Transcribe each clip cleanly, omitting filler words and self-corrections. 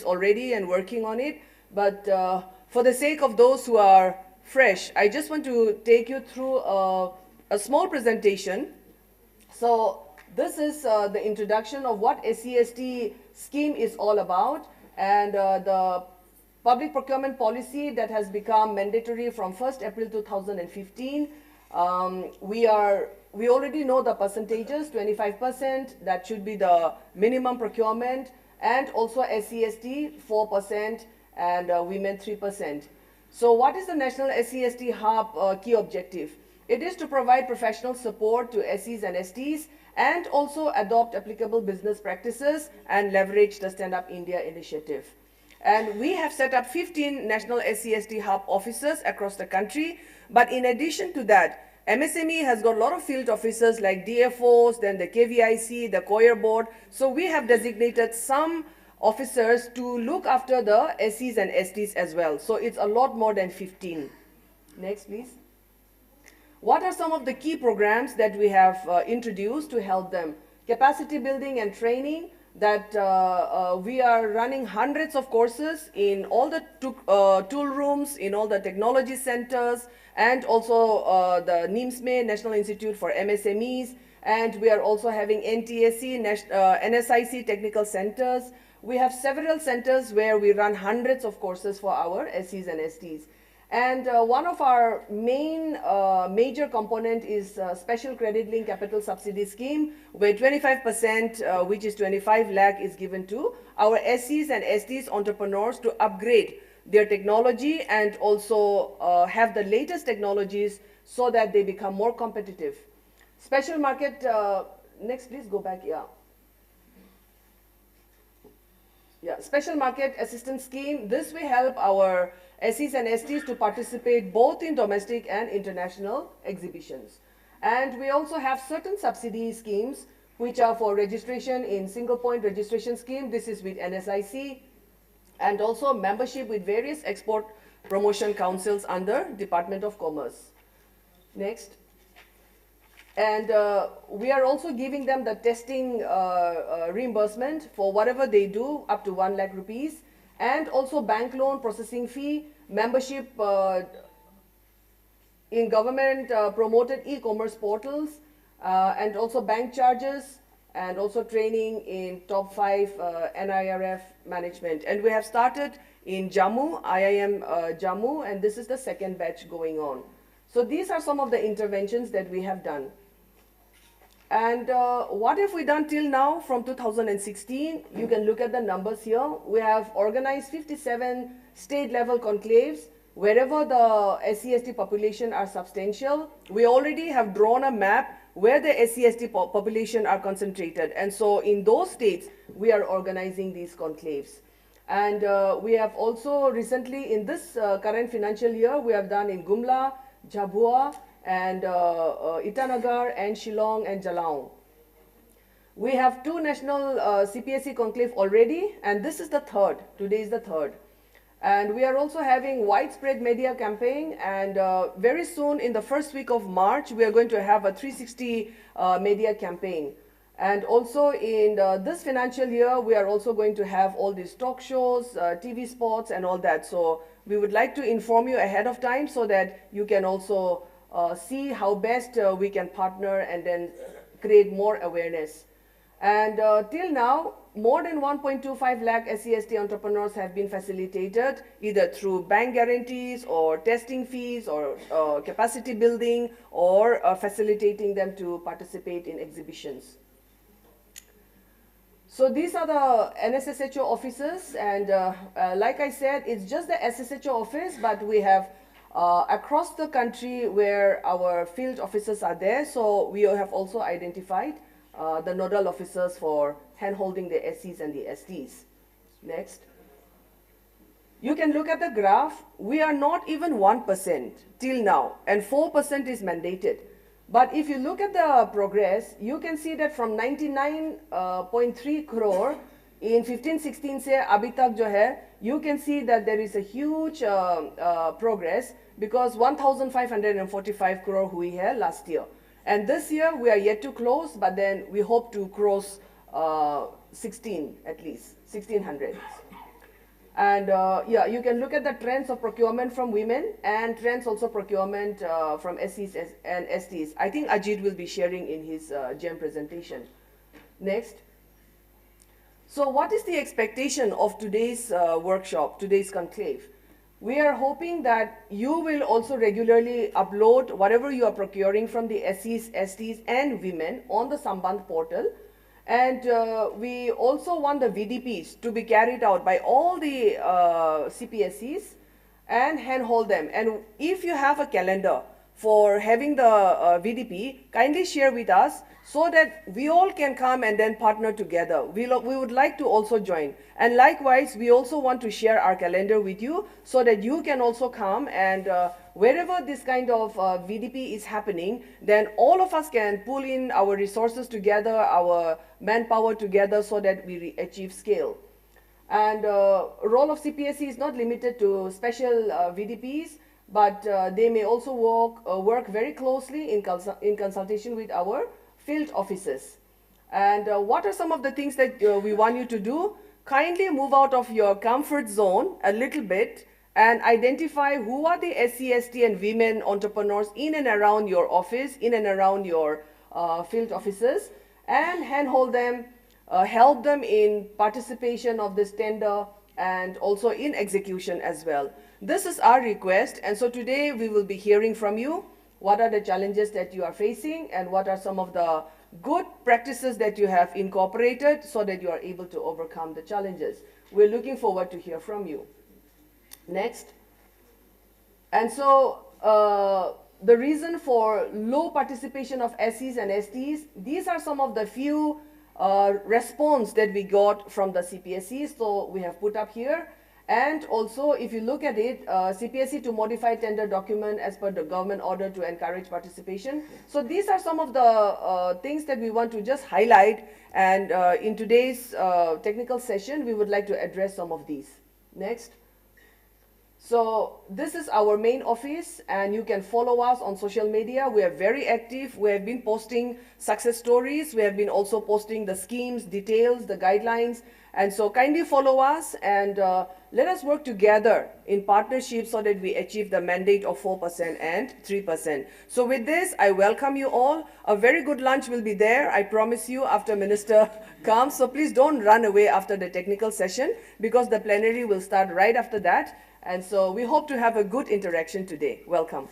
already and working on it, but for the sake of those who are fresh, I just want to take you through a small presentation. So this is the introduction of what SCST scheme is all about, and the Public Procurement Policy that has become mandatory from 1st April 2015. We already know the percentages, 25%, that should be the minimum procurement, and also SCST 4% and women 3%. So what is the National SCST Hub key objective? It is to provide professional support to SCs and STs and also adopt applicable business practices and leverage the Stand Up India initiative. And we have set up 15 National SCST Hub offices across the country. But in addition to that, MSME has got a lot of field officers like DFOs, then the KVIC, the COIR board. So we have designated some officers to look after the SCs and STs as well. So it's a lot more than 15. Next, please. What are some of the key programs that we have introduced to help them? Capacity building and training, that we are running hundreds of courses in all the tool rooms, in all the technology centers, and also the NIMSME, National Institute for MSMEs, and we are also having NTSC, NSIC technical centers. We have several centers where we run hundreds of courses for our SCs and STs. And one of our main major component is Special Credit Link Capital Subsidy Scheme, where 25%, which is 25 lakh, is given to our SCs and STs entrepreneurs to upgrade their technology and also have the latest technologies so that they become more competitive. Special market, next please, go back, yeah. Yeah, Special Market Assistance Scheme. This will help our SCs and STs to participate both in domestic and international exhibitions. And we also have certain subsidy schemes which are for registration in single point registration scheme. This is with NSIC, and also membership with various export promotion councils under Department of Commerce. Next. And we are also giving them the testing reimbursement for whatever they do up to 1 lakh rupees, and also bank loan processing fee, membership in government promoted e-commerce portals, and also bank charges, and also training in top 5 NIRF management. And we have started in Jammu, IIM Jammu, and this is the second batch going on. So these are some of the interventions that we have done. And what have we done till now from 2016? You can look at the numbers here. We have organized 57 state-level conclaves wherever the SCST population are substantial. We already have drawn a map where the SCST population are concentrated. And so in those states, we are organizing these conclaves. And we have also recently, in this current financial year, we have done in Gumla, Jhabua, and Itanagar, and Shillong, and Jalgaon. We have 2 national CPSE Conclave already, and this is the third. Today is the third. And we are also having widespread media campaign, and very soon in the first week of March, we are going to have a 360 media campaign. And also in this financial year, we are also going to have all these talk shows, TV spots, and all that. So we would like to inform you ahead of time so that you can also see how best we can partner and then create more awareness. And till now, more than 1.25 lakh SCST entrepreneurs have been facilitated either through bank guarantees or testing fees or capacity building or facilitating them to participate in exhibitions. So these are the NSSH offices, and like I said, it's just the SSH office, but we have across the country where our field officers are there. So we have also identified the nodal officers for hand-holding the SCs and the STs. Next. You can look at the graph. We are not even 1% till now, and 4% is mandated. But if you look at the progress, you can see that from 99.3 crore in 15-16 se abhi tak jo hai, you can see that there is a huge progress, because 1,545 crore hui hai last year. And this year we are yet to close, but then we hope to cross 16 at least, 1,600. And yeah, you can look at the trends of procurement from women and trends also procurement from SEs and STs. I think Ajit will be sharing in his GEM presentation. Next. So what is the expectation of today's workshop, today's conclave? We are hoping that you will also regularly upload whatever you are procuring from the SEs, STs and women on the Sambandh portal. And we also want the VDPs to be carried out by all the CPSEs and handhold them. And if you have a calendar for having the VDP, kindly share with us so that we all can come and then partner together. We would like to also join. And likewise, we also want to share our calendar with you so that you can also come and wherever this kind of VDP is happening, then all of us can pull in our resources together, our manpower together so that we achieve scale. And role of CPSE is not limited to special VDPs, but they may also work very closely in consultation with our field offices. And what are some of the things that we want you to do? Kindly move out of your comfort zone a little bit and identify who are the SC, ST and women entrepreneurs in and around your office, in and around your field offices, and handhold them, help them in participation of this tender and also in execution as well. This is our request, and so today we will be hearing from you. What are the challenges that you are facing and what are some of the good practices that you have incorporated so that you are able to overcome the challenges. We're looking forward to hear from you. Next. And so the reason for low participation of SCs and STs, these are some of the few response that we got from the CPSEs, so we have put up here. And also, if you look at it, CPSE to modify tender document as per the government order to encourage participation. So these are some of the things that we want to just highlight. And in today's technical session, we would like to address some of these. Next. So this is our main office, and you can follow us on social media. We are very active. We have been posting success stories. We have been also posting the schemes, details, the guidelines. And so kindly follow us and let us work together in partnership so that we achieve the mandate of 4% and 3%. So with this, I welcome you all. A very good lunch will be there, I promise you, after Minister comes. So please don't run away after the technical session because the plenary will start right after that. And so we hope to have a good interaction today. Welcome.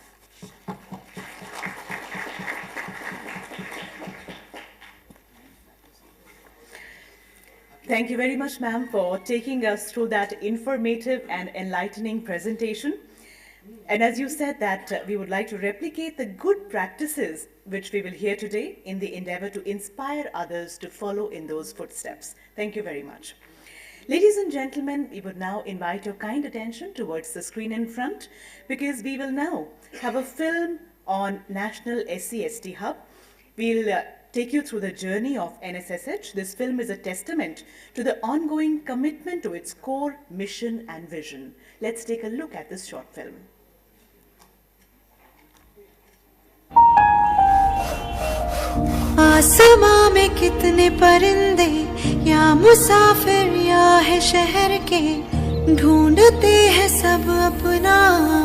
Thank you very much, ma'am, for taking us through that informative and enlightening presentation. And as you said that we would like to replicate the good practices which we will hear today in the endeavor to inspire others to follow in those footsteps. Thank you very much. Ladies and gentlemen, we would now invite your kind attention towards the screen in front because we will now have a film on National SC/ST Hub. We'll take you through the journey of NSSH. This film is a testament to the ongoing commitment to its core mission and vision. Let's take a look at this short film. आसमां में कितने परिंदे या मुसाफिर या है शहर के ढूंढते हैं सब अपना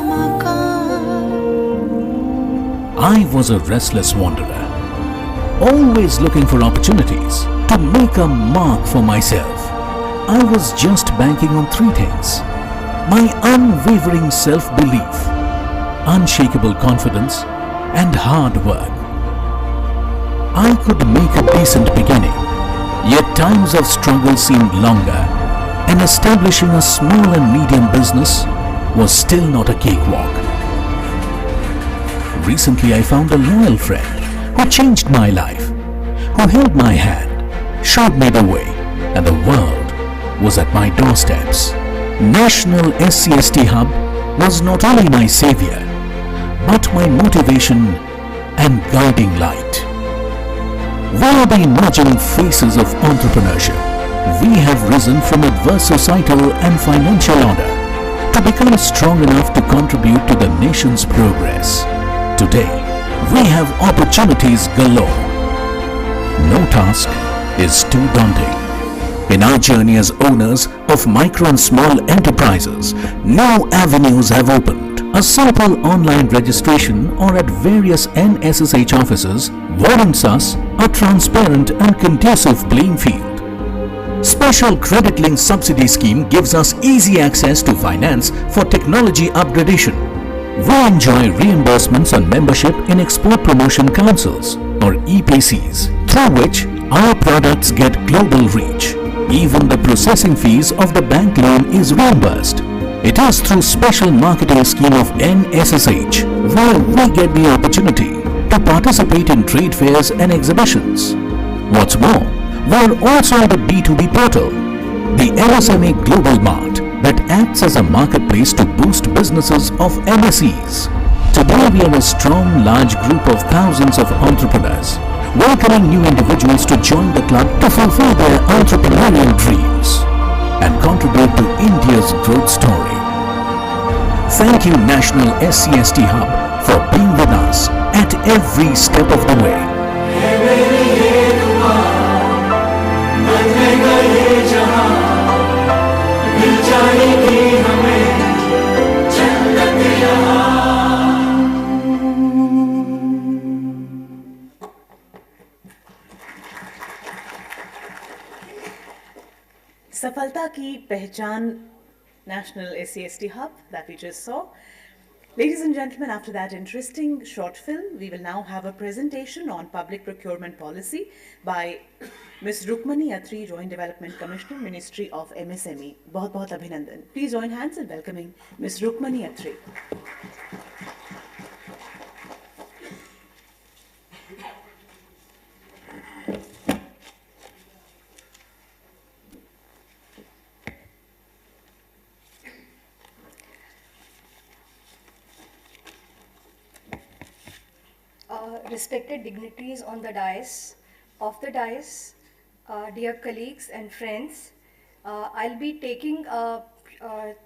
मकान. I was a restless wanderer, always looking for opportunities to make a mark for myself. I was just banking on three things: my unwavering self-belief, unshakable confidence, and hard work. I could make a decent beginning, yet times of struggle seemed longer, and establishing a small and medium business was still not a cakewalk. Recently, I found a loyal friend who changed my life, who held my hand, showed me the way, and the world was at my doorsteps. National SC/ST Hub was not only my savior, but my motivation and guiding light. We are the emerging faces of entrepreneurship. We have risen from adverse societal and financial order to become strong enough to contribute to the nation's progress. Today, we have opportunities galore. No task is too daunting. In our journey as owners, of micro and small enterprises, new avenues have opened. A simple online registration or at various NSSH offices warrants us a transparent and conducive playing field. Special Credit Linked Subsidy Scheme gives us easy access to finance for technology upgradation. We enjoy reimbursements on membership in Export Promotion Councils or EPCs, through which our products get global reach. Even the processing fees of the bank loan is reimbursed. It is through special marketing scheme of NSSH where we get the opportunity to participate in trade fairs and exhibitions. What's more, we are also on the B2B portal, the MSME Global Mart, that acts as a marketplace to boost businesses of MSEs. Today we are a strong, large group of thousands of entrepreneurs, welcoming new individuals to join the club to fulfill their entrepreneurial dreams and contribute to India's growth story. Thank you, National SCST Hub, for being with us at every step of the way. सफलता की पहचान National SCST Hub that we just saw. Ladies and gentlemen, after that interesting short film, we will now have a presentation on Public Procurement Policy by Ms. Rukmani Atri, Joint Development Commissioner, Ministry of MSME. बहुत बहुत अभिनंदन. Please join hands in welcoming Ms. Rukmani Atri. Respected dignitaries on the dais, off the dais, dear colleagues and friends, I'll be taking a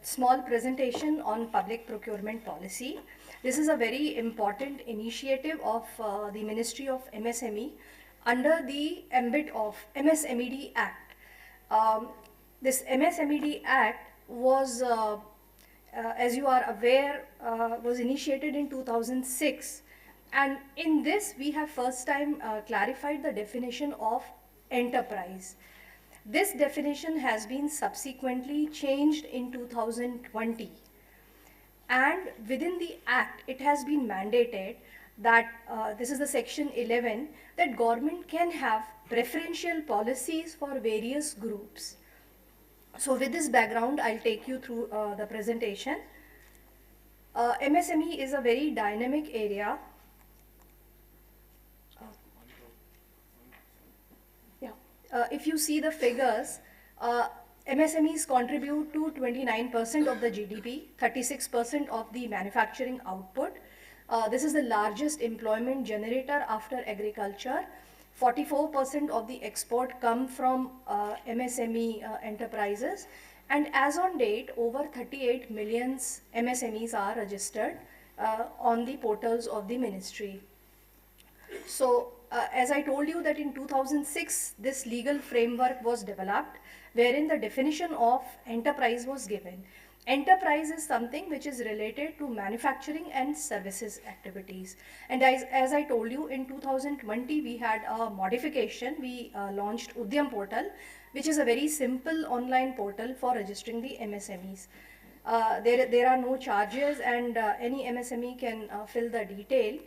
small presentation on public procurement policy. This is a very important initiative of the Ministry of MSME under the ambit of MSMED Act. This MSMED Act was, as you are aware, was initiated in 2006. And in this, we have first time clarified the definition of enterprise. This definition has been subsequently changed in 2020. And within the Act, it has been mandated that, this is the section 11, that government can have preferential policies for various groups. So with this background, I'll take you through the presentation. MSME is a very dynamic area. If you see the figures, MSMEs contribute to 29% of the GDP, 36% of the manufacturing output. This is the largest employment generator after agriculture. 44% of the export come from MSME enterprises. And as on date, over 38 million MSMEs are registered on the portals of the ministry. So, as I told you that in 2006, this legal framework was developed wherein the definition of enterprise was given. Enterprise is something which is related to manufacturing and services activities. And as I told you, in 2020, we had a modification. We launched Udyam portal, which is a very simple online portal for registering the MSMEs. There are no charges and any MSME can fill the detail.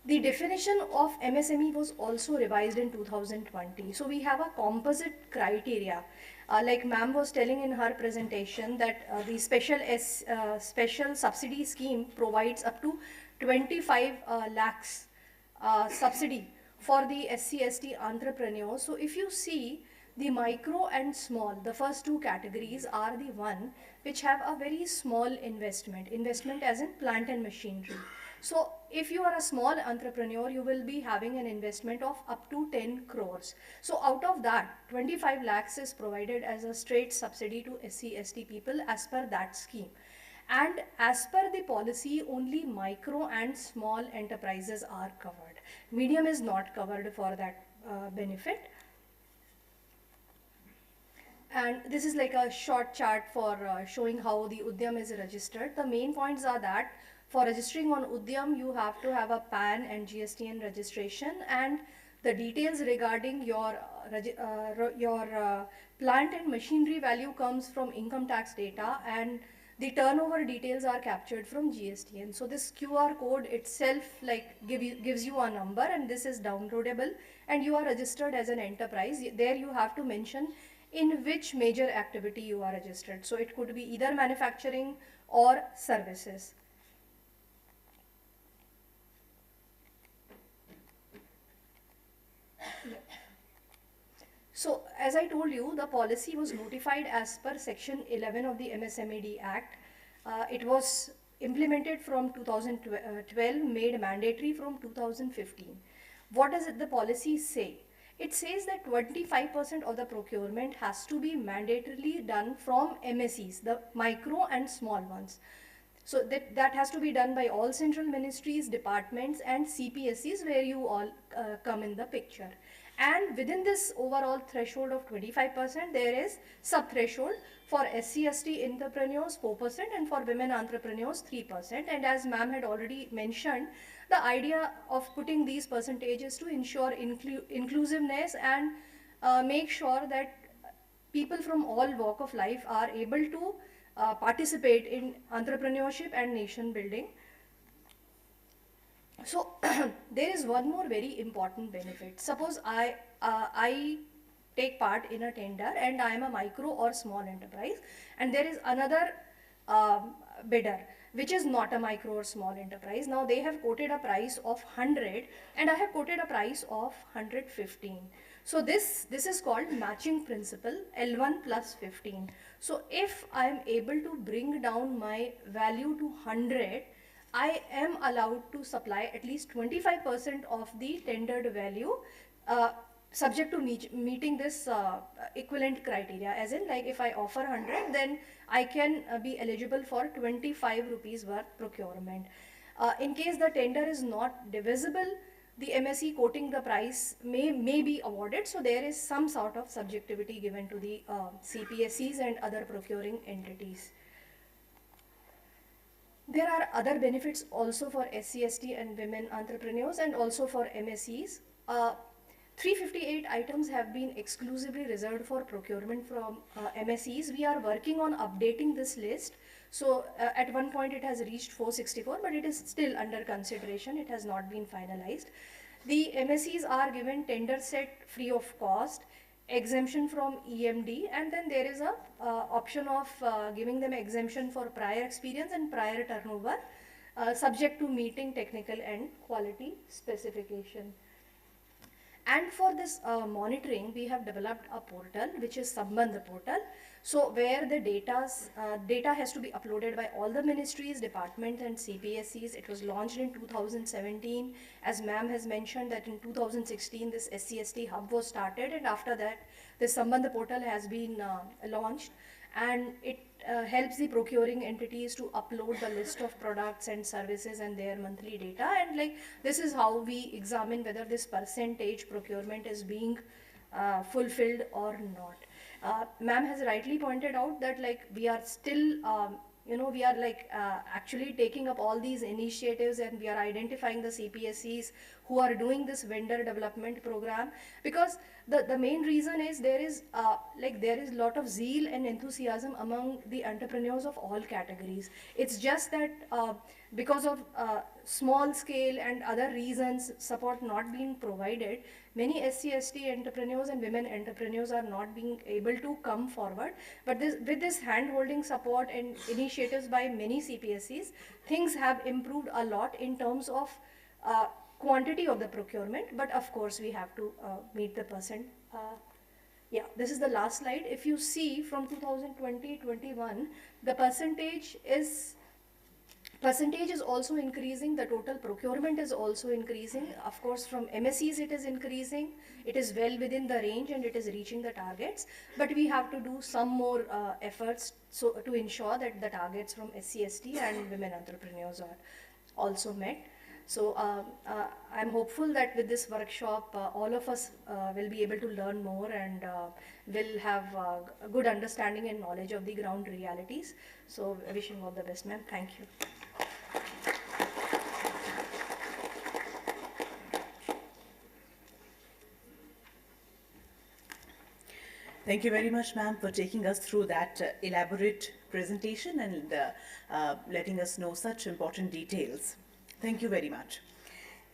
The definition of MSME was also revised in 2020. So we have a composite criteria. Like ma'am was telling in her presentation that the special subsidy scheme provides up to 25 lakhs subsidy for the SC/ST entrepreneurs. So if you see the micro and small, the first two categories are the one which have a very small investment as in plant and machinery. So if you are a small entrepreneur, you will be having an investment of up to 10 crores. So out of that, 25 lakhs is provided as a straight subsidy to SC/ST people as per that scheme. And as per the policy, only micro and small enterprises are covered. Medium is not covered for that benefit. And this is like a short chart for showing how the Udyam is registered. The main points are that for registering on Udyam, you have to have a PAN and GSTN registration, and the details regarding your plant and machinery value comes from income tax data, and the turnover details are captured from GSTN. So this QR code itself gives you a number, and this is downloadable, and you are registered as an enterprise. There you have to mention in which major activity you are registered. So it could be either manufacturing or services. So as I told you, the policy was notified as per section 11 of the MSMED Act. It was implemented from 2012, made mandatory from 2015. What does the policy say? It says that 25% of the procurement has to be mandatorily done from MSEs, the micro and small ones. So that has to be done by all central ministries, departments and CPSEs, where you all come in the picture. And within this overall threshold of 25%, there is sub-threshold for SC/ST entrepreneurs 4% and for women entrepreneurs 3%. And as ma'am had already mentioned, the idea of putting these percentages to ensure inclusiveness and make sure that people from all walk of life are able to participate in entrepreneurship and nation building. So there is one more very important benefit. Suppose I take part in a tender and I am a micro or small enterprise, and there is another bidder which is not a micro or small enterprise. Now they have quoted a price of 100 and I have quoted a price of 115. So this is called matching principle, L1 plus 15. So if I am able to bring down my value to 100, I am allowed to supply at least 25% of the tendered value, subject to meeting this equivalent criteria. As in, like if I offer 100, then I can be eligible for 25 rupees worth procurement. In case the tender is not divisible, the MSE quoting the price may be awarded. So there is some sort of subjectivity given to the CPSEs and other procuring entities. There are other benefits also for SC/ST and women entrepreneurs and also for MSEs. 358 items have been exclusively reserved for procurement from MSEs. We are working on updating this list. So at one point it has reached 464, but it is still under consideration. It has not been finalized. The MSEs are given tender set free of cost, exemption from EMD, and then there is a option of giving them exemption for prior experience and prior turnover, subject to meeting technical and quality specification. And for this monitoring, we have developed a portal which is Sambandh portal. So where the data has to be uploaded by all the ministries, departments and CPSEs. It was launched in 2017. As ma'am has mentioned that in 2016 this SC/ST hub was started, and after that this Sambandh portal has been launched, and it helps the procuring entities to upload the list of products and services and their monthly data, and like this is how we examine whether this percentage procurement is being fulfilled or not. Ma'am has rightly pointed out that like we are still we are like actually taking up all these initiatives, and we are identifying the CPSEs who are doing this vendor development program, because the main reason is there is lot of zeal and enthusiasm among the entrepreneurs of all categories. It's just that because of small scale and other reasons, support not being provided, many SC/ST entrepreneurs and women entrepreneurs are not being able to come forward. But with this hand-holding support and initiatives by many CPSEs, things have improved a lot in terms of quantity of the procurement, but of course we have to meet the percent. Yeah, this is the last slide. If you see from 2020-21, the percentage is also increasing, the total procurement is also increasing. Of course, from MSEs it is increasing, it is well within the range and it is reaching the targets, but we have to do some more efforts to ensure that the targets from SC/ST and women entrepreneurs are also met. So I'm hopeful that with this workshop, all of us will be able to learn more and will have a good understanding and knowledge of the ground realities. So wishing all the best, ma'am. Thank you. Thank you very much, ma'am, for taking us through that elaborate presentation and letting us know such important details. Thank you very much.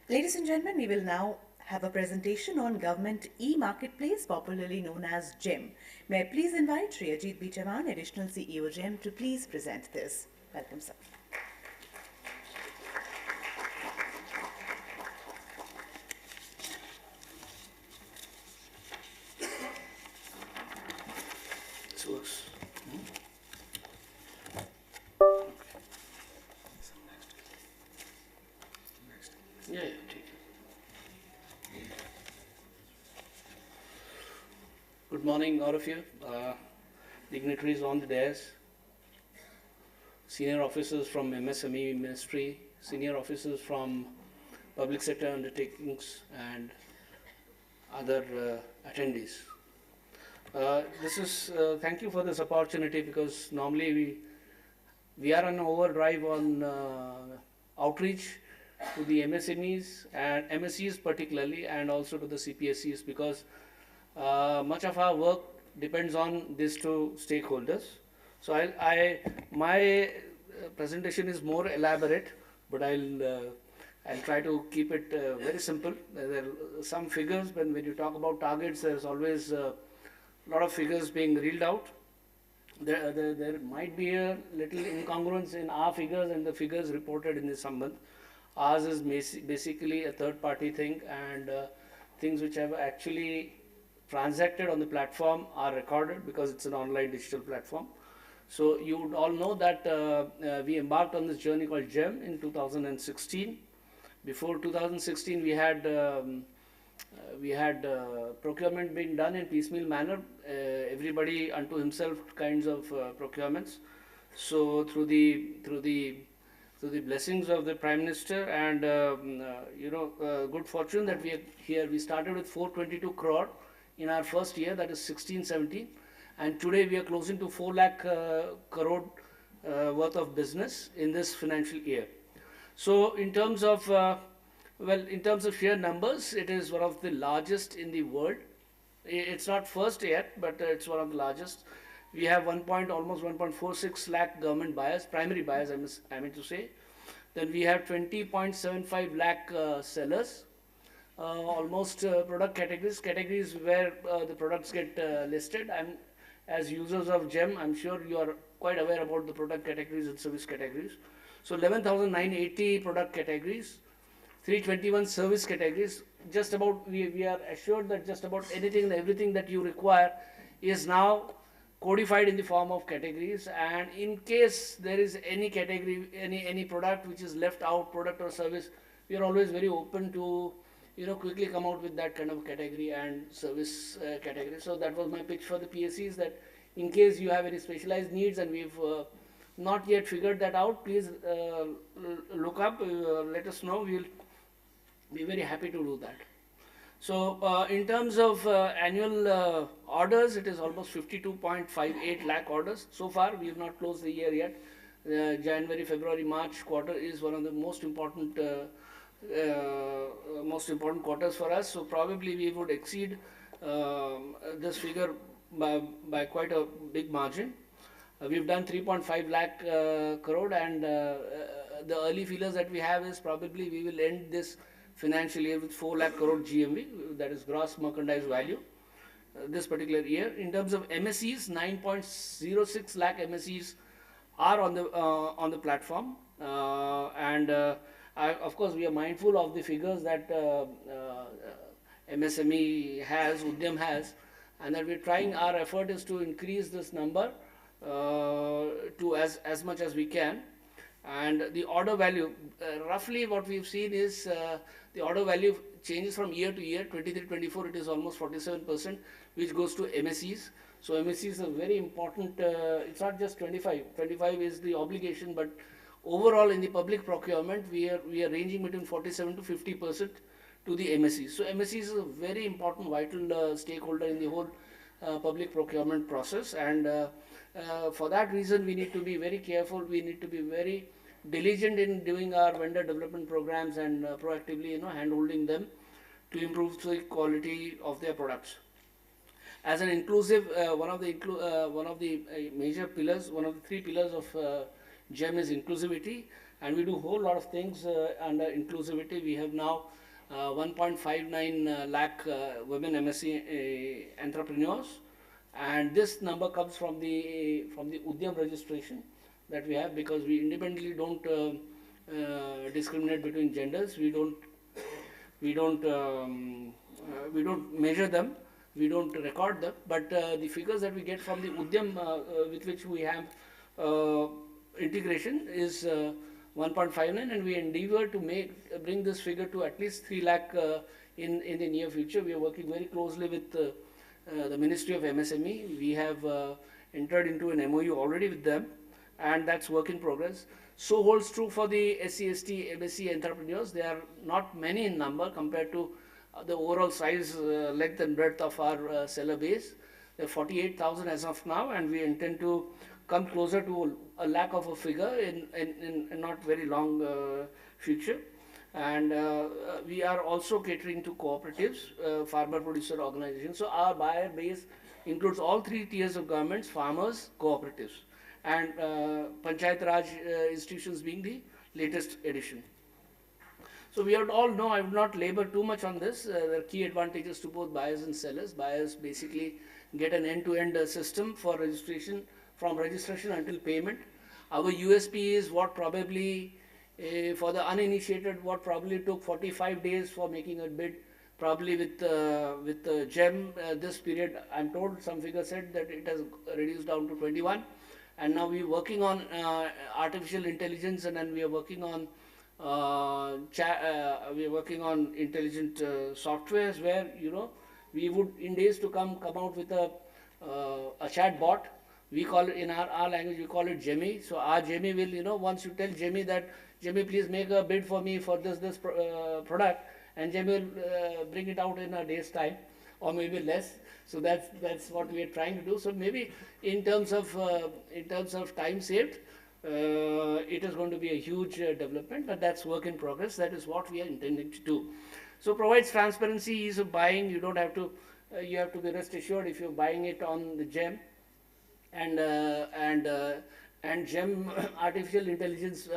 Ladies and gentlemen, we will now have a presentation on Government E-Marketplace, popularly known as GEM. May I please invite Shri Ajit B. Chavan, Additional CEO GEM, to please present this. Welcome, sir. Good morning, all of you. Dignitaries on the dais, senior officers from MSME Ministry, senior officers from public sector undertakings, and other attendees. Thank you for this opportunity, because normally we are on overdrive on outreach to the MSMEs and MSEs particularly, and also to the CPSEs, because much of our work depends on these two stakeholders. So my presentation is more elaborate, but I'll try to keep it very simple. There are some figures, when you talk about targets, there's always a lot of figures being reeled out. There might be a little incongruence in our figures and the figures reported in this Sambandh. Ours is basically a third-party thing, and things which have actually transacted on the platform are recorded, because it's an online digital platform. So you would all know that we embarked on this journey called GEM in 2016. Before 2016, we had procurement being done in piecemeal manner, everybody unto himself kinds of procurements. So through the blessings of the Prime Minister and good fortune that we started with 422 crore in our first year, that is 16-17, and today we are closing to 4 lakh crore worth of business in this financial year. So in terms of sheer numbers, it is one of the largest in the world. It's not first yet, but it's one of the largest. We have almost 1.46 lakh government buyers, primary buyers, I mean to say. Then we have 20.75 lakh sellers. Almost product categories where the products get listed. As users of GEM, I'm sure you are quite aware about the product categories and service categories. So 11,980 product categories, 321 service categories. Just about, we are assured that just about anything and everything that you require is now codified in the form of categories, and in case there is any category, any product which is left out, product or service, we are always very open to quickly come out with that kind of category and service category. So that was my pitch for the PSEs, that in case you have any specialized needs and we've not yet figured that out, please look up, let us know. We'll be very happy to do that. So in terms of annual orders, it is almost 52.58 lakh orders. So far, we have not closed the year yet. January, February, March quarter is one of the most important quarters for us. So probably we would exceed this figure by quite a big margin. We've done 3.5 lakh crore, and the early feelers that we have is probably we will end this financial year with 4 lakh crore GMV, that is gross merchandise value, this particular year. In terms of MSEs, 9.06 lakh MSEs are on the platform, and of course we are mindful of the figures that MSME has, Udyam has, and that we're trying. Our effort is to increase this number to as much as we can. And the order value, roughly what we've seen is the order value changes from year to year. 23-24 it is almost 47%, which goes to MSEs. So MSEs are very important. It's not just 25 is the obligation, but overall in the public procurement, we are ranging between 47 to 50% to the MSEs. So MSEs is a very important, vital stakeholder in the whole public procurement process, and for that reason we need to be very careful. We need to be very diligent in doing our vendor development programs and proactively, hand-holding them to improve the quality of their products. As an inclusive, one of the major pillars, one of the 3 pillars of GEM is inclusivity, and we do a whole lot of things under inclusivity. We have now 1.59 lakh women MSE entrepreneurs, and this number comes from the Udyam registration that we have, because we independently don't discriminate between genders. We don't measure them, we don't record them, but the figures that we get from the Udyam with which we have integration is 1.59, and we endeavor to bring this figure to at least 3 lakh in the near future. We are working very closely with the Ministry of MSME. We have entered into an MOU already with them, and that's work in progress. So holds true for the SC/ST MSE entrepreneurs. They are not many in number compared to the overall size, length and breadth of our seller base. There are 48,000 as of now, and we intend to come closer to a lakh of a figure in not very long future. And we are also catering to cooperatives, farmer producer organizations. So our buyer base includes all 3 tiers of governments: farmers, cooperatives, and Panchayat Raj institutions being the latest addition. So we all know, I will not labor too much on this. There are key advantages to both buyers and sellers. Buyers basically get an end-to-end system for registration, from registration until payment. Our USP is what probably, for the uninitiated, what probably took 45 days for making a bid, probably with GEM, this period, I'm told, some figure said that it has reduced down to 21. And now we're working on artificial intelligence, and then we are working on intelligent softwares where, we would in days to come out with a chat bot. We call it, in our language, we call it Jemmy. So our Jemmy will, once you tell Jemmy that, Jemmy, please make a bid for me for this product, and Jemmy will bring it out in a day's time, or maybe less. So that's what we are trying to do. So maybe in terms of time saved, it is going to be a huge development, but that's work in progress. That is what we are intending to do. So provides transparency, ease of buying. You don't have to, you have to be rest assured if you're buying it on the GEM, and GEM artificial intelligence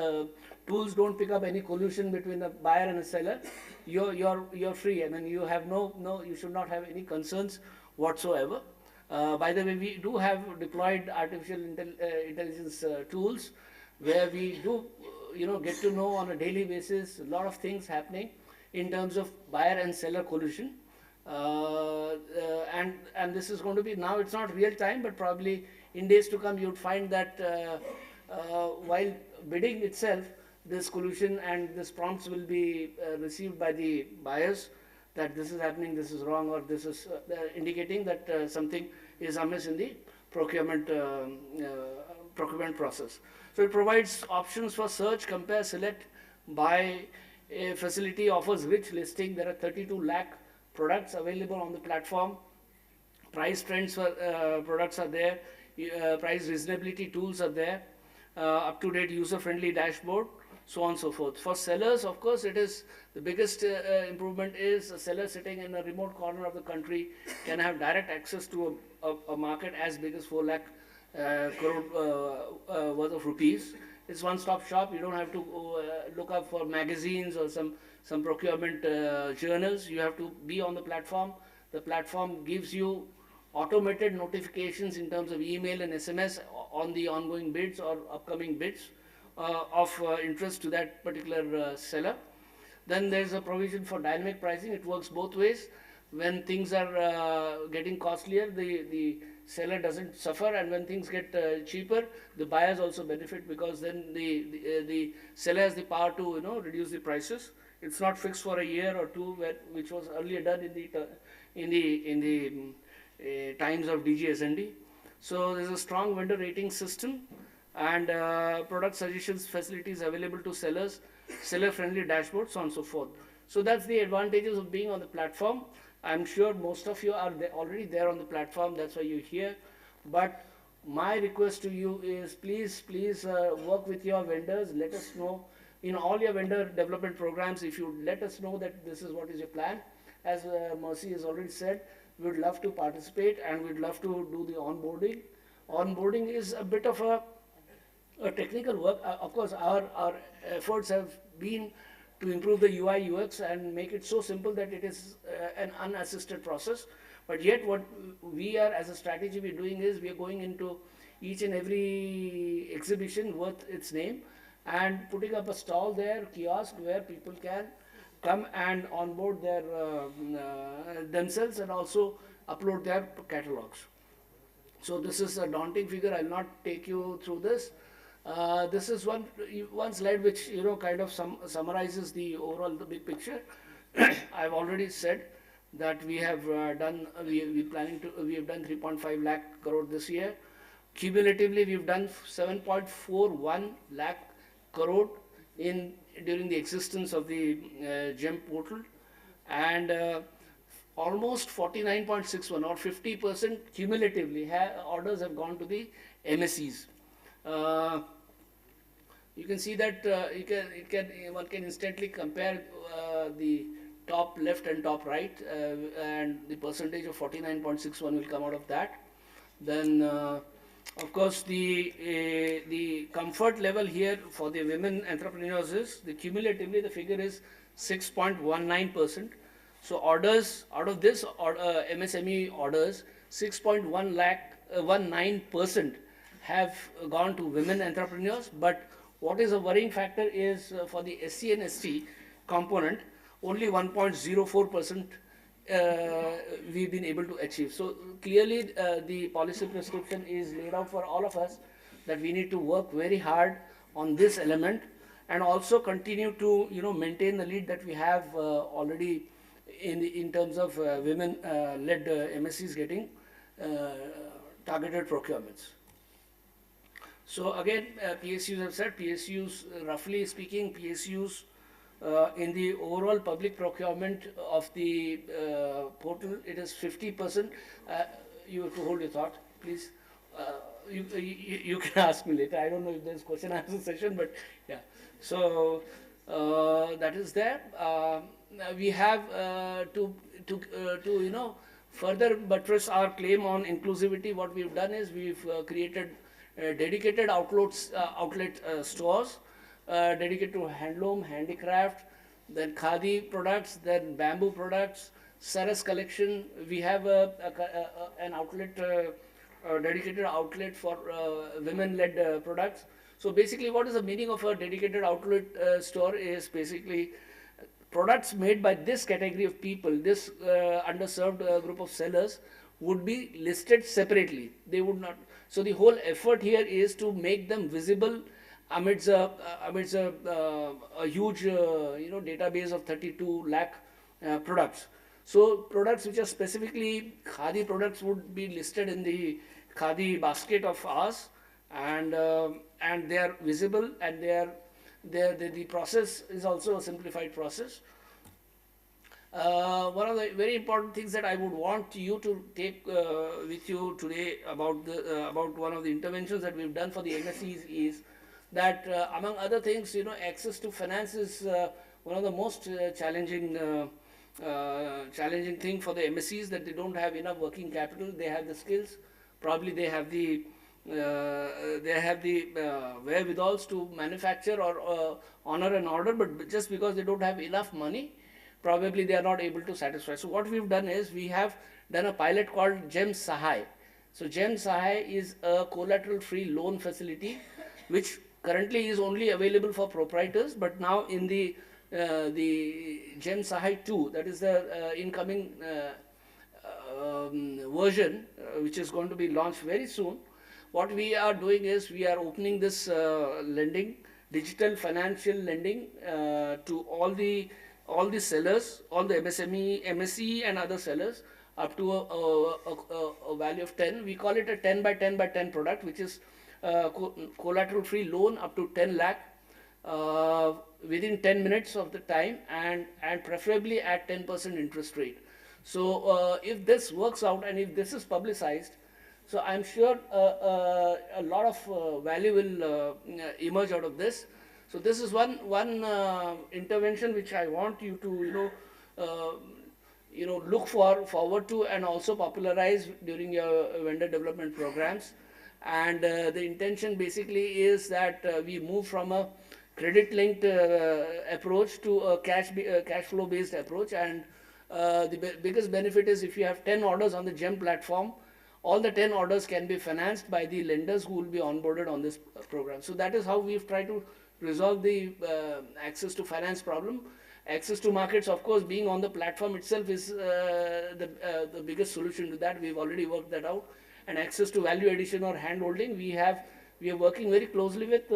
tools don't pick up any collusion between a buyer and a seller. You're free. I mean, you have you should not have any concerns whatsoever. By the way, we do have deployed artificial intelligence tools where we do, get to know on a daily basis a lot of things happening in terms of buyer and seller collusion. And this is going to be, now it's not real time, but probably in days to come, you'd find that while bidding itself, this collusion and this prompts will be received by the buyers that this is happening, this is wrong, or this is indicating that something is amiss in the procurement process. So it provides options for search, compare, select, buy. A facility offers rich listing. There are 32 lakh products available on the platform. Price trends for products are there. Price reasonability tools are there. Up-to-date user-friendly dashboard, so on and so forth. For sellers, of course, it is the biggest improvement is a seller sitting in a remote corner of the country can have direct access to a market as big as 4 lakh crore worth of rupees. It's one-stop shop. You don't have to look up for magazines or some procurement journals. You have to be on the platform. The platform gives you automated notifications in terms of email and SMS on the ongoing bids or upcoming bids of interest to that particular seller. Then there's a provision for dynamic pricing. It works both ways. When things are getting costlier, the seller doesn't suffer, and when things get cheaper, the buyers also benefit, because then the seller has the power to reduce the prices. It's not fixed for a year or two, which was earlier done in the times of DGSND. So there's a strong vendor rating system and product suggestions facilities available to sellers, seller-friendly dashboards, so on and so forth. So that's the advantages of being on the platform. I'm sure most of you are already there on the platform, that's why you're here. But my request to you is please work with your vendors. Let us know in all your vendor development programs, if you let us know that this is what is your plan. As Mercy has already said, we would love to participate and we'd love to do the onboarding. Onboarding is a bit of a technical work. Of course, our efforts have been to improve the UI UX and make it so simple that it is an unassisted process. But yet what we are as a strategy we're doing is we are going into each and every exhibition worth its name and putting up a stall there, kiosk, where people can come and onboard their themselves and also upload their catalogs. So this is a daunting figure. I'll not take you through this. This is one slide which kind of summarizes the overall big picture. I've already said that we have done we have done 3.5 lakh crore this year. Cumulatively, we've done 7.41 lakh crore during the existence of the GEM portal, and almost 49.61 or 50% cumulatively orders have gone to the MSEs. You can see that one can instantly compare the top left and top right, and the percentage of 49.61 will come out of that. Then, of course, the comfort level here for the women entrepreneurs is cumulatively the figure is 6.19%. So orders out of this MSME orders, 6.19% have gone to women entrepreneurs. But what is a worrying factor is for the SC and ST component, only 1.04% we've been able to achieve. So clearly the policy prescription is laid out for all of us that we need to work very hard on this element and also continue to maintain the lead that we have already in terms of women led MSCs getting targeted procurements. So again, PSUs have said, roughly speaking, PSUs in the overall public procurement of the portal, it is 50%. You have to hold your thought, please. You can ask me later. I don't know if there's question and answer session, but yeah. So that is there. We have to further buttress our claim on inclusivity. What we've done is we've created dedicated outlet stores dedicated to handloom, handicraft, then khadi products, then bamboo products, saras collection. We have an outlet, dedicated outlet for women-led products. So basically, what is the meaning of a dedicated outlet store is basically products made by this category of people, this underserved group of sellers would be listed separately. They would not. So the whole effort here is to make them visible amidst a huge database of 32 lakh products. So products which are specifically khadi products would be listed in the khadi basket of ours, and they are visible, and the process is also a simplified process. One of the very important things that I would want you to take with you today about one of the interventions that we've done for the MSEs is that among other things, access to finance is one of the most challenging thing for the MSEs, that they don't have enough working capital. They have the skills, probably they have the wherewithals to manufacture or honor an order, but just because they don't have enough money, probably they are not able to satisfy. So what we've done is we have done a pilot called GEM Sahay. So GEM Sahay is a collateral-free loan facility which currently is only available for proprietors, but now in the GEM Sahay 2, that is the incoming version which is going to be launched very soon. What we are doing is we are opening this lending, digital financial lending to all the sellers, all the MSME, MSE and other sellers up to a value of 10. We call it a 10 by 10 by 10 product, which is collateral-free loan up to 10 lakh within 10 minutes of the time, and preferably at 10% interest rate. So if this works out and if this is publicized, so I'm sure a lot of value will emerge out of this. So this is one intervention which I want you to look forward to and also popularize during your vendor development programs. And the intention basically is that we move from a credit-linked approach to a cash flow-based approach. And the biggest benefit is if you have 10 orders on the GEM platform, all the 10 orders can be financed by the lenders who will be onboarded on this program. So that is how we've tried to resolve the access to finance problem. Access to markets, of course, being on the platform itself is the biggest solution to that. We've already worked that out. And access to value addition or hand holding, we are working very closely with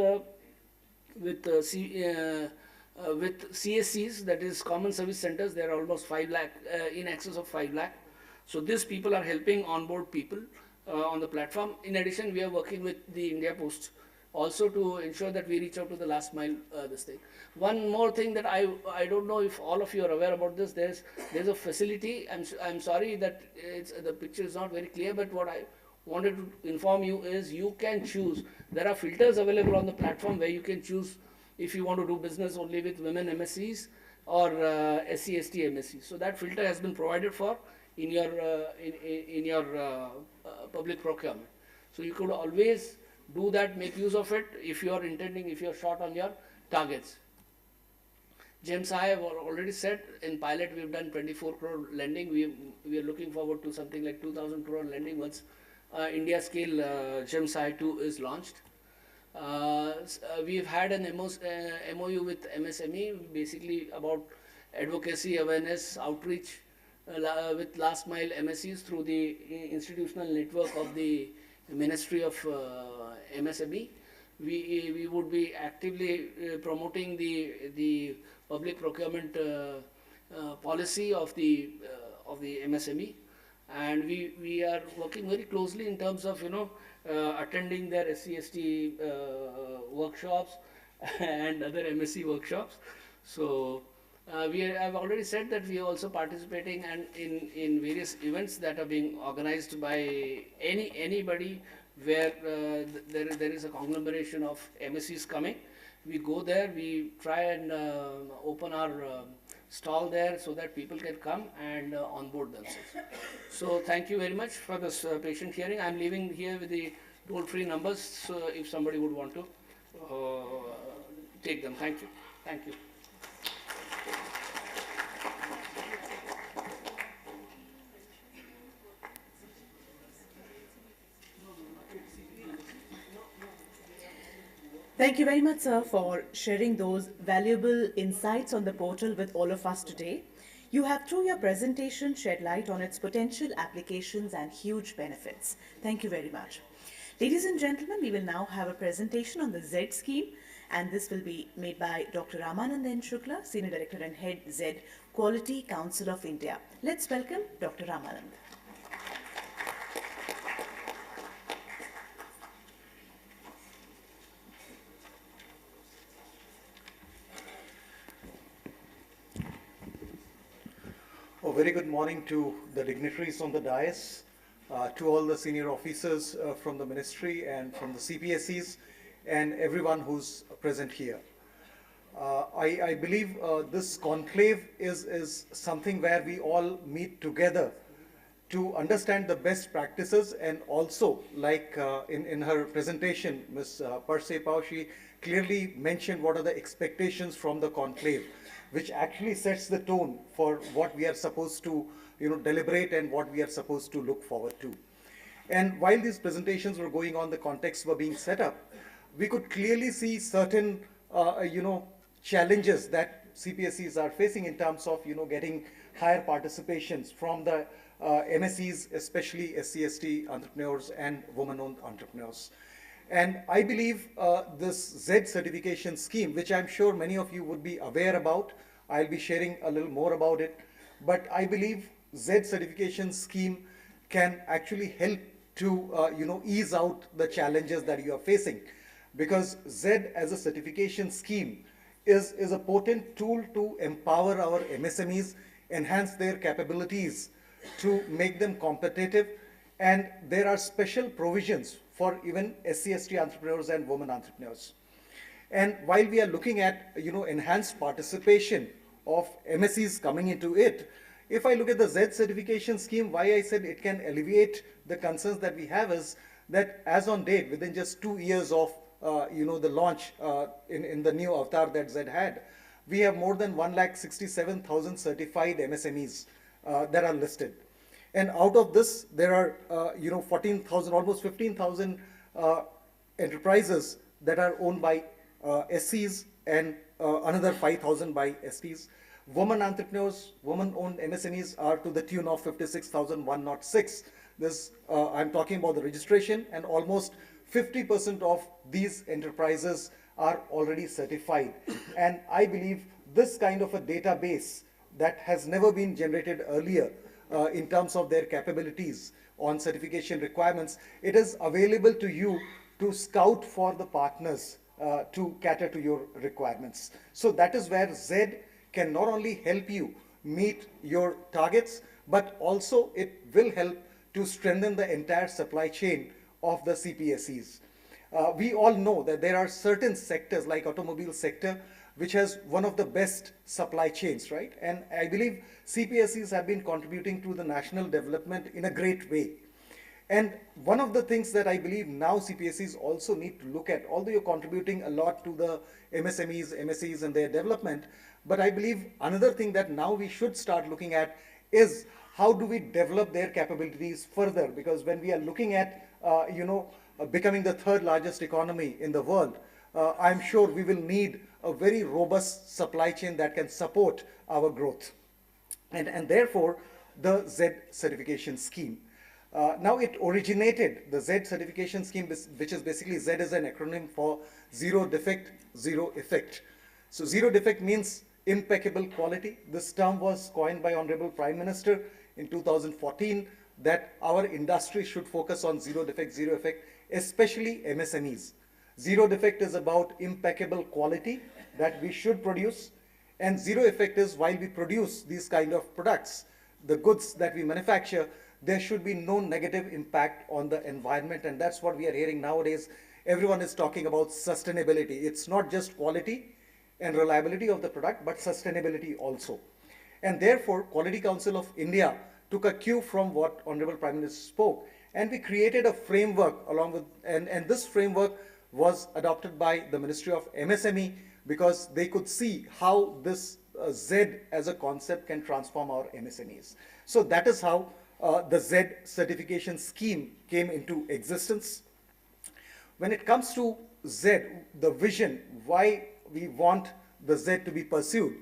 CSCs, that is Common Service Centers. There are almost 5 lakh, in excess of 5 lakh. So these people are helping onboard people on the platform. In addition, we are working with the India Post also to ensure that we reach out to the last mile this thing. One more thing that I don't know if all of you are aware about this. There's a facility. I'm sorry that the picture is not very clear, but what I wanted to inform you is you can choose. There are filters available on the platform where you can choose if you want to do business only with women MSEs or SC/ST MSEs. So that filter has been provided for in your public procurement. So you could always do that, make use of it if you are short on your targets. GEMS, I have already said, in pilot we've done 24 crore lending. We are looking forward to something like 2,000 crore lending once India scale GEMS I2 is launched. We've had an MOU with MSME, basically about advocacy, awareness, outreach with last mile MSEs through the institutional network of the Ministry of MSME. We would be actively promoting the public procurement policy of the MSME, and we are working very closely in terms of attending their SC/ST workshops and other MSc workshops. So I've already said that we are also participating and in various events that are being organized by anybody where there is a conglomeration of MSCs coming. We go there, we try and open our stall there so that people can come and onboard themselves. So thank you very much for this patient hearing. I'm leaving here with the toll-free numbers, so if somebody would want to take them. Thank you. Thank you. Thank you very much, sir, for sharing those valuable insights on the portal with all of us today. You have, through your presentation, shed light on its potential applications and huge benefits. Thank you very much. Ladies and gentlemen, we will now have a presentation on the Z scheme, and this will be made by Dr. Ramanand Shukla, Senior Director and Head Z Quality Council of India. Let's welcome Dr. Ramanand. A very good morning to the dignitaries on the dais, to all the senior officers from the ministry and from the CPSEs, and everyone who's present here. I believe this conclave is something where we all meet together to understand the best practices, and also, like in her presentation, Ms. Parse Pao, she clearly mentioned what are the expectations from the conclave, which actually sets the tone for what we are supposed to deliberate and what we are supposed to look forward to. And while these presentations were going on, the contexts were being set up, we could clearly see certain challenges that CPSEs are facing in terms of getting higher participations from the MSEs, especially SC/ST entrepreneurs and women-owned entrepreneurs. And I believe this Z certification scheme, which I'm sure many of you would be aware about, I'll be sharing a little more about it, but I believe Z certification scheme can actually help to ease out the challenges that you are facing, because Z as a certification scheme is a potent tool to empower our MSMEs, enhance their capabilities to make them competitive, and there are special provisions for even SC/ST entrepreneurs and women entrepreneurs. And while we are looking at enhanced participation of MSEs coming into it, if I look at the Z certification scheme, why I said it can alleviate the concerns that we have is that as on date, within just 2 years of the launch in the new avatar that Z had, we have more than 1,67,000 certified MSMEs that are listed. And out of this, there are 14,000, almost 15,000 enterprises that are owned by SCs, and another 5,000 by STs. Women entrepreneurs, women-owned MSMEs are to the tune of 56,106. This, I'm talking about the registration, and almost 50% of these enterprises are already certified. And I believe this kind of a database that has never been generated earlier in terms of their capabilities on certification requirements, it is available to you to scout for the partners to cater to your requirements. So that is where Z can not only help you meet your targets, but also it will help to strengthen the entire supply chain of the CPSEs. We all know that there are certain sectors like automobile sector which has one of the best supply chains, right? And I believe CPSEs have been contributing to the national development in a great way. And one of the things that I believe now CPSEs also need to look at, although you're contributing a lot to the MSMEs, MSEs and their development, but I believe another thing that now we should start looking at is how do we develop their capabilities further? Because when we are looking at, becoming the third largest economy in the world, I'm sure we will need a very robust supply chain that can support our growth. And therefore, the Z certification scheme. Now it originated, the Z certification scheme, which is basically Z is an acronym for Zero Defect, Zero Effect. So Zero Defect means impeccable quality. This term was coined by Honorable Prime Minister in 2014 that our industry should focus on zero defect, zero effect, especially MSMEs. Zero defect is about impeccable quality that we should produce, and zero effect is while we produce these kind of products, the goods that we manufacture, there should be no negative impact on the environment, and that's what we are hearing nowadays. Everyone is talking about sustainability. It's not just quality and reliability of the product, but sustainability also. And therefore, Quality Council of India took a cue from what Honorable Prime Minister spoke, and we created a framework along with, and this framework was adopted by the Ministry of MSME because they could see how this Z as a concept can transform our MSMEs. So that is how the Z certification scheme came into existence. When it comes to Z, the vision, why we want the Z to be pursued,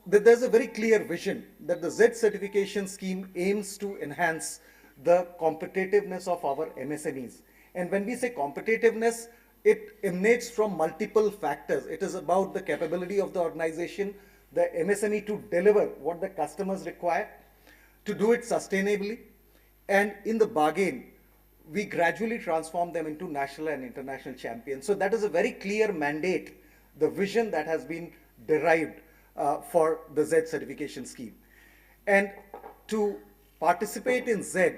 there's a very clear vision that the Z certification scheme aims to enhance the competitiveness of our MSMEs. And when we say competitiveness, it emanates from multiple factors. It is about the capability of the organization, the MSME to deliver what the customers require, to do it sustainably, and in the bargain, we gradually transform them into national and international champions. So that is a very clear mandate, the vision that has been derived for the Z certification scheme. And to participate in Z,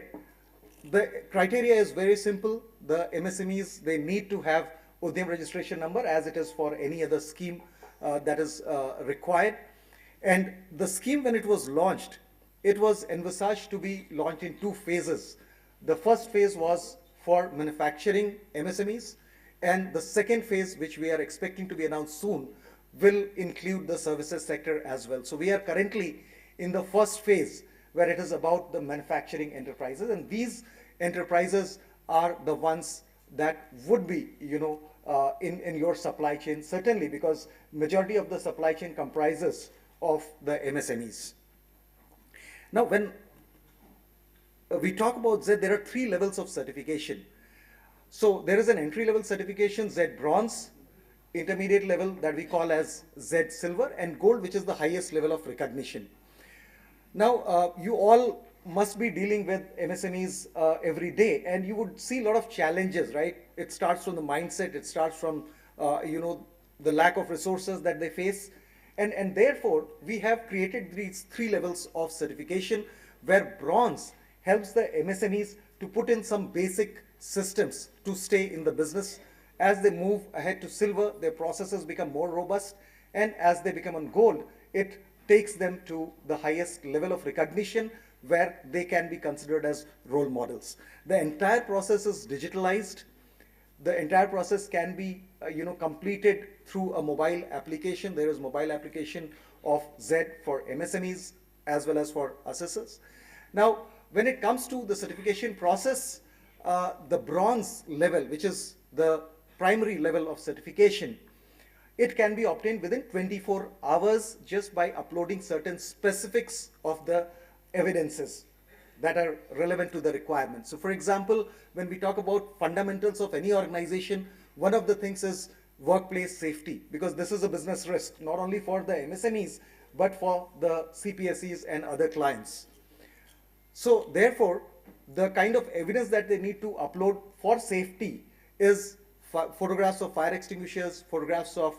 the criteria is very simple. The MSMEs, they need to have Udyam registration number as it is for any other scheme that is required. And the scheme, when it was launched, it was envisaged to be launched in 2 phases. The first phase was for manufacturing MSMEs, and the second phase, which we are expecting to be announced soon, will include the services sector as well. So we are currently in the first phase where it is about the manufacturing enterprises, and these enterprises are the ones that would be, in your supply chain, certainly because majority of the supply chain comprises of the MSMEs. Now, when we talk about Z, there are 3 levels of certification. So there is an entry-level certification, Z Bronze, intermediate level that we call as Z Silver, and Gold, which is the highest level of recognition. Now, you all must be dealing with MSMEs every day, and you would see a lot of challenges, right? It starts from the mindset, it starts from, the lack of resources that they face. And therefore, we have created these 3 levels of certification, where bronze helps the MSMEs to put in some basic systems to stay in the business. As they move ahead to silver, their processes become more robust, and as they become on gold, it takes them to the highest level of recognition, where they can be considered as role models. The entire process is digitalized. The entire process can be completed through a mobile application. There is mobile application of Z for MSMEs as well as for assessors. Now, when it comes to the certification process, the bronze level, which is the primary level of certification, it can be obtained within 24 hours just by uploading certain specifics of the evidences that are relevant to the requirements. So for example, when we talk about fundamentals of any organization, one of the things is workplace safety, because this is a business risk, not only for the MSMEs, but for the CPSEs and other clients. So therefore, the kind of evidence that they need to upload for safety is photographs of fire extinguishers, photographs of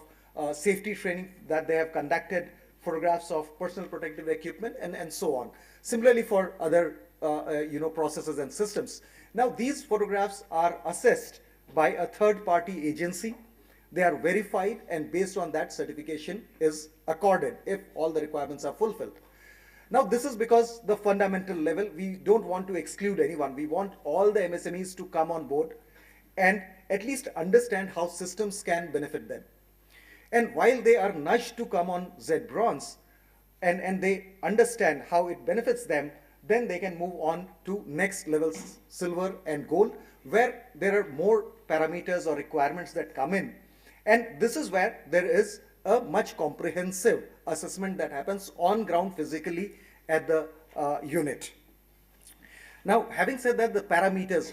safety training that they have conducted, photographs of personal protective equipment, and so on. Similarly for other processes and systems. Now these photographs are assessed by a third-party agency. They are verified, and based on that, certification is accorded if all the requirements are fulfilled. Now this is because the fundamental level, we don't want to exclude anyone. We want all the MSMEs to come on board and at least understand how systems can benefit them. And while they are nudged to come on Z bronze and they understand how it benefits them, then they can move on to next levels, silver and gold, where there are more parameters or requirements that come in. And this is where there is a much comprehensive assessment that happens on ground physically at the unit. Now, having said that, the parameters,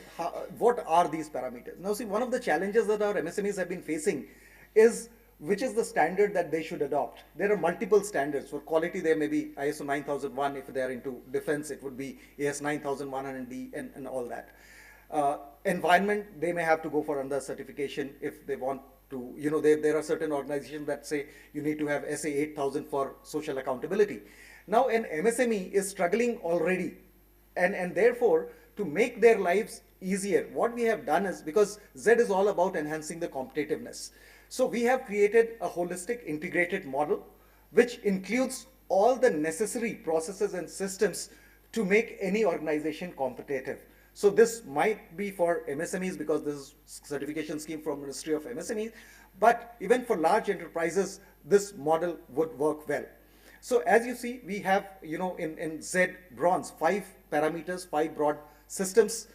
what are these parameters? Now see, one of the challenges that our MSMEs have been facing is which is the standard that they should adopt. There are multiple standards. For quality, there may be ISO 9001. If they are into defense, it would be AS 9001D and all that. Environment, they may have to go for another certification if they want to, there are certain organizations that say you need to have SA 8000 for social accountability. Now an MSME is struggling already, and therefore to make their lives easier, what we have done is, because Z is all about enhancing the competitiveness. So we have created a holistic integrated model which includes all the necessary processes and systems to make any organization competitive. So this might be for MSMEs because this is certification scheme from Ministry of MSME, but even for large enterprises, this model would work well. So as you see, we have, in Z bronze, 5 parameters, 5 broad systems,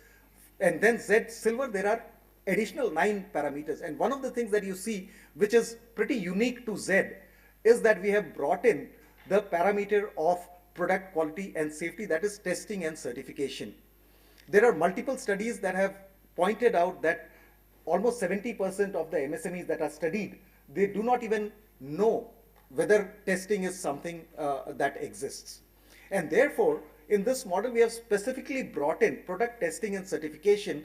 and then Z silver, there are additional 9 parameters. And one of the things that you see, which is pretty unique to Z, is that we have brought in the parameter of product quality and safety, that is testing and certification. There are multiple studies that have pointed out that almost 70% of the MSMEs that are studied, they do not even know whether testing is something that exists. And therefore, in this model, we have specifically brought in product testing and certification,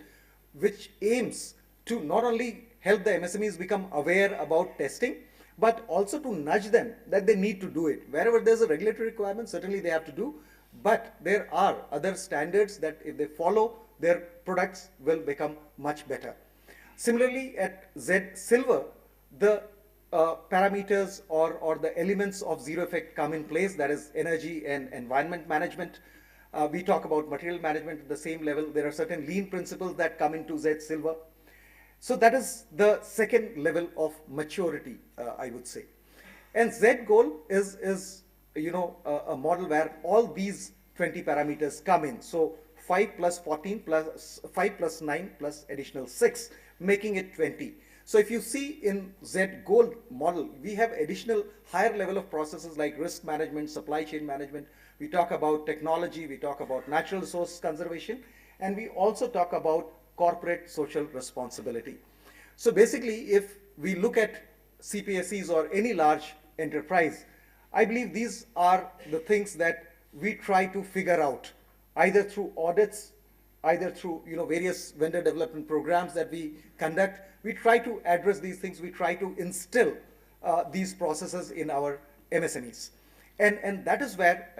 which aims to not only help the MSMEs become aware about testing, but also to nudge them that they need to do it. Wherever there's a regulatory requirement, certainly they have to do, but there are other standards that if they follow, their products will become much better. Similarly, at Z silver, the parameters or the elements of zero effect come in place, that is energy and environment management. We talk about material management at the same level. There are certain lean principles that come into Z silver. So that is the second level of maturity, I would say. And Z gold is a model where all these 20 parameters come in. So 5 plus 14 plus 5 plus 9 plus additional 6, making it 20. So if you see in Z gold model, we have additional higher level of processes like risk management, supply chain management. We talk about technology, we talk about natural resource conservation, and we also talk about corporate social responsibility. So basically, if we look at CPSEs or any large enterprise, I believe these are the things that we try to figure out either through audits, either through various vendor development programs that we conduct. We try to address these things. We try to instill these processes in our MSMEs, and that is where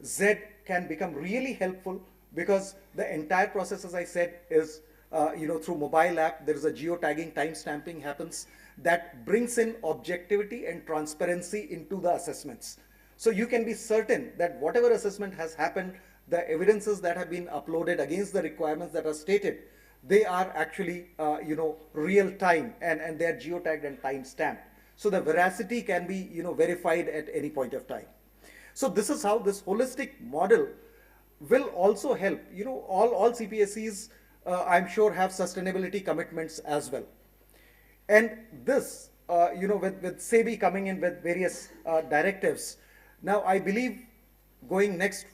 Z can become really helpful, because the entire process, as I said, is through mobile app. There is a geotagging, time stamping happens that brings in objectivity and transparency into the assessments. So you can be certain that whatever assessment has happened, the evidences that have been uploaded against the requirements that are stated, they are actually real time, and they are geotagged and time stamped. So the veracity can be verified at any point of time. So this is how this holistic model will also help. All CPSEs, I'm sure, have sustainability commitments as well. And this, with SEBI coming in with various directives, now I believe going next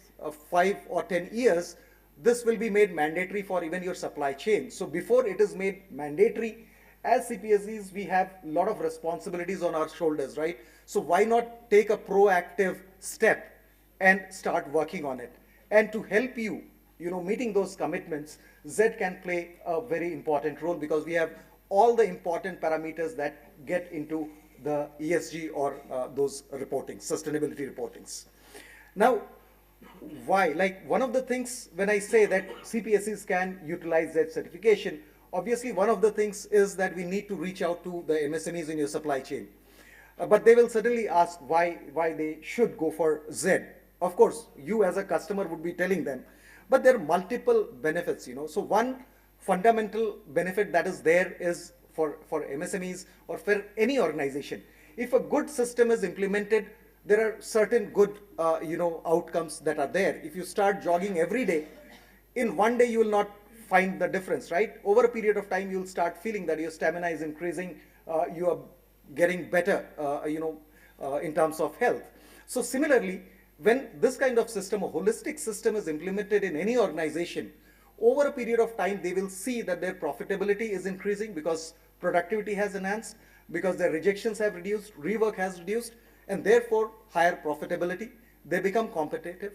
5 or 10 years, this will be made mandatory for even your supply chain. So before it is made mandatory, as CPSEs, we have a lot of responsibilities on our shoulders, right? So why not take a proactive step and start working on it? And to help you, meeting those commitments, Z can play a very important role, because we have all the important parameters that get into the ESG or those reportings, sustainability reportings. Now, why? Like, one of the things when I say that CPSEs can utilize Z certification, obviously one of the things is that we need to reach out to the MSMEs in your supply chain. But they will certainly ask why they should go for Z. Of course, you as a customer would be telling them, but there are multiple benefits, So one fundamental benefit that is there is for MSMEs or for any organization. If a good system is implemented, there are certain good, outcomes that are there. If you start jogging every day, in one day you will not find the difference, right? Over a period of time, you'll start feeling that your stamina is increasing, you are getting better, in terms of health. So similarly, when this kind of system, a holistic system, is implemented in any organization, over a period of time, they will see that their profitability is increasing because productivity has enhanced, because their rejections have reduced, rework has reduced, and therefore higher profitability. They become competitive.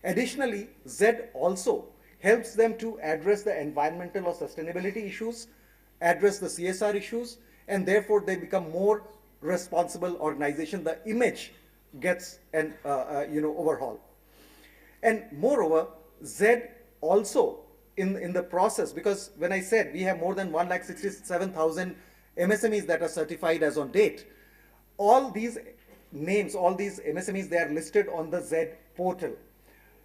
Additionally, Z also helps them to address the environmental or sustainability issues, address the CSR issues, and therefore they become more responsible organization. The image gets an overhaul. And moreover, Z also in the process, because when I said we have more than 1,67,000 MSMEs that are certified as on date, all these names, all these MSMEs, they are listed on the Z portal.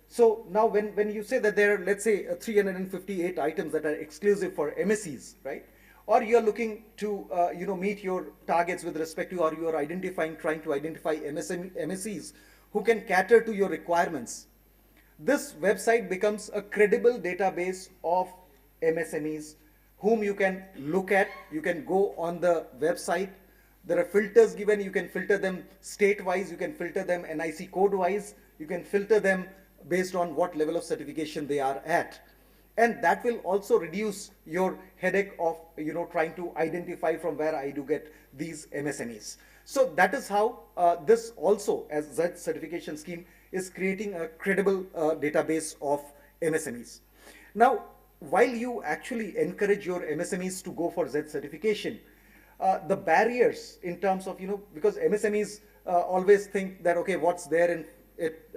So now when you say that there are, let's say, 358 items that are exclusive for MSEs, right? Or you are looking to meet your targets with respect to, or you are trying to identify MSEs who can cater to your requirements, this website becomes a credible database of MSMEs whom you can look at. You can go on the website. There are filters given. You can filter them state-wise. You can filter them NIC code-wise. You can filter them based on what level of certification they are at. And that will also reduce your headache of trying to identify from where I do get these MSMEs. So that is how this also, as Z certification scheme, is creating a credible database of MSMEs. Now, while you actually encourage your MSMEs to go for Z certification, the barriers in terms of, because MSMEs always think that, okay, what's there in it,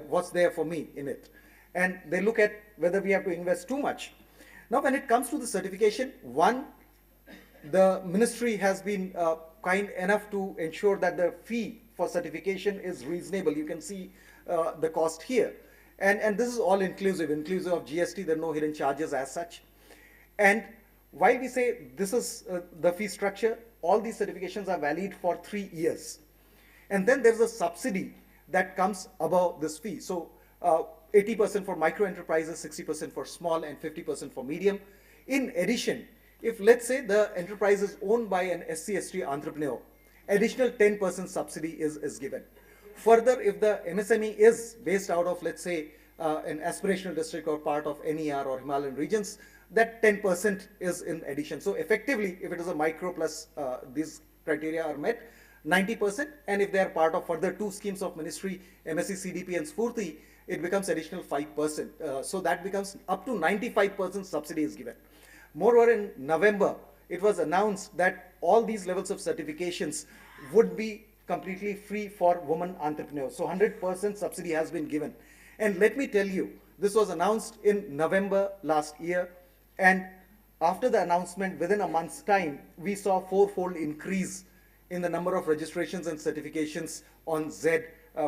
what's there for me in it? And they look at whether we have to invest too much. Now, when it comes to the certification, one, the ministry has been kind enough to ensure that the fee for certification is reasonable. You can see the cost here. And this is all inclusive of GST. There are no hidden charges as such. And while we say this is the fee structure, all these certifications are valid for 3 years. And then there's a subsidy that comes above this fee. So 80% for micro enterprises, 60% for small, and 50% for medium. In addition, if let's say the enterprise is owned by an SC/ST entrepreneur, additional 10% subsidy is given. Further, if the MSME is based out of, let's say, an aspirational district or part of NER or Himalayan regions, that 10% is in addition. So effectively, if it is a micro plus these criteria are met, 90%, and if they are part of further 2 schemes of ministry, MSc, CDP, and Spurti, it becomes additional 5%. So that becomes up to 95% subsidy is given. Moreover, in November, it was announced that all these levels of certifications would be completely free for women entrepreneurs. So 100% subsidy has been given. And let me tell you, this was announced in November last year, and after the announcement, within a month's time, we saw fourfold increase in the number of registrations and certifications on Z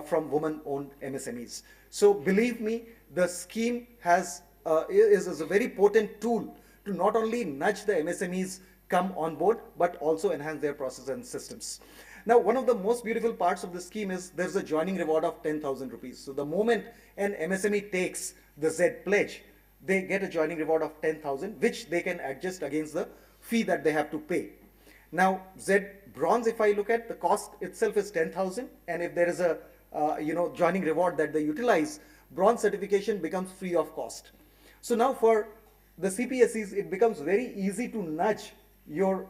from women-owned MSMEs. So believe me, the scheme is a very potent tool to not only nudge the MSMEs come on board, but also enhance their processes and systems. Now, one of the most beautiful parts of the scheme is there's a joining reward of 10,000 rupees. So the moment an MSME takes the Z pledge, they get a joining reward of 10,000, which they can adjust against the fee that they have to pay. Now, Z bronze, if I look at, the cost itself is 10,000, and if there is a joining reward that they utilize, bronze certification becomes free of cost. So now for the CPSEs, it becomes very easy to nudge your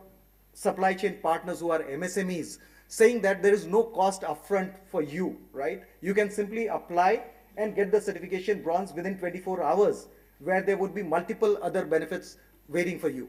supply chain partners who are MSMEs, saying that there is no cost upfront for you, right? You can simply apply and get the certification bronze within 24 hours, where there would be multiple other benefits waiting for you.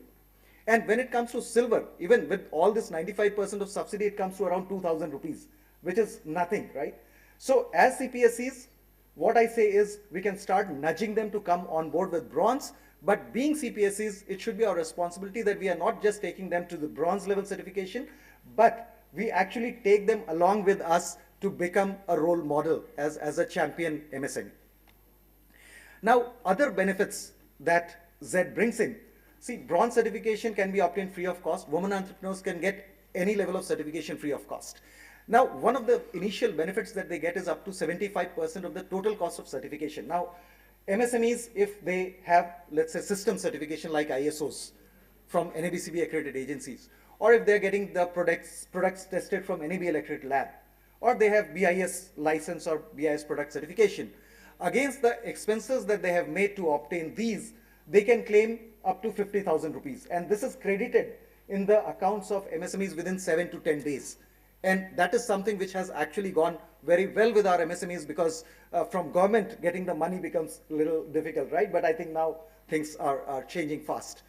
And when it comes to silver, even with all this 95% of subsidy, it comes to around 2,000 rupees, which is nothing, right? So as CPSEs, what I say is we can start nudging them to come on board with bronze, but being CPSEs, it should be our responsibility that we are not just taking them to the bronze level certification, but we actually take them along with us to become a role model as a champion MSME. Now, other benefits that Z brings in. See, bronze certification can be obtained free of cost. Women entrepreneurs can get any level of certification free of cost. Now, one of the initial benefits that they get is up to 75% of the total cost of certification. Now, MSMEs, if they have, let's say, system certification like ISOs from NABCB accredited agencies, or if they're getting the products tested from NABL accredited lab, or they have BIS license or BIS product certification, against the expenses that they have made to obtain these, they can claim up to 50,000 rupees. And this is credited in the accounts of MSMEs within 7 to 10 days. And that is something which has actually gone very well with our MSMEs, because from government getting the money becomes a little difficult, right? But I think now things are changing fast.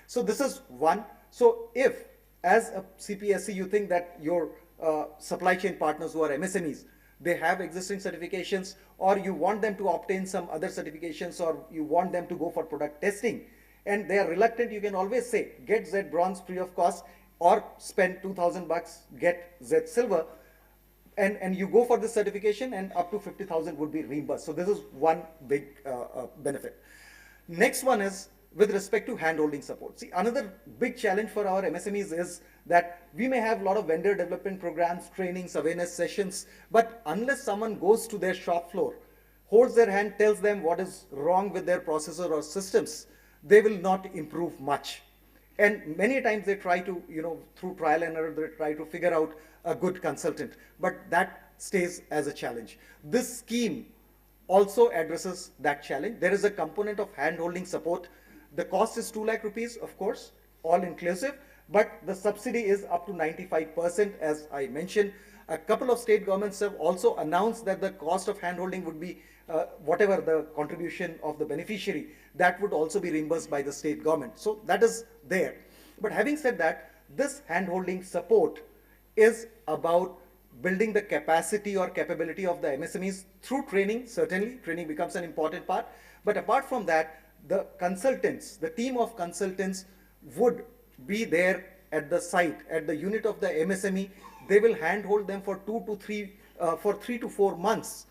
So this is one. So if as a CPSE you think that your supply chain partners who are MSMEs, they have existing certifications, or you want them to obtain some other certifications, or you want them to go for product testing, and they are reluctant, you can always say, get Z bronze free of cost, or spend 2,000 bucks, get Z silver, and you go for this certification, and up to 50,000 would be reimbursed. So this is one big benefit. Next one is with respect to hand-holding support. See, another big challenge for our MSMEs is that we may have a lot of vendor development programs, trainings, awareness sessions, but unless someone goes to their shop floor, holds their hand, tells them what is wrong with their processor or systems, they will not improve much. And many times they try to, through trial and error, they try to figure out a good consultant, but that stays as a challenge. This scheme also addresses that challenge. There is a component of hand-holding support. The cost is 2 lakh rupees, of course, all inclusive, but the subsidy is up to 95%, as I mentioned. A couple of state governments have also announced that the cost of hand-holding would be whatever the contribution of the beneficiary, that would also be reimbursed by the state government. So that is there. But having said that, this hand-holding support is about building the capacity or capability of the MSMEs through training. Certainly, training becomes an important part. But apart from that, the consultants, the team of consultants would be there at the site, at the unit of the MSME. They will handhold them for 3 to 4 months,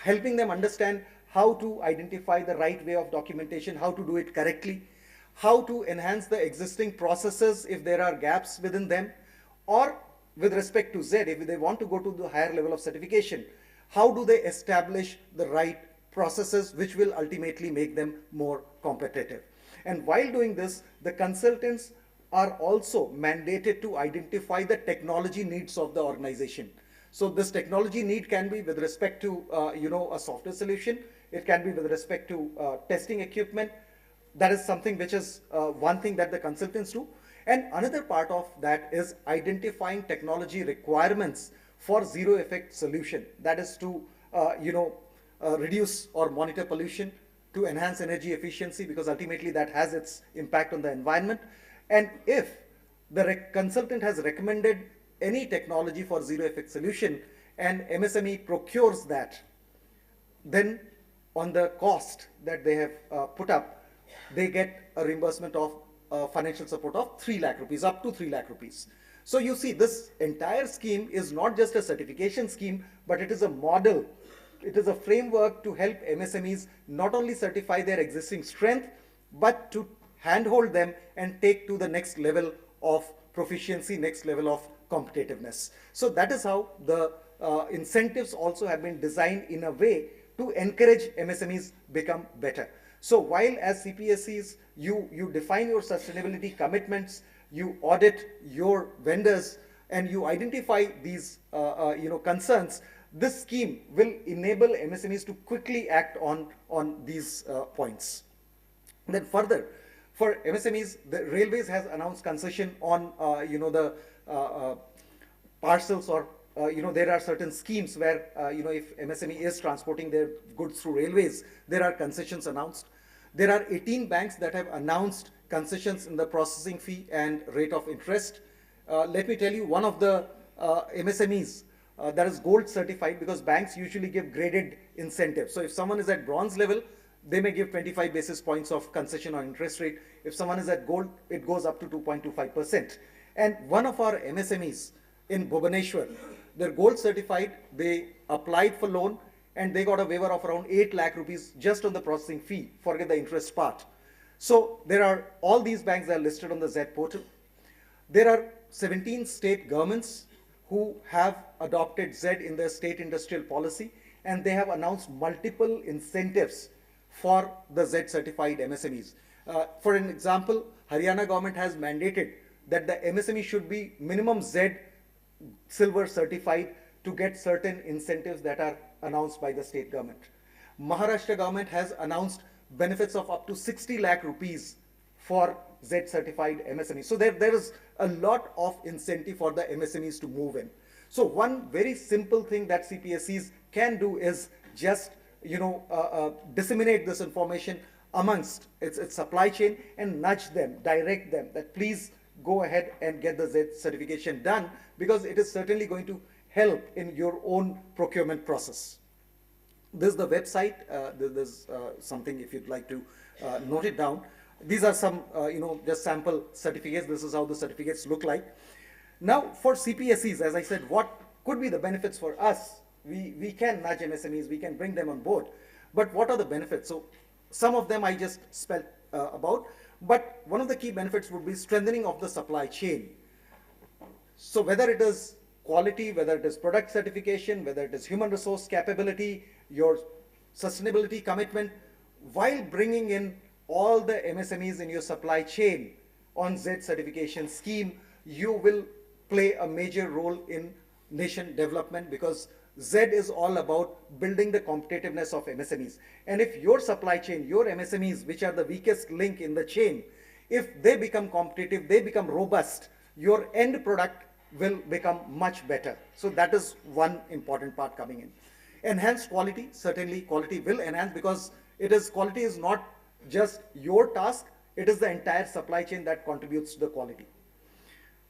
helping them understand how to identify the right way of documentation, how to do it correctly, how to enhance the existing processes if there are gaps within them, or with respect to Z, if they want to go to the higher level of certification, how do they establish the right processes which will ultimately make them more competitive. And while doing this, the consultants are also mandated to identify the technology needs of the organization. So this technology need can be with respect to a software solution. It can be with respect to testing equipment. That is something which is one thing that the consultants do. And another part of that is identifying technology requirements for zero effect solution. That is to reduce or monitor pollution, to enhance energy efficiency, because ultimately that has its impact on the environment. And if the consultant has recommended any technology for zero effect solution and MSME procures that, then on the cost that they have put up, they get a reimbursement of financial support of 3 lakh rupees, up to 3 lakh rupees. So you see, this entire scheme is not just a certification scheme, but it is a model. It is a framework to help MSMEs not only certify their existing strength, but to handhold them and take to the next level of proficiency, next level of competitiveness. So that is how the incentives also have been designed in a way to encourage MSMEs become better. So while as CPSEs, you define your sustainability commitments, you audit your vendors, and you identify these concerns, this scheme will enable MSMEs to quickly act on these points. And then further, for MSMEs, the Railways has announced concession on the parcels, or there are certain schemes where if MSME is transporting their goods through railways, there are concessions announced. There are 18 banks that have announced concessions in the processing fee and rate of interest. Let me tell you, one of the MSMEs that is gold certified, because banks usually give graded incentives. So if someone is at bronze level, they may give 25 basis points of concession on interest rate. If someone is at gold, it goes up to 2.25%. And one of our MSMEs in Bhubaneswar, they're gold certified, they applied for loan, and they got a waiver of around 8 lakh rupees just on the processing fee, forget the interest part. So there are all these banks that are listed on the Z portal. There are 17 state governments who have adopted Z in their state industrial policy, and they have announced multiple incentives for the Z certified MSMEs. For an example, Haryana government has mandated that the MSME should be minimum Z silver certified to get certain incentives that are announced by the state government. Maharashtra government has announced benefits of up to 60 lakh rupees for Z certified MSMEs. So there is a lot of incentive for the MSMEs to move in. So one very simple thing that CPSEs can do is just disseminate this information amongst its supply chain and nudge them, direct them that please go ahead and get the Z certification done, because it is certainly going to help in your own procurement process. This is the website. There's something if you'd like to note it down. These are some, just sample certificates. This is how the certificates look like. Now, for CPSEs, as I said, what could be the benefits for us? We can nudge MSMEs, we can bring them on board. But what are the benefits? So some of them I just spelled about. But one of the key benefits would be strengthening of the supply chain. So whether it is quality, whether it is product certification, whether it is human resource capability, your sustainability commitment, while bringing in all the MSMEs in your supply chain on Z certification scheme, you will play a major role in nation development, because Z is all about building the competitiveness of MSMEs. And if your supply chain, your MSMEs, which are the weakest link in the chain, if they become competitive, they become robust, your end product will become much better. So that is one important part coming in. Enhanced quality, certainly quality will enhance, because quality is not just your task, it is the entire supply chain that contributes to the quality.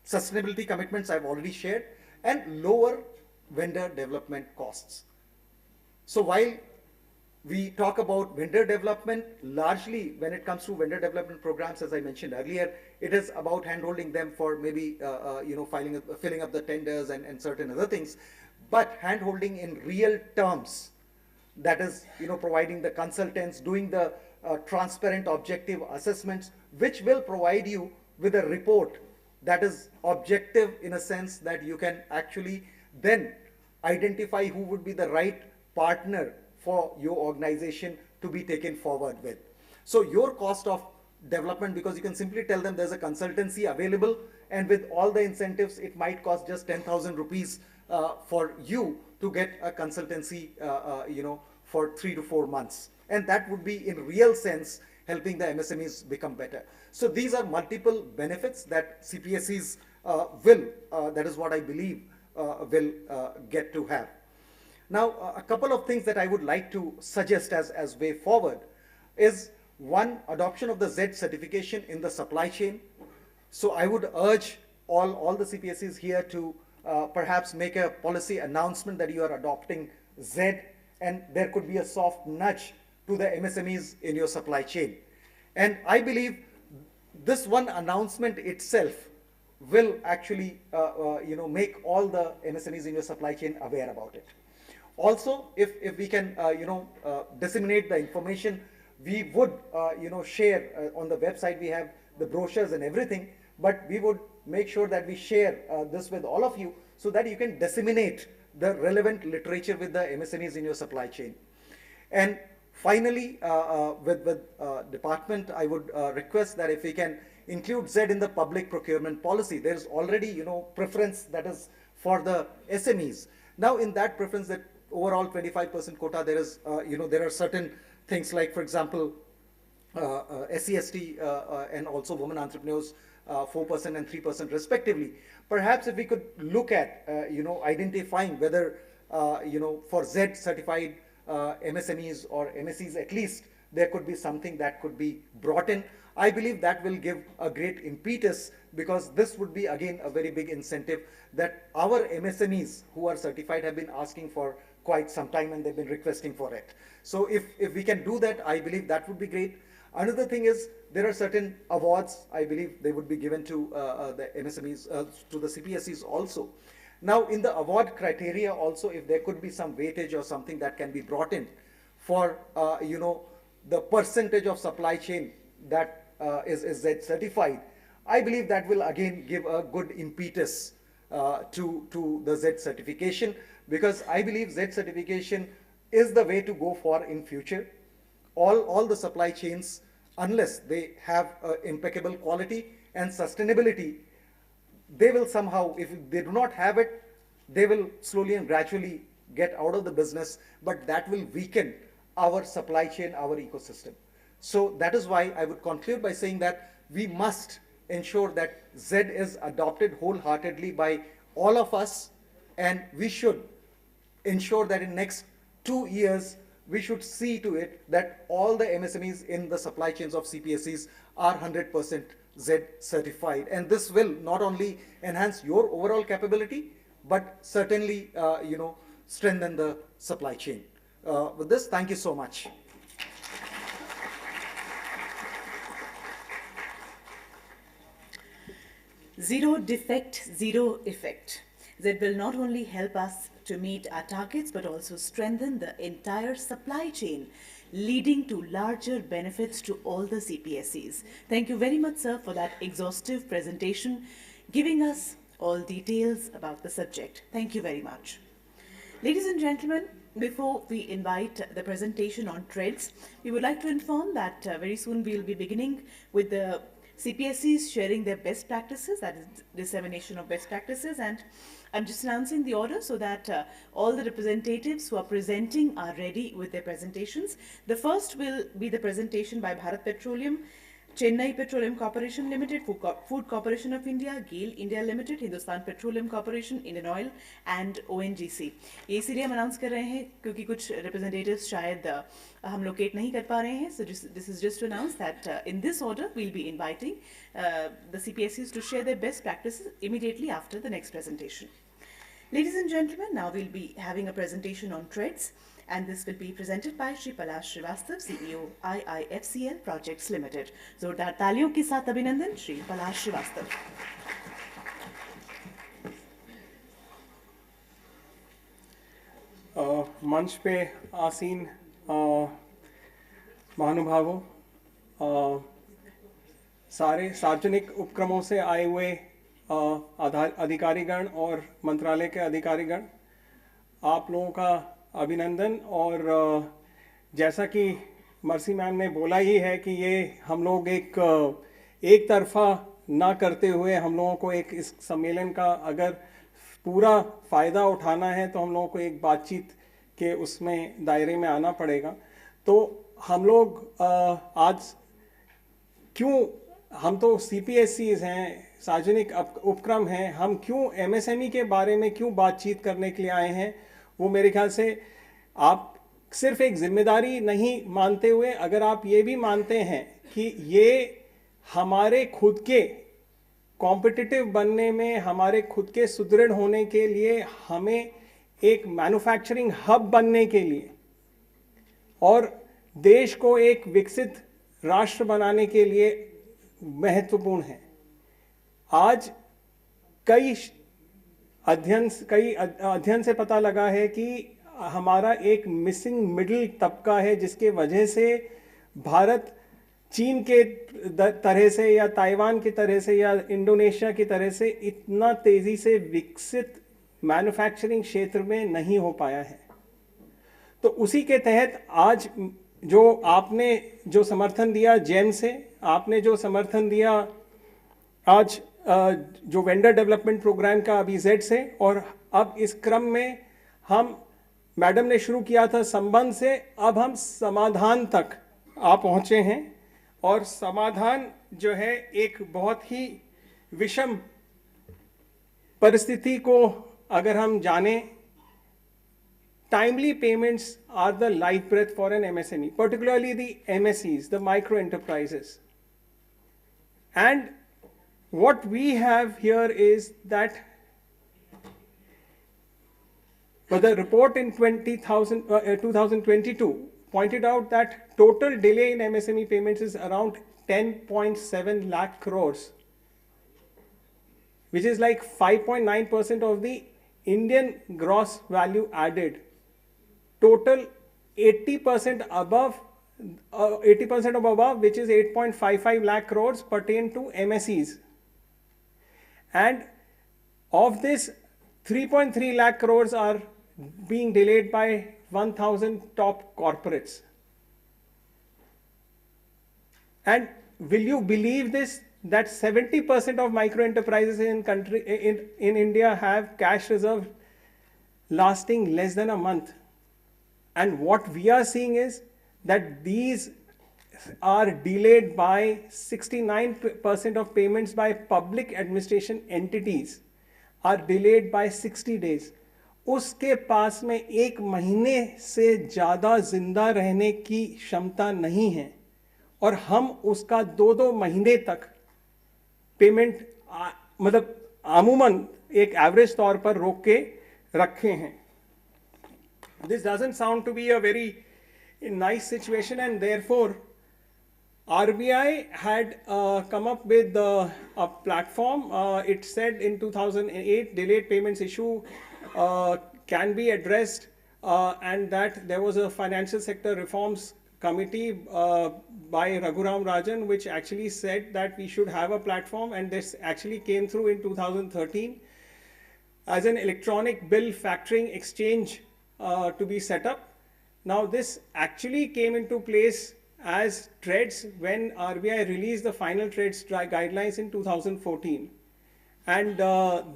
Sustainability commitments I've already shared, and lower vendor development costs. So while we talk about vendor development, largely when it comes to vendor development programs, as I mentioned earlier, it is about handholding them for maybe filling up the tenders and certain other things, but handholding in real terms, that is providing the consultants, doing the transparent objective assessments, which will provide you with a report that is objective in a sense that you can actually then identify who would be the right partner for your organization to be taken forward with. So your cost of development, because you can simply tell them there's a consultancy available, and with all the incentives, it might cost just 10,000 rupees for you to get a consultancy, for 3 to 4 months. And that would be in real sense helping the MSMEs become better. So these are multiple benefits that CPSEs will, that is what I believe, will get to have. Now, a couple of things that I would like to suggest as way forward is, one, adoption of the Z certification in the supply chain. So I would urge all the CPSEs here to perhaps make a policy announcement that you are adopting Z, and there could be a soft nudge to the MSMEs in your supply chain. And I believe this one announcement itself will actually make all the MSMEs in your supply chain aware about it. Also, if we can disseminate the information, we would share on the website. We have the brochures and everything, but we would make sure that we share this with all of you so that you can disseminate the relevant literature with the MSMEs in your supply chain. And finally, with department, I would request that if we can include Z in the public procurement policy. There's already preference that is for the SMEs. Now, in that preference, that overall 25% quota, there is there are certain things like, for example, SC/ST and also women entrepreneurs, 4% and 3% respectively. Perhaps if we could look at identifying whether for Z certified MSMEs or MSEs at least, there could be something that could be brought in. I believe that will give a great impetus, because this would be again a very big incentive that our MSMEs who are certified have been asking for quite some time, and they've been requesting for it. So if we can do that, I believe that would be great. Another thing is, there are certain awards, I believe they would be given to the MSMEs, to the CPSEs also. Now, in the award criteria also, if there could be some weightage or something that can be brought in for, the percentage of supply chain that is Z certified, I believe that will again give a good impetus to the Z certification, because I believe Z certification is the way to go for in future. All the supply chains, unless they have impeccable quality and sustainability, they will somehow, if they do not have it, they will slowly and gradually get out of the business, but that will weaken our supply chain, our ecosystem. So that is why I would conclude by saying that we must ensure that Z is adopted wholeheartedly by all of us, and we should ensure that in next 2 years, we should see to it that all the MSMEs in the supply chains of CPSEs are 100% Z certified. And this will not only enhance your overall capability, but certainly, strengthen the supply chain. With this, thank you so much. Zero defect, zero effect. That will not only help us to meet our targets, but also strengthen the entire supply chain, leading to larger benefits to all the CPSEs. Thank you very much, sir, for that exhaustive presentation, giving us all details about the subject. Thank you very much. Ladies and gentlemen, before we invite the presentation on TReDS, we would like to inform that very soon we will be beginning with the CPSEs sharing their best practices, that is dissemination of best practices, and I'm just announcing the order so that all the representatives who are presenting are ready with their presentations. The first will be the presentation by Bharat Petroleum, Chennai Petroleum Corporation Limited, Food Corporation of India, GAIL India Limited, Hindustan Petroleum Corporation, Indian Oil and ONGC. ये इसलिए हम announce कर रहे हैं क्योंकि कुछ representatives शायद हम locate नहीं कर पा रहे हैं. So this is just to announce that in this order we'll be inviting the CPSEs to share their best practices immediately after the next presentation. Ladies and gentlemen, now we'll be having a presentation on TReDS, and this will be presented by Shri Palash Srivastav, CEO, IIFCL Projects Limited. जोरदार तालियों के साथ अभिनंदन श्री पलाश श्रीवास्तव. मंच पे आसीन महानुभावों, सारे सार्वजनिक उपक्रमों से आए हुए अधिकारीगण और मंत्रालय के अधिकारीगण, आप लोगों का अभिनंदन. और जैसा कि मर्सी मैम ने बोला ही है कि ये हम लोग एक तरफा ना करते हुए हम लोगों को इस सम्मेलन का अगर पूरा फ़ायदा उठाना है तो हम लोगों को एक बातचीत के उसमें दायरे में आना पड़ेगा. तो हम लोग आज क्यों, हम तो CPSEs हैं, सार्वजनिक उपक्रम हैं, हम क्यों MSME के बारे में क्यों बातचीत करने के लिए आए हैं, वो मेरे ख्याल से आप सिर्फ एक जिम्मेदारी नहीं मानते हुए, अगर आप ये भी मानते हैं कि ये हमारे खुद के कॉम्पिटिटिव बनने में, हमारे खुद के सुदृढ़ होने के लिए, हमें एक मैन्युफैक्चरिंग हब बनने के लिए और देश को एक विकसित राष्ट्र बनाने के लिए महत्वपूर्ण है। आज कई अध्ययन से पता लगा है कि हमारा एक मिसिंग मिडिल तबका है, जिसके वजह से भारत चीन के तरह से या ताइवान की तरह से या इंडोनेशिया की तरह से इतना तेजी से विकसित मैन्युफैक्चरिंग क्षेत्र में नहीं हो पाया है। तो उसी के तहत आज जो आपने जो समर्थन दिया जेम से, आपने जो समर्थन दिया आज जो वेंडर डेवलपमेंट प्रोग्राम का अभी जेड से, और अब इस क्रम में हम मैडम ने शुरू किया था संबंध से, अब हम समाधान तक आ पहुंचे हैं। और समाधान जो है एक बहुत ही विषम परिस्थिति को अगर हम जाने, timely payments are the life breath for an MSME, particularly the MSEs, the micro enterprises. And what we have here is that the report in 2022 pointed out that total delay in MSME payments is around 10.7 lakh crores, which is like 5.9% of the Indian gross value added. Total 80% above, 80% of above, which is 8.55 lakh crores, pertain to MSEs. And of this, 3.3 lakh crores are being delayed by 1,000 top corporates. And will you believe this, that 70% of micro enterprises in India have cash reserve lasting less than a month. And what we are seeing is that these are delayed by 69% of payments by public administration entities are delayed by 60 days. उसके पास में एक महीने से ज़्यादा जिंदा रहने की क्षमता नहीं है, और हम उसका 2-2 महीने तक पेमेंट मतलब अमूमन एक एवरेज तौर पर रोक के रखे हैं. This doesn't sound to be a very nice situation, and therefore RBI had come up with a platform. It said in 2008 delayed payments issue can be addressed, and that there was a financial sector reforms committee by Raghuram Rajan, which actually said that we should have a platform, and this actually came through in 2013 as an electronic bill factoring exchange to be set up. Now this actually came into place as TReDS when RBI released the final TReDS guidelines in 2014, and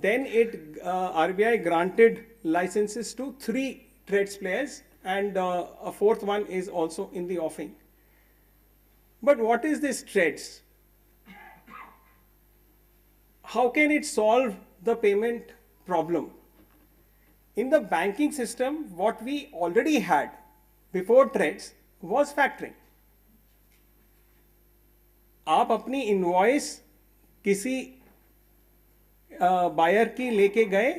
then RBI granted licenses to 3 TReDS players, and a 4th one is also in the offing. But what is this TReDS? How can it solve the payment problem? In the banking system, what we already had before TReDS was factoring. आप अपनी invoice किसी buyer की लेके गए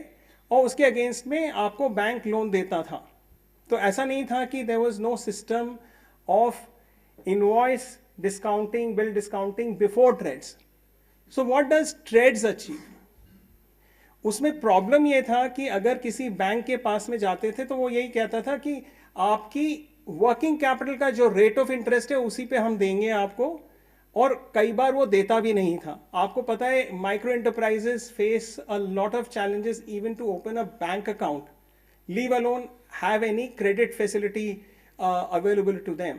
और उसके against में आपको बैंक लोन देता था. तो ऐसा नहीं था कि there was no system of invoice discounting, bill discounting before TReDS. So what does TReDS achieve? उसमें प्रॉब्लम ये था कि अगर किसी बैंक के पास में जाते थे तो वो यही कहता था कि आपकी वर्किंग कैपिटल का जो रेट ऑफ इंटरेस्ट है उसी पे हम देंगे आपको, और कई बार वो देता भी नहीं था. आपको पता है micro enterprises face a lot of challenges even to open a bank account, leave alone have any credit facility available to them.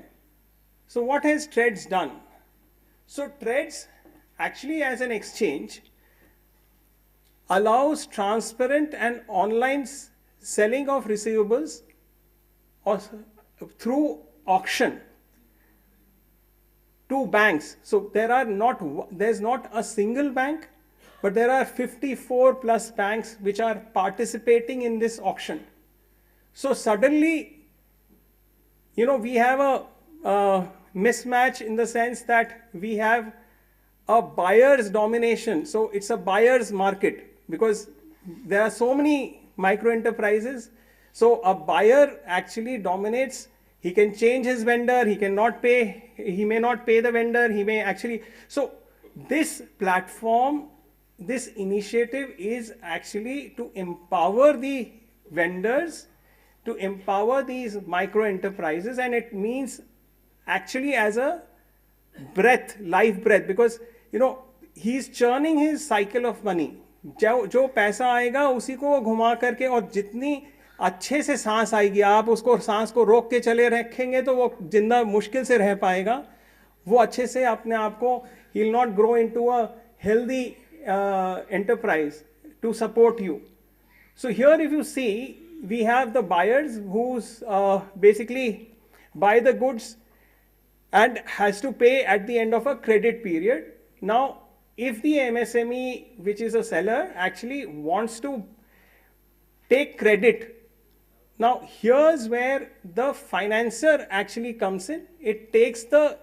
So what has TReDS done? So TReDS actually as an exchange allows transparent and online selling of receivables or through auction to banks. So there's not a single bank, but there are 54 plus banks which are participating in this auction. So suddenly, you know, we have a mismatch in the sense that we have a buyer's domination. So it's a buyer's market because there are so many micro enterprises. So a buyer actually dominates. He can change his vendor. He cannot pay. He may not pay the vendor. He may actually. So this platform, this initiative is actually to empower the vendors, to empower these micro enterprises, and it means actually as a breath, life breath, because you know he's churning his cycle of money. जो पैसा आएगा उसी को वो घुमा करके, और जितनी अच्छे से सांस आएगी, आप उसको सांस को रोक के चले रखेंगे तो वो जिंदा मुश्किल से रह पाएगा. वो अच्छे से अपने आप को, he will not grow into a healthy enterprise to support you. So here if you see, we have the buyers who's basically buy the goods and has to pay at the end of a credit period. Now, if the MSME, which is a seller, actually wants to take credit, now here's where the financer actually comes in. It takes the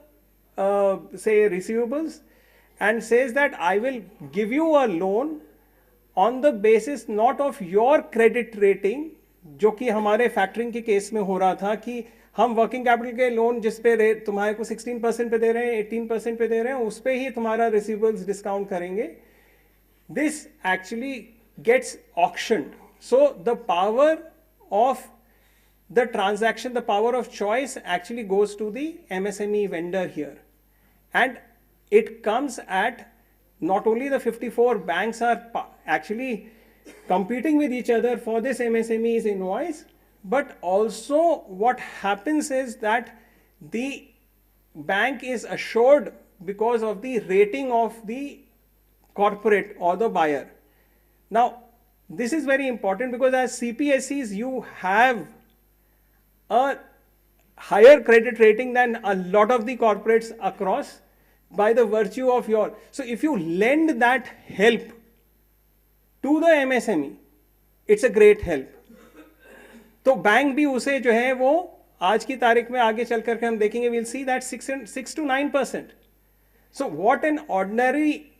say receivables and says that I will give you a loan on the basis not of your credit rating, जो कि हमारे factoring के case में हो रहा था कि हम वर्किंग कैपिटल के लोन जिस पे तुम्हारे को 16% पे दे रहे हैं, 18% पे दे रहे हैं, उस पे ही तुम्हारा रिसीवेबल्स डिस्काउंट करेंगे. This actually gets auctioned. So the power of the transaction, the power of choice actually goes to the MSME vendor here. And it comes at not only the 54 banks are actually competing with each other for this MSME's invoice, but also what happens is that the bank is assured because of the rating of the corporate or the buyer. Now, this is very important because as CPSEs, you have a higher credit rating than a lot of the corporates across by the virtue of your. So if you lend that help to the MSME, it's a great help. तो bank भी उसे जो है वो आज की तारीख में आगे चल करके हम देखेंगे, we'll see that 6 to 9%. So what an ordinary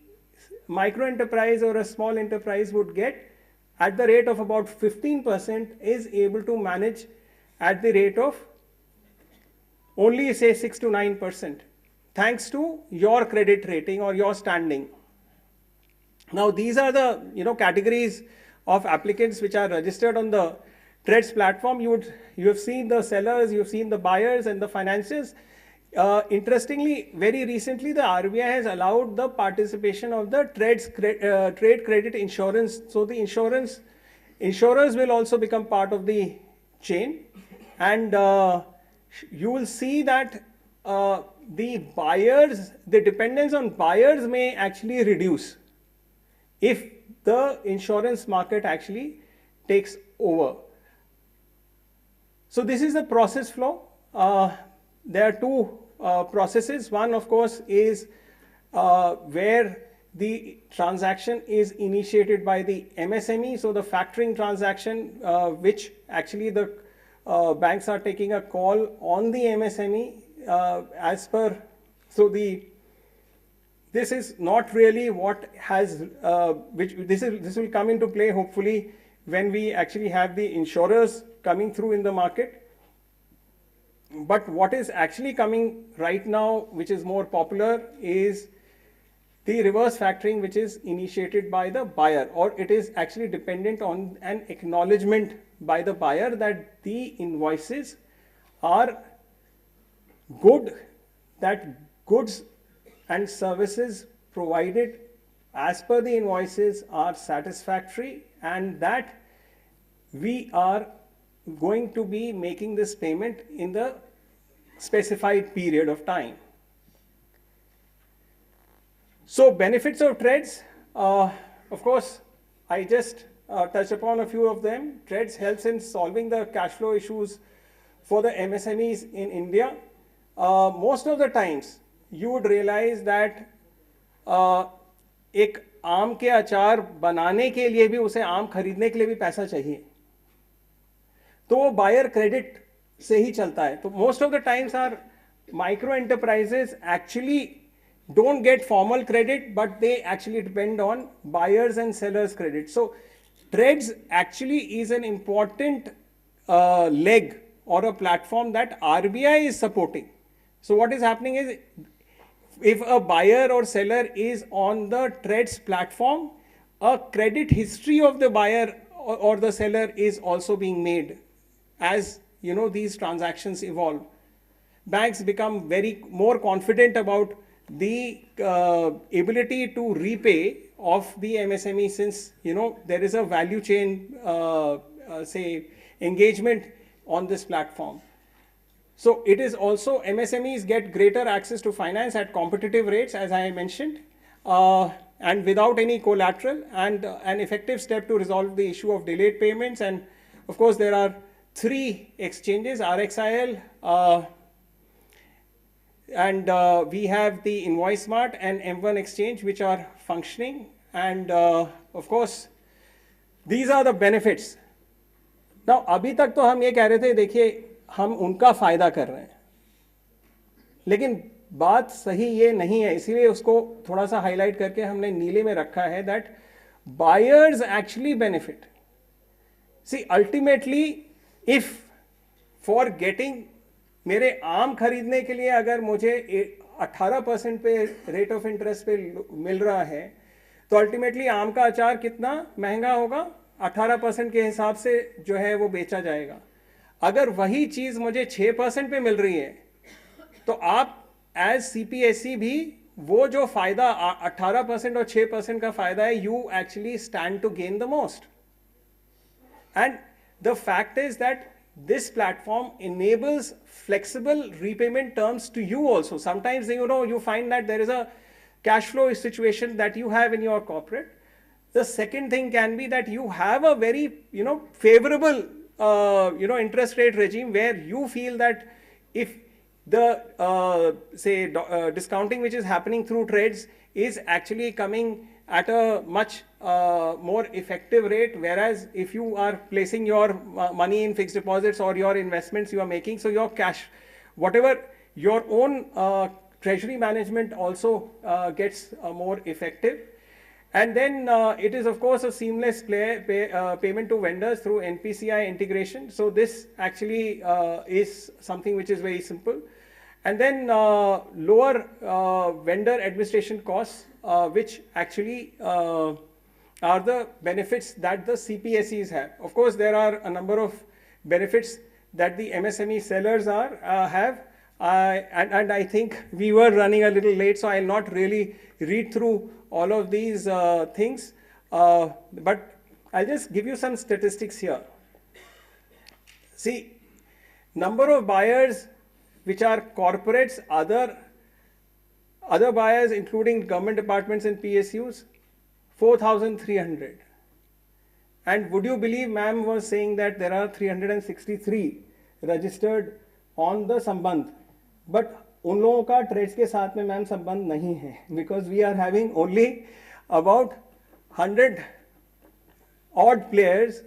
micro enterprise or a small enterprise would get at the rate of about 15% is able to manage at the rate of only say 6 to 9%, thanks to your credit rating or your standing. Now these are the categories of applicants which are registered on the TReDS platform. You have seen the sellers, you have seen the buyers and the financiers. Interestingly, very recently the RBI has allowed the participation of the TReDS trade credit insurance. So the insurers will also become part of the chain, and you will see that the dependence on buyers may actually reduce if the insurance market actually takes over. So this is the process flow. There are two processes. One, of course, is where the transaction is initiated by the MSME. So the factoring transaction, which actually the banks are taking a call on the MSME as per. So this is not really what has this will come into play hopefully when we actually have the insurers coming through in the market. But what is actually coming right now, which is more popular, is the reverse factoring, which is initiated by the buyer, or it is actually dependent on an acknowledgement by the buyer that the invoices are good, that goods and services provided as per the invoices are satisfactory, and that we are going to be making this payment in the specified period of time. So benefits of TReDS, of course, I just touched upon a few of them. TReDS helps in solving the cash flow issues for the MSMEs in India. Most of the times, you would realize that एक आम के अचार बनाने के लिए भी उसे आम खरीदने के लिए भी पैसा चाहिए. तो वो बायर क्रेडिट से ही चलता है. तो most of the times are micro enterprises actually don't get formal credit, but they actually depend on buyers and sellers credit. So TReDS actually is an important leg or a platform that RBI is supporting. So what is happening is, if a buyer or seller is on the TReDS platform, a credit history of the buyer or the seller is also being made as these transactions evolve. Banks become more confident about the ability to repay of the MSME, since there is a value chain say engagement on this platform. So it is also, MSMEs get greater access to finance at competitive rates, as I mentioned, and without any collateral, and an effective step to resolve the issue of delayed payments. And of course there are 3 exchanges, RXIL, and we have the Invoice Smart and M1 exchange, which are functioning. And of course these are the benefits. Now अभी तक तो हम ये कह रहे थे, देखिए हम उनका फायदा कर रहे हैं, लेकिन बात सही ये नहीं है, इसीलिए उसको थोड़ा सा हाईलाइट करके हमने नीले में रखा है, that buyers actually benefit. See, ultimately, if for getting, मेरे आम खरीदने के लिए अगर मुझे 18% पे रेट ऑफ इंटरेस्ट पे मिल रहा है, तो अल्टीमेटली आम का अचार कितना महंगा होगा, 18% के हिसाब से जो है वो बेचा जाएगा. अगर वही चीज़ मुझे 6% पे मिल रही है, तो आप एज CPSE भी वो जो फायदा 18% और 6% का फायदा है, you actually stand to gain the most. And the fact is that this platform enables flexible repayment terms to you also. Sometimes you find that there is a cash flow situation that you have in your corporate. The second thing can be that you have a very favorable interest rate regime, where you feel that if the discounting which is happening through TReDS is actually coming at a much more effective rate, whereas if you are placing your money in fixed deposits or your investments you are making, so your cash, whatever your own treasury management also gets more effective. And then it is of course a seamless payment to vendors through NPCI integration. So this actually is something which is very simple. And then lower vendor administration costs, which actually are the benefits that the CPSEs have. Of course, there are a number of benefits that the MSME sellers have, and I think we were running a little late, so I'll not really read through all of these things, but I'll just give you some statistics here. See, number of buyers which are corporates, other buyers including government departments and PSUs, 4,300. And would you believe, ma'am was saying that there are 363 registered on the Sambandh, but उन लोगों का trades के साथ में ma'am संबंध नहीं है, because we are having only about 100 odd players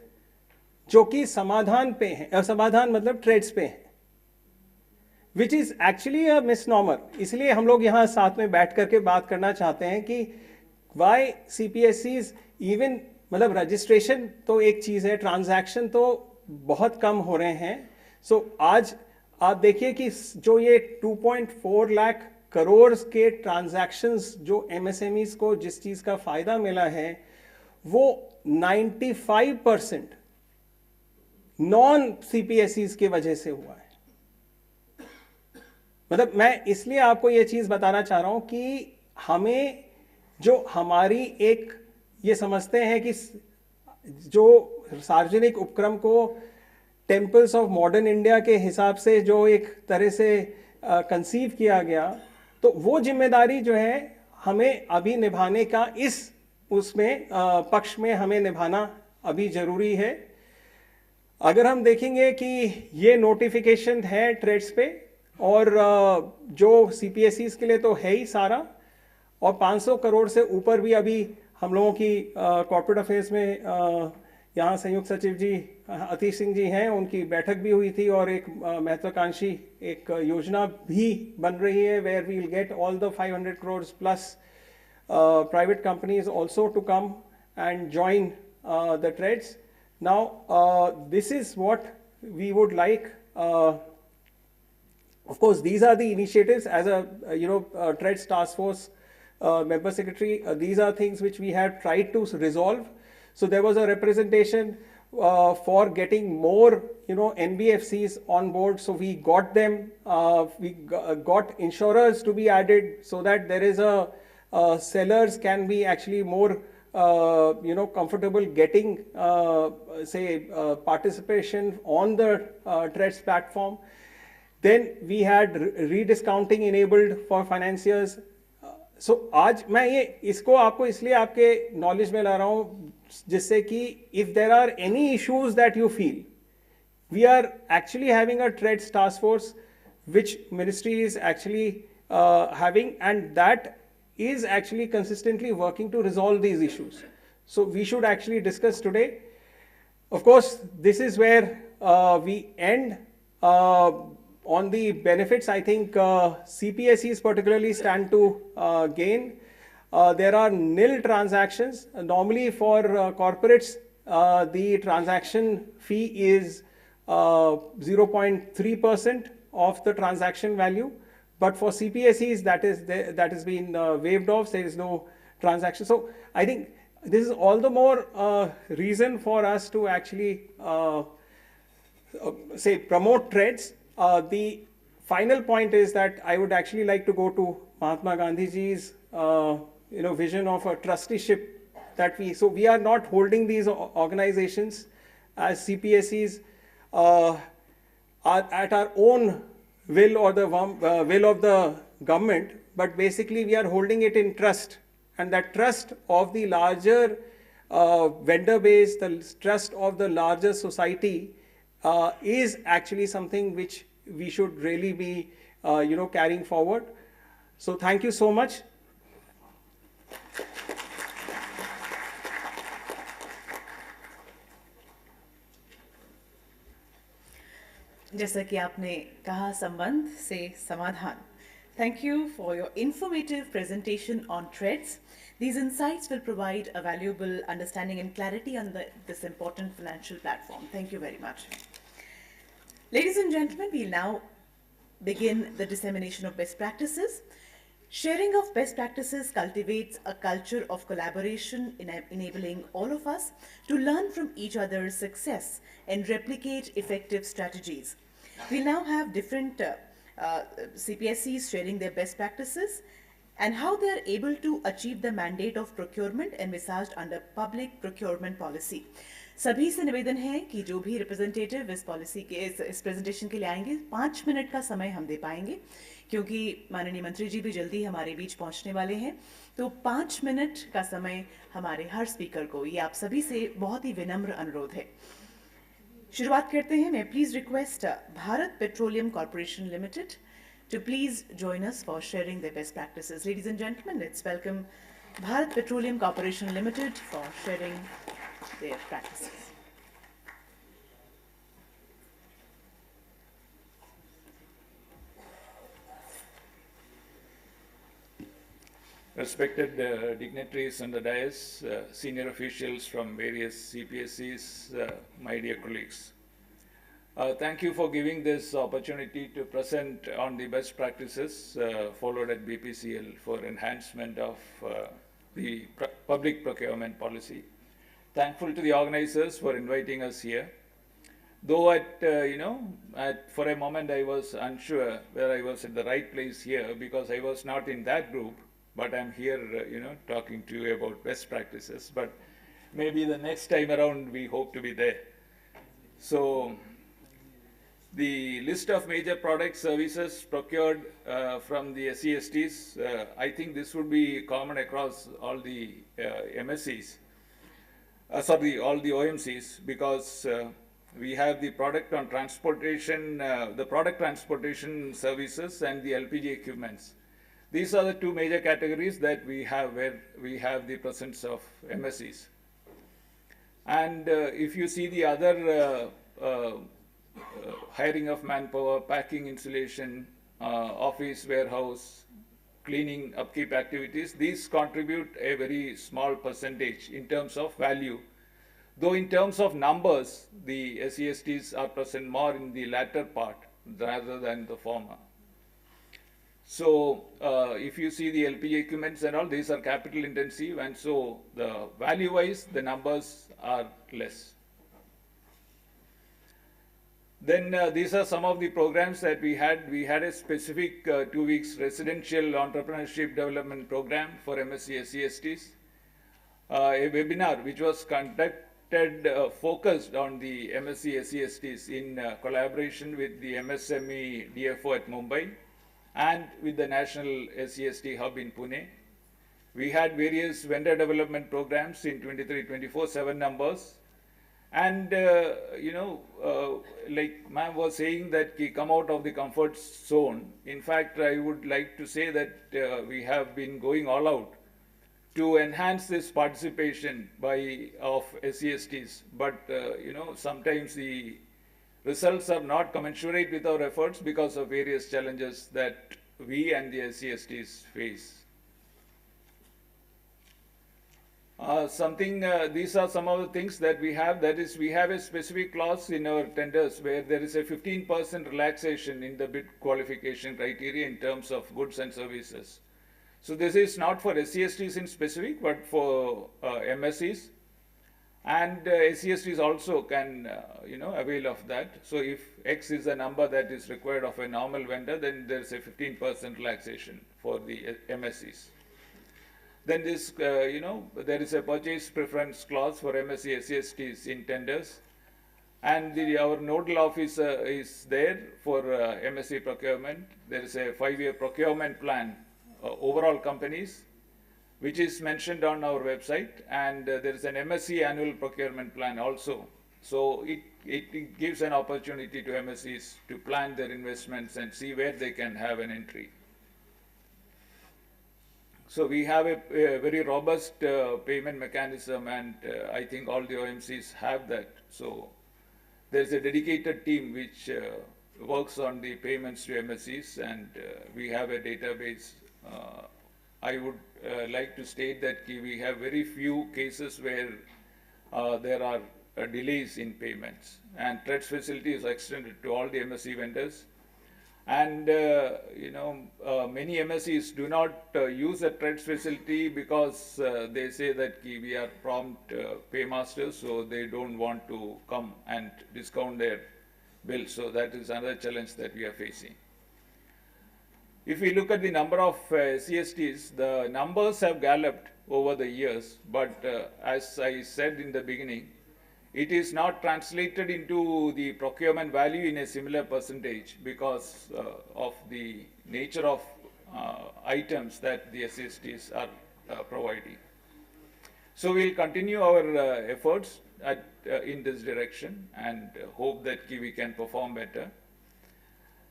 जो कि समाधान पे हैं, समाधान मतलब ट्रेड्स पे हैं, which is actually a misnomer. इसलिए हम लोग यहाँ साथ में बैठ करके बात करना चाहते हैं कि why CPSEs even, मतलब रजिस्ट्रेशन तो एक चीज़ है, ट्रांजैक्शन तो बहुत कम हो रहे हैं. सो आज आप देखिए कि जो ये 2.4 लाख करोड़ के ट्रांजैक्शंस जो MSMEs को जिस चीज़ का फ़ायदा मिला है, वो 95% नॉन CPSEs की वजह से हुआ है. मतलब मैं इसलिए आपको ये चीज़ बताना चाह रहा हूँ कि हमें जो हमारी एक ये समझते हैं कि जो सार्वजनिक उपक्रम को टेम्पल्स ऑफ मॉडर्न इंडिया के हिसाब से जो एक तरह से कंसीव किया गया, तो वो जिम्मेदारी जो है हमें अभी निभाने का उसमें पक्ष में हमें निभाना अभी ज़रूरी है. अगर हम देखेंगे कि ये नोटिफिकेशन है ट्रेड्स पे, और जो CPSEs के लिए तो है ही सारा, और 500 करोड़ से ऊपर भी अभी हम लोगों की कॉर्पोरेट अफेयर्स में यहाँ संयुक्त सचिव जी अतीश सिंह जी हैं, उनकी बैठक भी हुई थी और एक महत्वाकांक्षी एक योजना भी बन रही है where we will get all the 500 crores plus private companies also to come and join the TReDS. Now this is what we would like. Of course, these are the initiatives as a TReDS task force member secretary. These are things which we have tried to resolve. So there was a representation for getting more, NBFCs on board. So we got them. We got insurers to be added so that there is a sellers can be actually more, comfortable getting, participation on the TReDS platform. Then we had rediscounting enabled for financiers. So आज मैं ये इसको आपको इसलिए आपके knowledge में ला रहा हूँ जिससे कि if there are any issues that you feel, we are actually having a TReDS task force which ministry is actually having, and that is actually consistently working to resolve these issues. So we should actually discuss today. Of course, this is where we end. On the benefits, I think CPSEs particularly stand to gain. There are nil transactions. Normally for corporates, the transaction fee is 0.3% of the transaction value. But for CPSEs, that has been waived off. There is no transaction. So I think this is all the more reason for us to actually promote TReDS. The final point is that I would actually like to go to Mahatma Gandhiji's vision of a trusteeship that so we are not holding these organizations as CPSEs are at our own will or the will of the government, but basically we are holding it in trust, and that trust of the larger vendor base, the trust of the larger society is actually something which we should really be carrying forward. So thank you so much. जैसा कि आपने कहा, संबंध से समाधान. Thank you for your informative presentation on TReDS. These insights will provide a valuable understanding and clarity on this important financial platform. Thank you very much. Ladies and gentlemen, we'll now begin the dissemination of best practices. Sharing of best practices cultivates a culture of collaboration, enabling all of us to learn from each other's success and replicate effective strategies. We now have different CPSEs sharing their best practices and how they are able to achieve the mandate of procurement envisaged under Public Procurement Policy. सभी से निवेदन है कि जो भी representative इस policy के इस प्रेजेंटेशन के लिए आएंगे 5 मिनट का समय हम दे पाएंगे, क्योंकि माननीय मंत्री जी भी जल्दी हमारे बीच पहुंचने वाले हैं. तो 5 मिनट का समय हमारे हर स्पीकर को, ये आप सभी से बहुत ही विनम्र अनुरोध है. शुरुआत करते हैं. मैं please request Bharat petroleum corporation limited to please join us for sharing their best practices. Ladies and gentlemen, let's welcome Bharat Petroleum Corporation Limited for sharing their practices. Respected dignitaries on the dais, senior officials from various CPSEs, my dear colleagues. Thank you for giving this opportunity to present on the best practices followed at BPCL for enhancement of the public procurement policy. Thankful to the organizers for inviting us here. Though for a moment I was unsure whether I was at the right place here because I was not in that group, but I'm here, talking to you about best practices. But maybe the next time around we hope to be there. So, the list of major products, services procured from the SCSTs, I think this would be common across all the MSCs, all the OMCs, because we have the product on transportation, the product transportation services and the LPG equipments. These are the two major categories that we have where we have the presence of MSCs. And if you see the other hiring of manpower, packing, installation, office, warehouse, cleaning, upkeep activities, these contribute a very small percentage in terms of value. Though in terms of numbers, the SCSTs are present more in the latter part rather than the former. So if you see the LPG equipments and all, these are capital intensive, and so the value-wise, the numbers are less. Then these are some of the programs that we had. We had a specific 2 weeks residential entrepreneurship development program for MSc SCSTs, a webinar which was conducted focused on the MSc SCSTs in collaboration with the MSME DFO at Mumbai and with the National SCST Hub in Pune. We had various vendor development programs in 23-24, 7 numbers. And, like ma'am was saying that we come out of the comfort zone. In fact, I would like to say that we have been going all out to enhance this participation of SCSTs. But, sometimes the results are not commensurate with our efforts because of various challenges that we and the SCSTs face. These are some of the things that we have. That is, we have a specific clause in our tenders where there is a 15% relaxation in the bid qualification criteria in terms of goods and services. So this is not for SCSTs in specific, but for MSEs. And SCSTs also can, avail of that. So if X is a number that is required of a normal vendor, then there is a 15% relaxation for the MSEs. Then this, there is a purchase preference clause for MSc SCSTs in tenders. And our nodal officer is there for MSc procurement. There is a 5-year procurement plan, overall companies, which is mentioned on our website. And there is an MSc annual procurement plan also. So it gives an opportunity to MSCs to plan their investments and see where they can have an entry. So we have a very robust payment mechanism, and I think all the OMCs have that. So there's a dedicated team which works on the payments to MSCs, and we have a database. I would like to state that we have very few cases where there are delays in payments, and TReDS facility is extended to all the MSC vendors. And, many MSCs do not use a TReDS facility because they say that we are prompt paymasters, so they don't want to come and discount their bill. So that is another challenge that we are facing. If we look at the number of CSTs, the numbers have galloped over the years, but as I said in the beginning, it is not translated into the procurement value in a similar percentage because of the nature of items that the SCSTs are providing. So we'll continue our efforts in this direction and hope that we can perform better.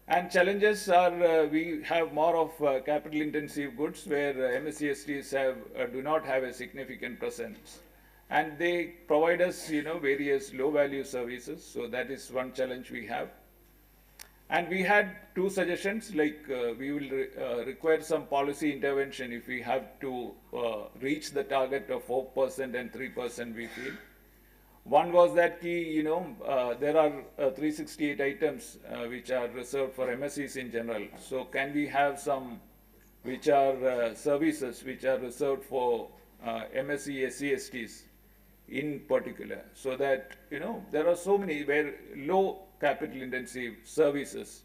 And challenges are we have more of capital intensive goods where MSCSTs do not have a significant presence. And they provide us, various low-value services. So that is one challenge we have. And we had 2 suggestions, like we will require some policy intervention if we have to reach the target of 4% and 3% we feel. One was that, there are 368 items which are reserved for MSCs in general. So can we have some which are services which are reserved for MSc SCSTs in particular, so that, there are so many where low capital intensive services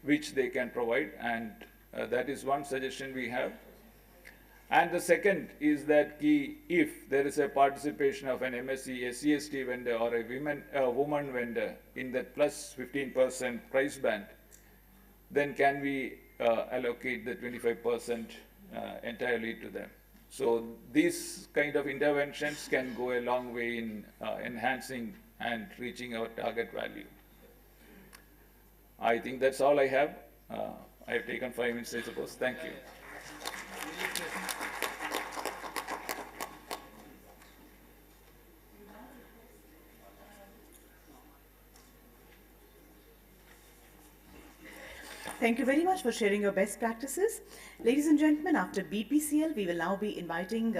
which they can provide, and that is one suggestion we have. And the second is that if there is a participation of an MSc SCST vendor or a woman vendor in that plus 15% price band, then can we allocate the 25% entirely to them. So these kind of interventions can go a long way in enhancing and reaching our target value. I think that's all I have. I have taken 5 minutes, I suppose. Thank you. Thank you very much for sharing your best practices. Ladies and gentlemen, after BPCL, we will now be inviting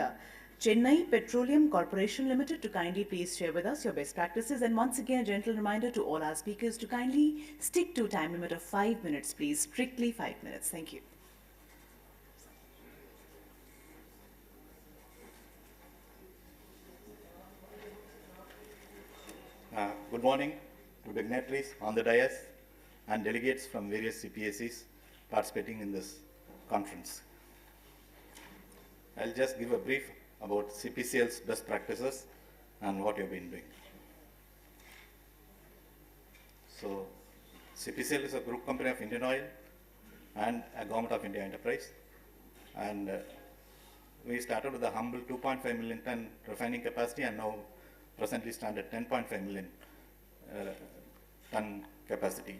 Chennai Petroleum Corporation Limited to kindly please share with us your best practices. And once again, a gentle reminder to all our speakers to kindly stick to a time limit of 5 minutes, please. Strictly 5 minutes. Thank you. Good morning to dignitaries on the dais and delegates from various CPSEs participating in this conference. I'll just give a brief about CPCL's best practices and what you've been doing. So, CPCL is a group company of Indian Oil and a Government of India enterprise, and we started with a humble 2.5 million ton refining capacity and now presently stand at 10.5 million ton capacity.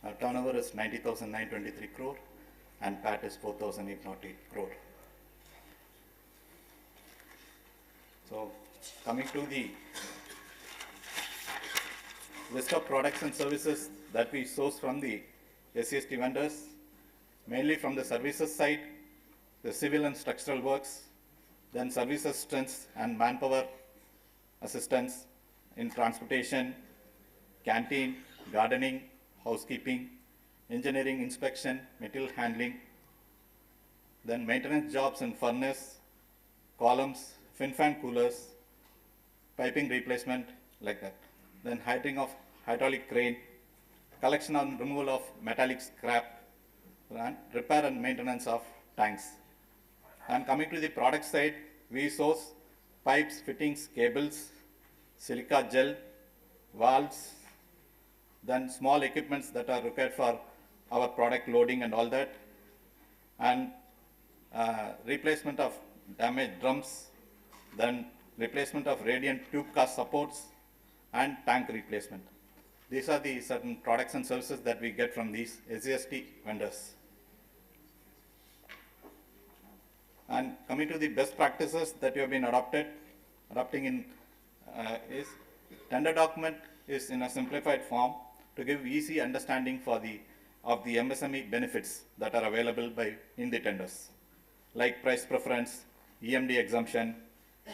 Our turnover is 90,923 crore and PAT is 4,808 crore. So, coming to the list of products and services that we source from the SCST vendors, mainly from the services side, the civil and structural works, then service assistance and manpower assistance in transportation, canteen, gardening, housekeeping, engineering inspection, material handling, then maintenance jobs in furnace, columns, fin-fan coolers, piping replacement, like that. Then hiring of hydraulic crane, collection and removal of metallic scrap, and repair and maintenance of tanks. And coming to the product side, we source pipes, fittings, cables, silica gel, valves, then small equipments that are required for our product loading and all that, and replacement of damaged drums, then replacement of radiant tube cast supports, and tank replacement. These are the certain products and services that we get from these SCST vendors. And coming to the best practices that you have been adopting in is tender document is in a simplified form to give easy understanding of the MSME benefits that are available in the tenders, like price preference, EMD exemption,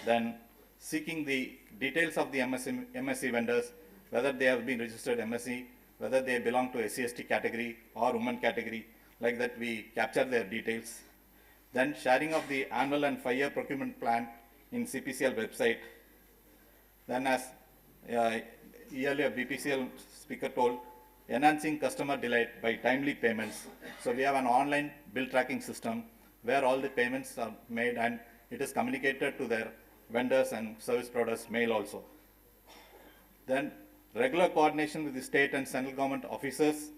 then seeking the details of the MSE vendors, whether they have been registered MSE, whether they belong to SCST category or women category, like that we capture their details. Then sharing of the annual and 5-year procurement plan in CPCL website. Then as earlier BPCL speaker told, enhancing customer delight by timely payments. So we have an online bill tracking system where all the payments are made and it is communicated to their vendors and service providers mail also. Then regular coordination with the state and central government officers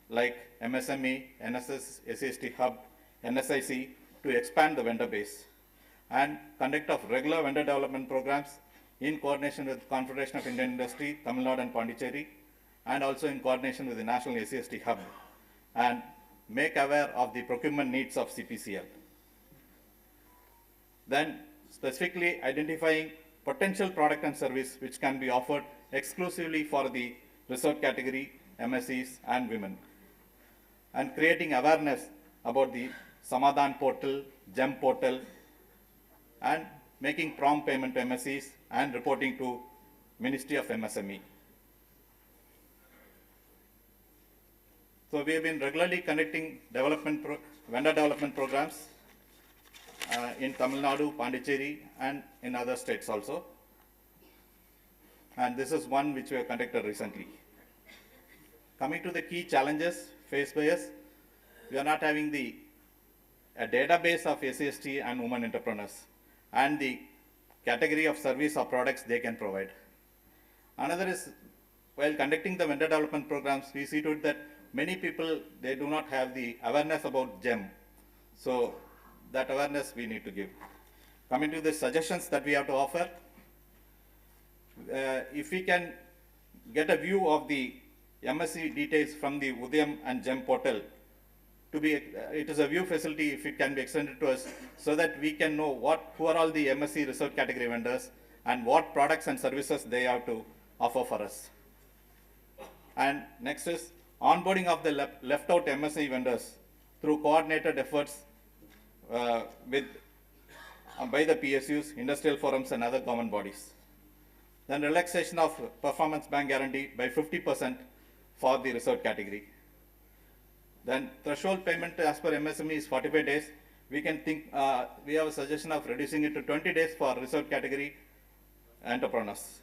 like MSME, NSSH Hub, NSIC to expand the vendor base, and conduct of regular vendor development programs in coordination with Confederation of Indian Industry, Tamil Nadu and Pondicherry, and also in coordination with the National SCST Hub, and make aware of the procurement needs of CPCL. Then specifically identifying potential product and service which can be offered exclusively for the reserved category, MSEs and women, and creating awareness about the Samadhan portal, GEM portal, and making prompt payment to MSEs and reporting to Ministry of MSME. So we have been regularly conducting vendor development programs in Tamil Nadu, Pondicherry, and in other states also. And this is one which we have conducted recently. Coming to the key challenges faced by us, we are not having a database of SCST and women entrepreneurs and the category of service or products they can provide. Another is, while conducting the vendor development programs, we see to it that many people, they do not have the awareness about GEM. So that awareness we need to give. Coming to the suggestions that we have to offer, if we can get a view of the MSE details from the Udyam and GEM portal, it is a view facility if it can be extended to us so that we can know who are all the MSE reserved category vendors and what products and services they have to offer for us. And next is onboarding of the left out MSME vendors through coordinated efforts by the PSUs, industrial forums and other government bodies. Then relaxation of performance bank guarantee by 50% for the reserved category. Then threshold payment as per MSME is 45 days. We can think, we have a suggestion of reducing it to 20 days for reserved category entrepreneurs.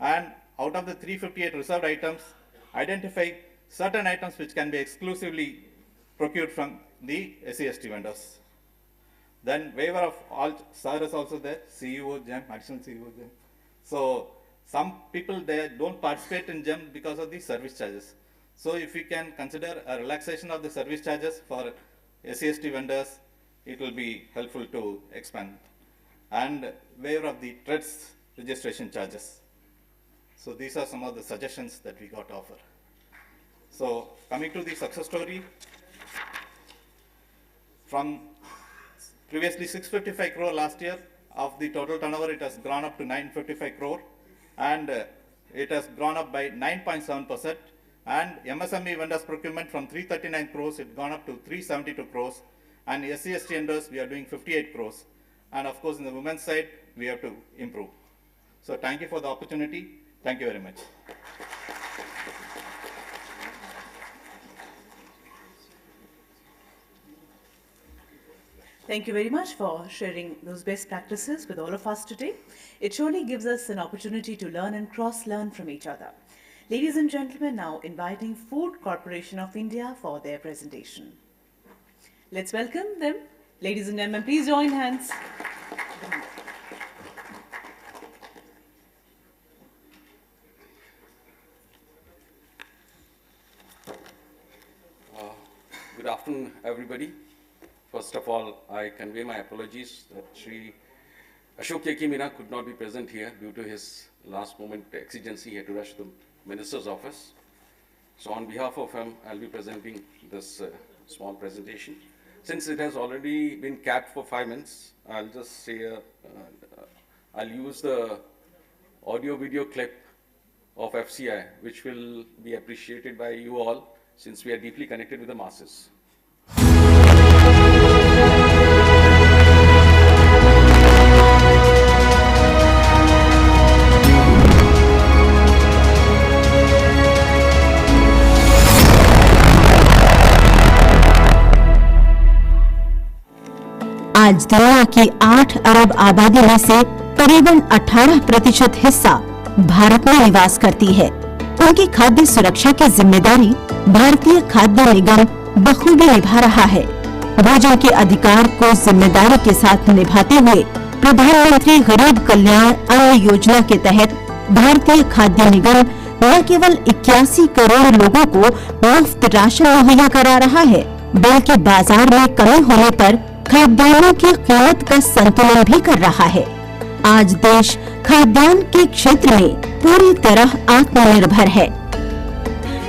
And out of the 358 reserved items, identify certain items which can be exclusively procured from the SC/ST vendors. Then waiver of all, sir is also there, CEO GEM, additional CEO GEM. So some people, they don't participate in GEM because of the service charges. So if we can consider a relaxation of the service charges for SC/ST vendors, it will be helpful to expand. And waiver of the TReDS registration charges. So these are some of the suggestions that we got to offer. So coming to the success story, from previously 655 crore last year, of the total turnover it has gone up to 955 crore and it has gone up by 9.7%, and MSME vendors procurement from 339 crores it gone up to 372 crores, and SC/ST vendors we are doing 58 crores, and of course in the women's side we have to improve. So thank you for the opportunity. Thank you very much. Thank you very much for sharing those best practices with all of us today. It surely gives us an opportunity to learn and cross-learn from each other. Ladies and gentlemen, now inviting Food Corporation of India for their presentation. Let's welcome them. Ladies and gentlemen, please join hands. Good afternoon, everybody. First of all, I convey my apologies that Shri Ashok Yeki Meena could not be present here due to his last moment exigency. He had to rush to the Minister's office. So on behalf of him, I'll be presenting this small presentation. Since it has already been capped for 5 minutes, I'll just say, I'll use the audio-video clip of FCI, which will be appreciated by you all, since we are deeply connected with the masses. आज दुनिया की 8 अरब आबादी में से करीबन 18% हिस्सा भारत में निवास करती है। उनकी खाद्य सुरक्षा की जिम्मेदारी भारतीय खाद्य निगम बखूबी निभा रहा है। भोजन के अधिकार को जिम्मेदारी के साथ निभाते हुए प्रधानमंत्री गरीब कल्याण अन्न योजना के तहत भारतीय खाद्य निगम न केवल 81 करोड़ लोगों को मुफ्त राशन मुहैया करा रहा है, बल्कि बाजार में कमी होने पर खाद्यान्नों की कीमत का संतुलन भी कर रहा है। आज देश खाद्यान्न के क्षेत्र में पूरी तरह आत्मनिर्भर है।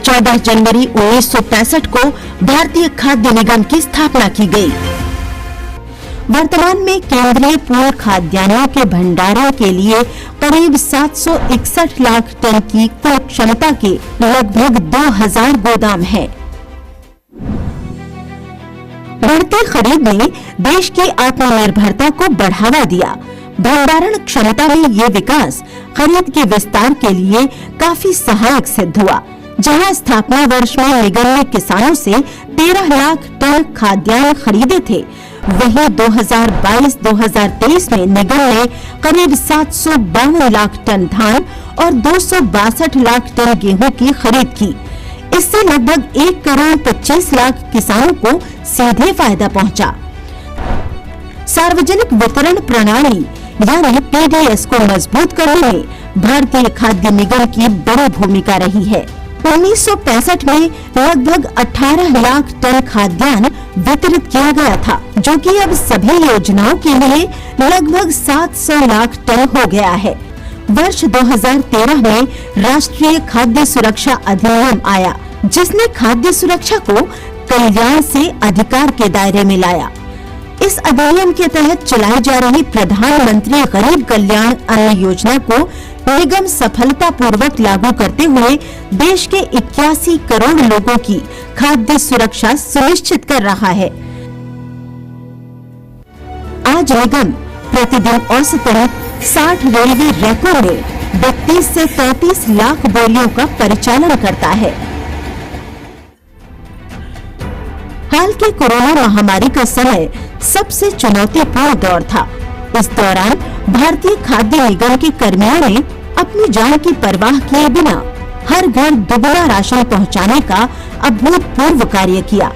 14 जनवरी 1965 को भारतीय खाद्य निगम की स्थापना की गई। वर्तमान में केंद्रीय पूर्ण खाद्यान्नों के भंडारण के लिए करीब 761 लाख टन की कुल क्षमता के लगभग 2000 गोदाम हैं। बढ़ती खरीद ने देश की आत्मनिर्भरता को बढ़ावा दिया। भंडारण क्षमता में ये विकास खरीद के विस्तार के लिए काफी सहायक सिद्ध हुआ। जहां स्थापना वर्ष में निगम ने किसानों से 13 लाख टन खाद्यान्न खरीदे थे, वहीं 2022-2023 में निगम ने करीब 752 लाख टन धान और 262 लाख टन गेहूं की खरीद की। इससे लगभग 1 करोड़ 25 लाख किसानों को सीधे फायदा पहुंचा। सार्वजनिक वितरण प्रणाली यानी TReDS को मजबूत करने में भारतीय खाद्य निगम की बड़ी भूमिका रही है। 1965 में लगभग 18 लाख टन खाद्यान्न वितरित किया गया था, जो कि अब सभी योजनाओं के लिए लगभग 700 लाख टन हो गया है। वर्ष 2013 में राष्ट्रीय खाद्य सुरक्षा अधिनियम आया, जिसने खाद्य सुरक्षा को कल्याण से अधिकार के दायरे में लाया। इस अधिनियम के तहत चलाई जा रही प्रधानमंत्री गरीब कल्याण अन्न योजना को निगम सफलतापूर्वक लागू करते हुए देश के 81 करोड़ लोगों की खाद्य सुरक्षा सुनिश्चित कर रहा है। आज निगम प्रतिदिन औसतन 60 रेलवे रैकों में 32 से 33 लाख बोरियों का परिचालन करता है। हाल के कोरोना महामारी का समय सबसे चुनौतीपूर्ण दौर था। इस दौरान भारतीय खाद्य निगम के कर्मियों ने अपनी जान की परवाह किए बिना हर घर दुगना राशन पहुंचाने का अभूतपूर्व कार्य किया।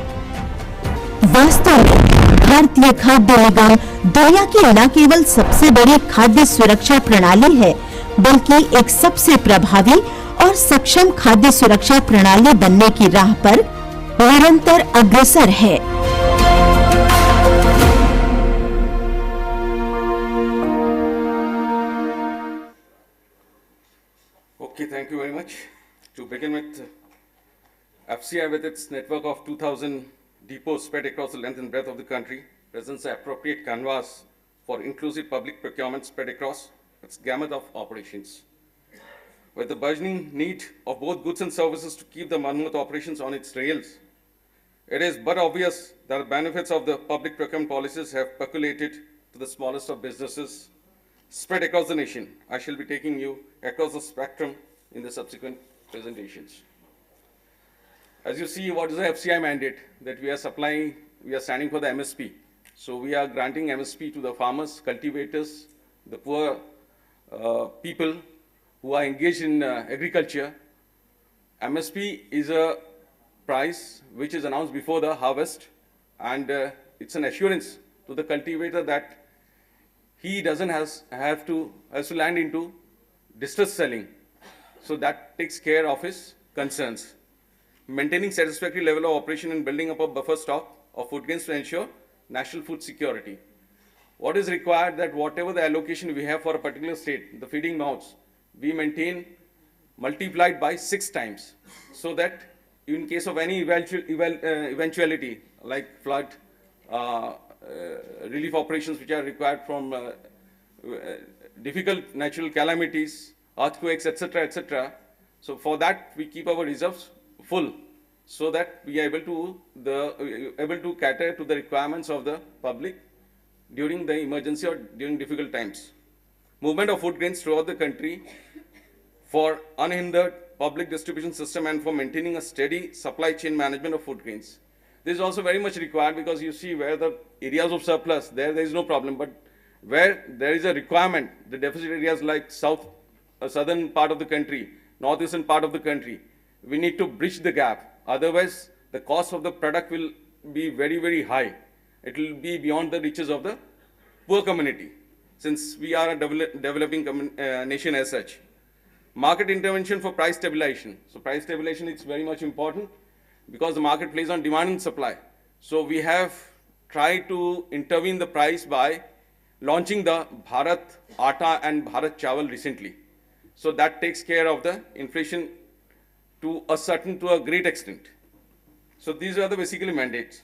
वास्तव में भारतीय खाद्य निगम दुनिया की न केवल सबसे बड़ी खाद्य सुरक्षा प्रणाली है, बल्कि एक सबसे प्रभावी और सक्षम खाद्य सुरक्षा प्रणाली बनने की राह पर निरंतर अग्रसर है। Okay, thank you very much. To begin with, FCI with its network of 2,000 depots spread across the length and breadth of the country presents an appropriate canvas for inclusive public procurement spread across its gamut of operations. With the burgeoning need of both goods and services to keep the mammoth operations on its rails, it is but obvious that the benefits of the public procurement policies have percolated to the smallest of businesses spread across the nation. I shall be taking you across the spectrum in the subsequent presentations. As you see, what is the FCI mandate? That we are supplying, we are standing for the MSP. So we are granting MSP to the farmers, cultivators, the poor people who are engaged in agriculture. MSP is a price which is announced before the harvest, and it's an assurance to the cultivator that he doesn't have to land into distress selling. So that takes care of his concerns. Maintaining satisfactory level of operation and building up a buffer stock of food grains to ensure national food security. What is required that whatever the allocation we have for a particular state, the feeding mouths, we maintain multiplied by 6 times, so that in case of any eventuality like flood, relief operations which are required from difficult natural calamities, earthquakes, etc., etc. So for that we keep our reserves full, so that we are able to cater to the requirements of the public during the emergency or during difficult times. Movement of food grains throughout the country for unhindered public distribution system and for maintaining a steady supply chain management of food grains. This is also very much required, because you see where the areas of surplus, there is no problem, but where there is a requirement, the deficit areas like southern part of the country, northeastern part of the country, we need to bridge the gap. Otherwise, the cost of the product will be very, very high. It will be beyond the reaches of the poor community, since we are a developing nation as such. Market intervention for price stabilization. So price stabilization is very much important, because the market plays on demand and supply. So we have tried to intervene the price by launching the Bharat Atta and Bharat Chawal recently. So that takes care of the inflation to a great extent. So these are the basically mandates.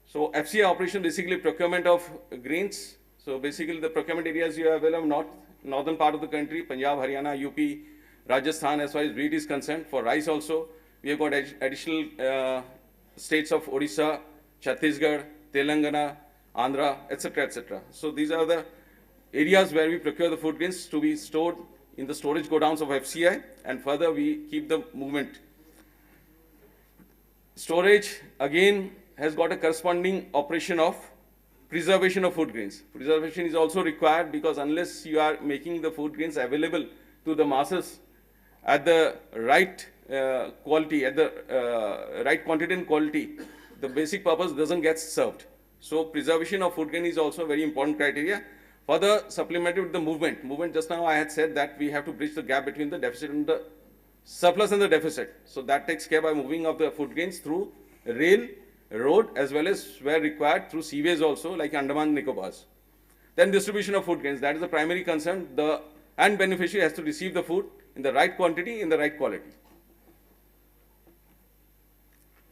So FCI operation basically procurement of grains. So basically the procurement areas you are aware of, northern part of the country, Punjab, Haryana, UP, Rajasthan, as far as wheat is concerned. For rice also, we have got additional states of Odisha, Chhattisgarh, Telangana, Andhra, etc., etc. So these are the areas where we procure the food grains to be stored in the storage godowns of FCI, and further we keep the movement. Storage again has got a corresponding operation of preservation of food grains. Preservation is also required, because unless you are making the food grains available to the masses at the right quality, at the right quantity and quality, the basic purpose doesn't get served. So preservation of food grain is also a very important criteria. Further supplemented with the movement. Movement, just now I had said that we have to bridge the gap between the deficit and the surplus and the deficit. So that takes care by moving of the food grains through rail, road, as well as where required through seaways also, like Andaman Nicobars. Then distribution of food grains, that is the primary concern. The end beneficiary has to receive the food in the right quantity, in the right quality.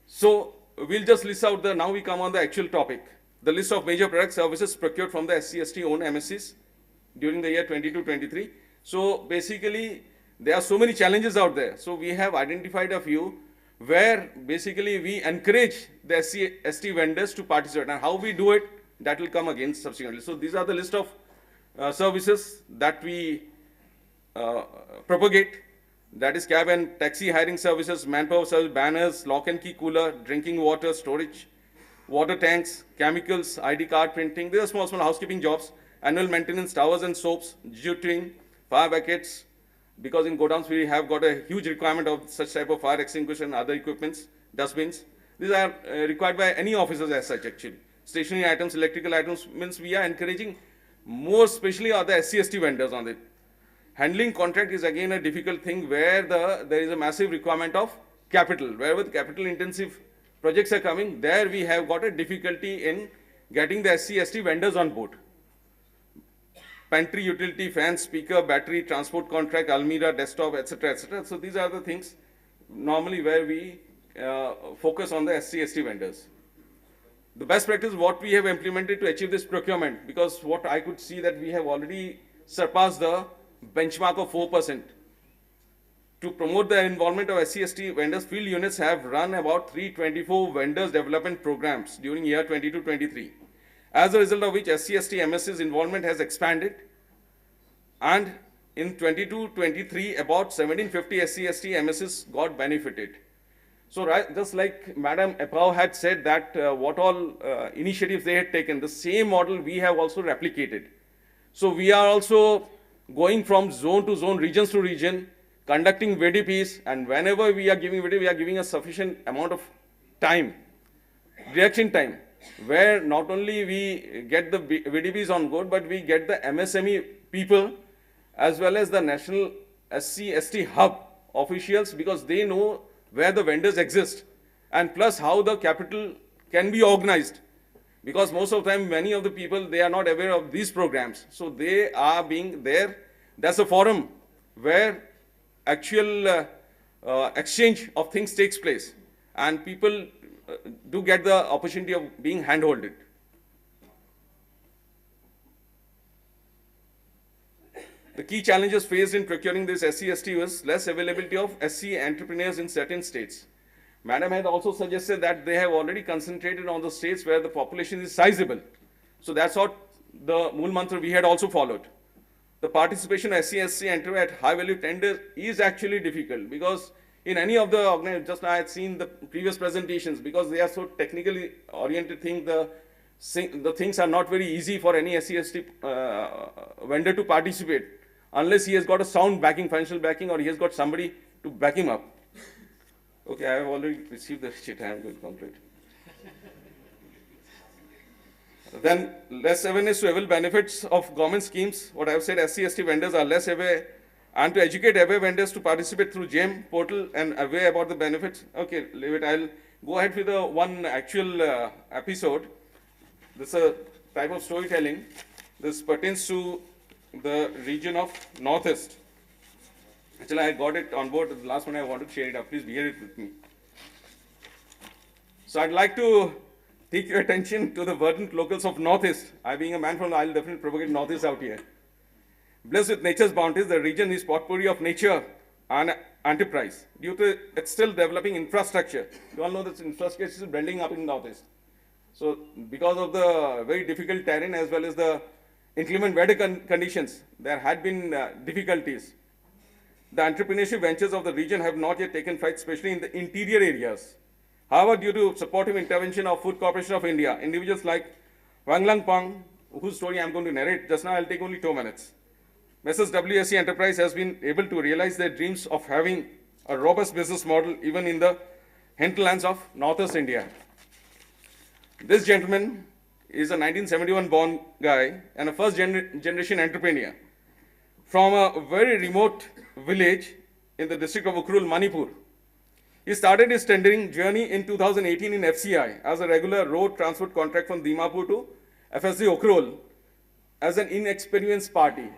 So we'll just list out now we come on the actual topic. The list of major product services procured from the SC/ST owned MSCs during the year 22-23. So basically, there are so many challenges out there. So we have identified a few where basically we encourage the SC/ST vendors to participate, and how we do it, that will come again subsequently. So these are the list of services that we propagate. That is cab and taxi hiring services, manpower service, banners, lock and key cooler, drinking water, storage, water tanks, chemicals, ID card printing. There are small housekeeping jobs, annual maintenance, towers and soaps, jutting, fire buckets, because in godowns we have got a huge requirement of such type of fire extinguisher and other equipments, dustbins. These are required by any officers as such actually. Stationary items, electrical items, means we are encouraging more especially are the SC/ST vendors on it. Handling contract is again a difficult thing where there is a massive requirement of capital. Wherever the capital intensive projects are coming, there we have got a difficulty in getting the SC/ST vendors on board. Pantry, utility, fan, speaker, battery, transport contract, almirah, desktop, etc., etc. So these are the things normally where we focus on the SC/ST vendors. The best practice what we have implemented to achieve this procurement, because what I could see that we have already surpassed the benchmark of 4%. To promote the involvement of SC/ST vendors, field units have run about 324 vendors development programs during year 22-23. As a result of which SC/ST MS's involvement has expanded, and in 22-23 about 1750 SC/ST MS's got benefited. So just like Madam Epau had said that what all initiatives they had taken, the same model we have also replicated. So we are also going from zone to zone, regions to region, conducting VDPs, and whenever we are giving VDP, we are giving a sufficient amount of time, reaction time, where not only we get the VDPs on board, but we get the MSME people as well as the national SC/ST hub officials, because they know where the vendors exist, and plus how the capital can be organized. Because most of the time, many of the people, they are not aware of these programs. So they are being there. That's a forum where actual exchange of things takes place. And people do get the opportunity of being handholded. The key challenges faced in procuring this SC/ST was less availability of SC entrepreneurs in certain states. Madam had also suggested that they have already concentrated on the states where the population is sizable. So that's what the Mool Mantra we had also followed. The participation of SC/ST entrepreneurs at high value tenders is actually difficult, because in any of the organizations, just now I had seen the previous presentations, because they are so technically oriented things, the things are not very easy for any SC/ST vendor to participate, unless he has got a sound backing, financial backing, or he has got somebody to back him up. Okay, I have already received the shit, I am going to conclude. Then less awareness to avail benefits of government schemes. What I have said, SC/ST vendors are less aware, and to educate aware vendors to participate through GEM portal and aware about the benefits. Okay, leave it. I'll go ahead with the one actual episode. This is a type of storytelling. This pertains to the region of Northeast. Actually, I got it on board. The last one I wanted to share it up. Please bear it with me. So I'd like to take your attention to the verdant locals of Northeast. I, being a man from, I'll definitely propagate Northeast out here. Blessed with nature's bounties, the region is potpourri of nature and enterprise. Due to its still developing infrastructure, you all know that infrastructure is blending up in Northeast. So because of the very difficult terrain as well as the inclement weather conditions, there had been difficulties. The entrepreneurship ventures of the region have not yet taken flight, especially in the interior areas. However, due to supportive intervention of Food Corporation of India, individuals like Wang Lang Pang, whose story I am going to narrate just now, I'll take only 2 minutes. Mrs. WSC Enterprise has been able to realize their dreams of having a robust business model even in the hinterlands of Northeast India. This gentleman is a 1971 born guy and a first generation entrepreneur from a very remote village in the district of Ukhrul, Manipur. He started his tendering journey in 2018 in FCI as a regular road transport contract from Dimapur to FSD Ukhrul as an inexperienced party.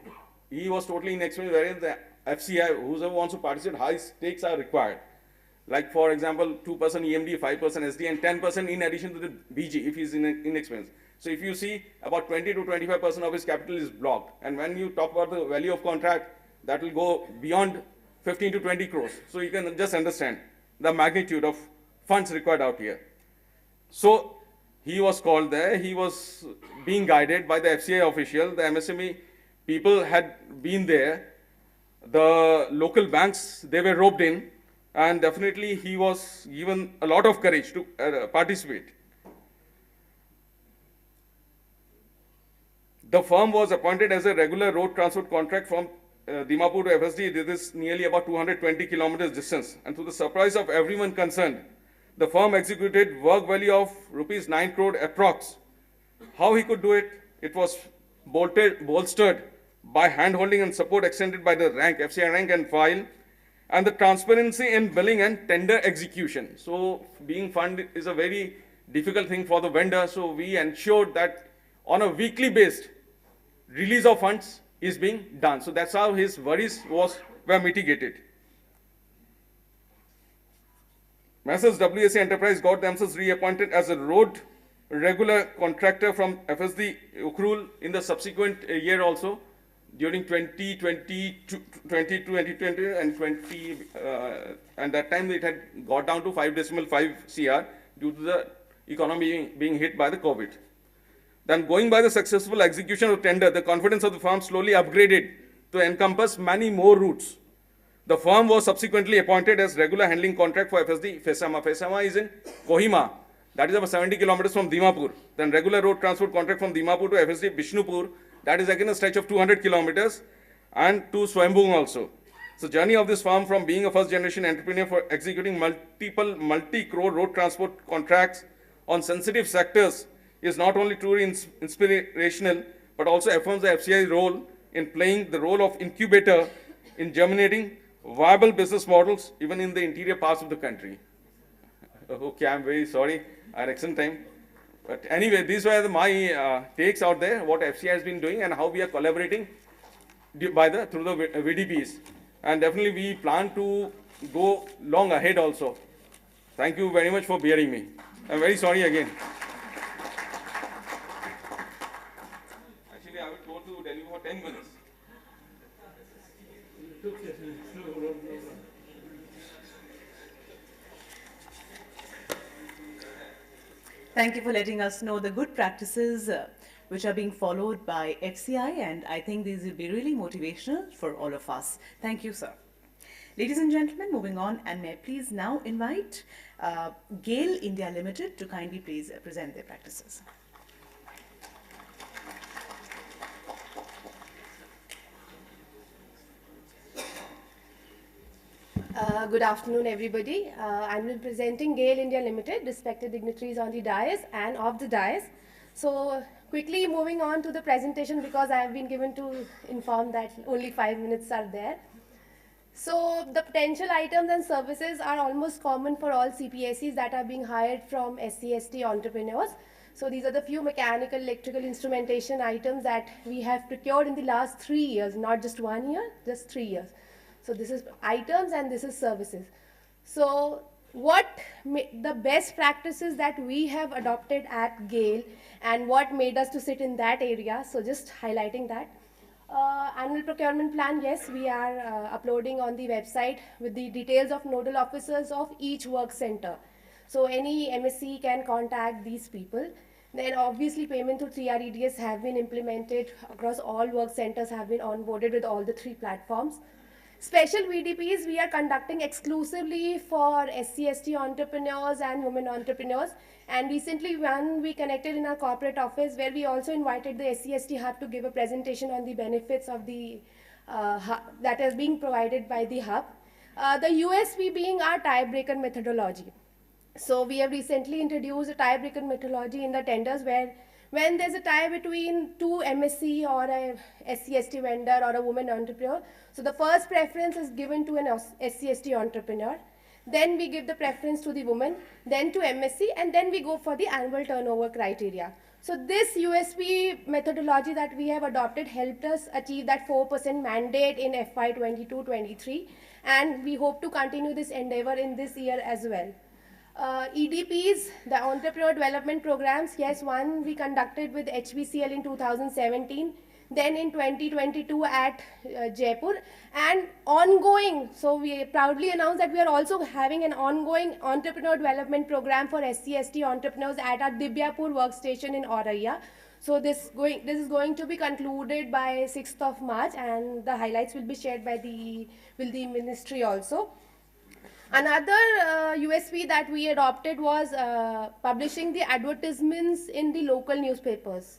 He was totally inexperienced, whereas the FCI, whoever wants to participate, high stakes are required. Like, for example, 2% EMD, 5% SD, and 10% in addition to the BG if he is inexperienced. So if you see, about 20 to 25% of his capital is blocked. And when you talk about the value of contract, that will go beyond 15 to 20 crores. So you can just understand the magnitude of funds required out here. So he was called there, he was being guided by the FCI official, the MSME people had been there, the local banks, they were roped in, and definitely he was given a lot of courage to participate. The firm was appointed as a regular road transport contract from Dimapur to FSD. This is nearly about 220 kilometers distance. And to the surprise of everyone concerned, the firm executed work value of rupees 9 crore approx. How he could do it? It was bolstered by hand-holding and support extended by the rank, FCI rank and file, and the transparency in billing and tender execution. So being funded is a very difficult thing for the vendor. So we ensured that on a weekly basis, release of funds is being done. So that's how his worries were mitigated. Messrs. WSC Enterprise got themselves reappointed as a road regular contractor from FSD Ukrul in the subsequent year also, during 2020 and 20, and that time it had got down to 5.5 CR due to the economy being hit by the COVID. Then going by the successful execution of tender, the confidence of the firm slowly upgraded to encompass many more routes. The firm was subsequently appointed as regular handling contract for FSD Fesama. Fesama is in Kohima, that is about 70 kilometers from Dimapur. Then regular road transport contract from Dimapur to FSD Bishnupur, that is again a stretch of 200 kilometers, and to Swambung also. So journey of this firm from being a first generation entrepreneur for executing multiple multi-crore road transport contracts on sensitive sectors is not only truly inspirational, but also affirms the FCI's role in playing the role of incubator in germinating viable business models even in the interior parts of the country. Okay, I'm very sorry, I had excellent time. But anyway, these were my takes out there, what FCI has been doing and how we are collaborating through the VDPs. And definitely we plan to go long ahead also. Thank you very much for bearing me. I'm very sorry again. Actually, I was told to deliver for 10 minutes. Thank you for letting us know the good practices which are being followed by FCI, and I think these will be really motivational for all of us. Thank you, sir. Ladies and gentlemen, moving on, and may I please now invite GAIL India Limited to kindly please present their practices. Good afternoon, everybody. I'm representing GAIL India Limited, respected dignitaries on the dais and off the dais. So quickly moving on to the presentation, because I have been given to inform that only 5 minutes are there. So the potential items and services are almost common for all CPSEs that are being hired from SC/ST entrepreneurs. So these are the few mechanical, electrical instrumentation items that we have procured in the last 3 years, not just 1 year, just 3 years. So this is items and this is services. So what the best practices that we have adopted at GAIL and what made us to sit in that area. So just highlighting that. Annual procurement plan, yes, we are uploading on the website with the details of nodal officers of each work center. So any MSC can contact these people. Then obviously payment to TReDS have been implemented across all work centers, have been onboarded with all the 3 platforms. Special VDPs we are conducting exclusively for SC/ST entrepreneurs and women entrepreneurs. And recently one we connected in our corporate office where we also invited the SC/ST hub to give a presentation on the benefits of the hub that is being provided by the hub. The USP being our tiebreaker methodology. So we have recently introduced a tiebreaker methodology in the tenders where when there's a tie between 2 MSC or a SC/ST vendor or a woman entrepreneur, so the first preference is given to an SC/ST entrepreneur, then we give the preference to the woman, then to MSC, and then we go for the annual turnover criteria. So this USP methodology that we have adopted helped us achieve that 4% mandate in FY 22-23, and we hope to continue this endeavor in this year as well. EDPs, the Entrepreneur Development Programs, yes, one we conducted with HBCL in 2017, then in 2022 at Jaipur, and ongoing, so we proudly announce that we are also having an ongoing Entrepreneur Development Program for SC/ST entrepreneurs at our Dibyapur workstation in Auraiya. So this is going to be concluded by 6th of March, and the highlights will be shared by the ministry also. Another USP that we adopted was publishing the advertisements in the local newspapers.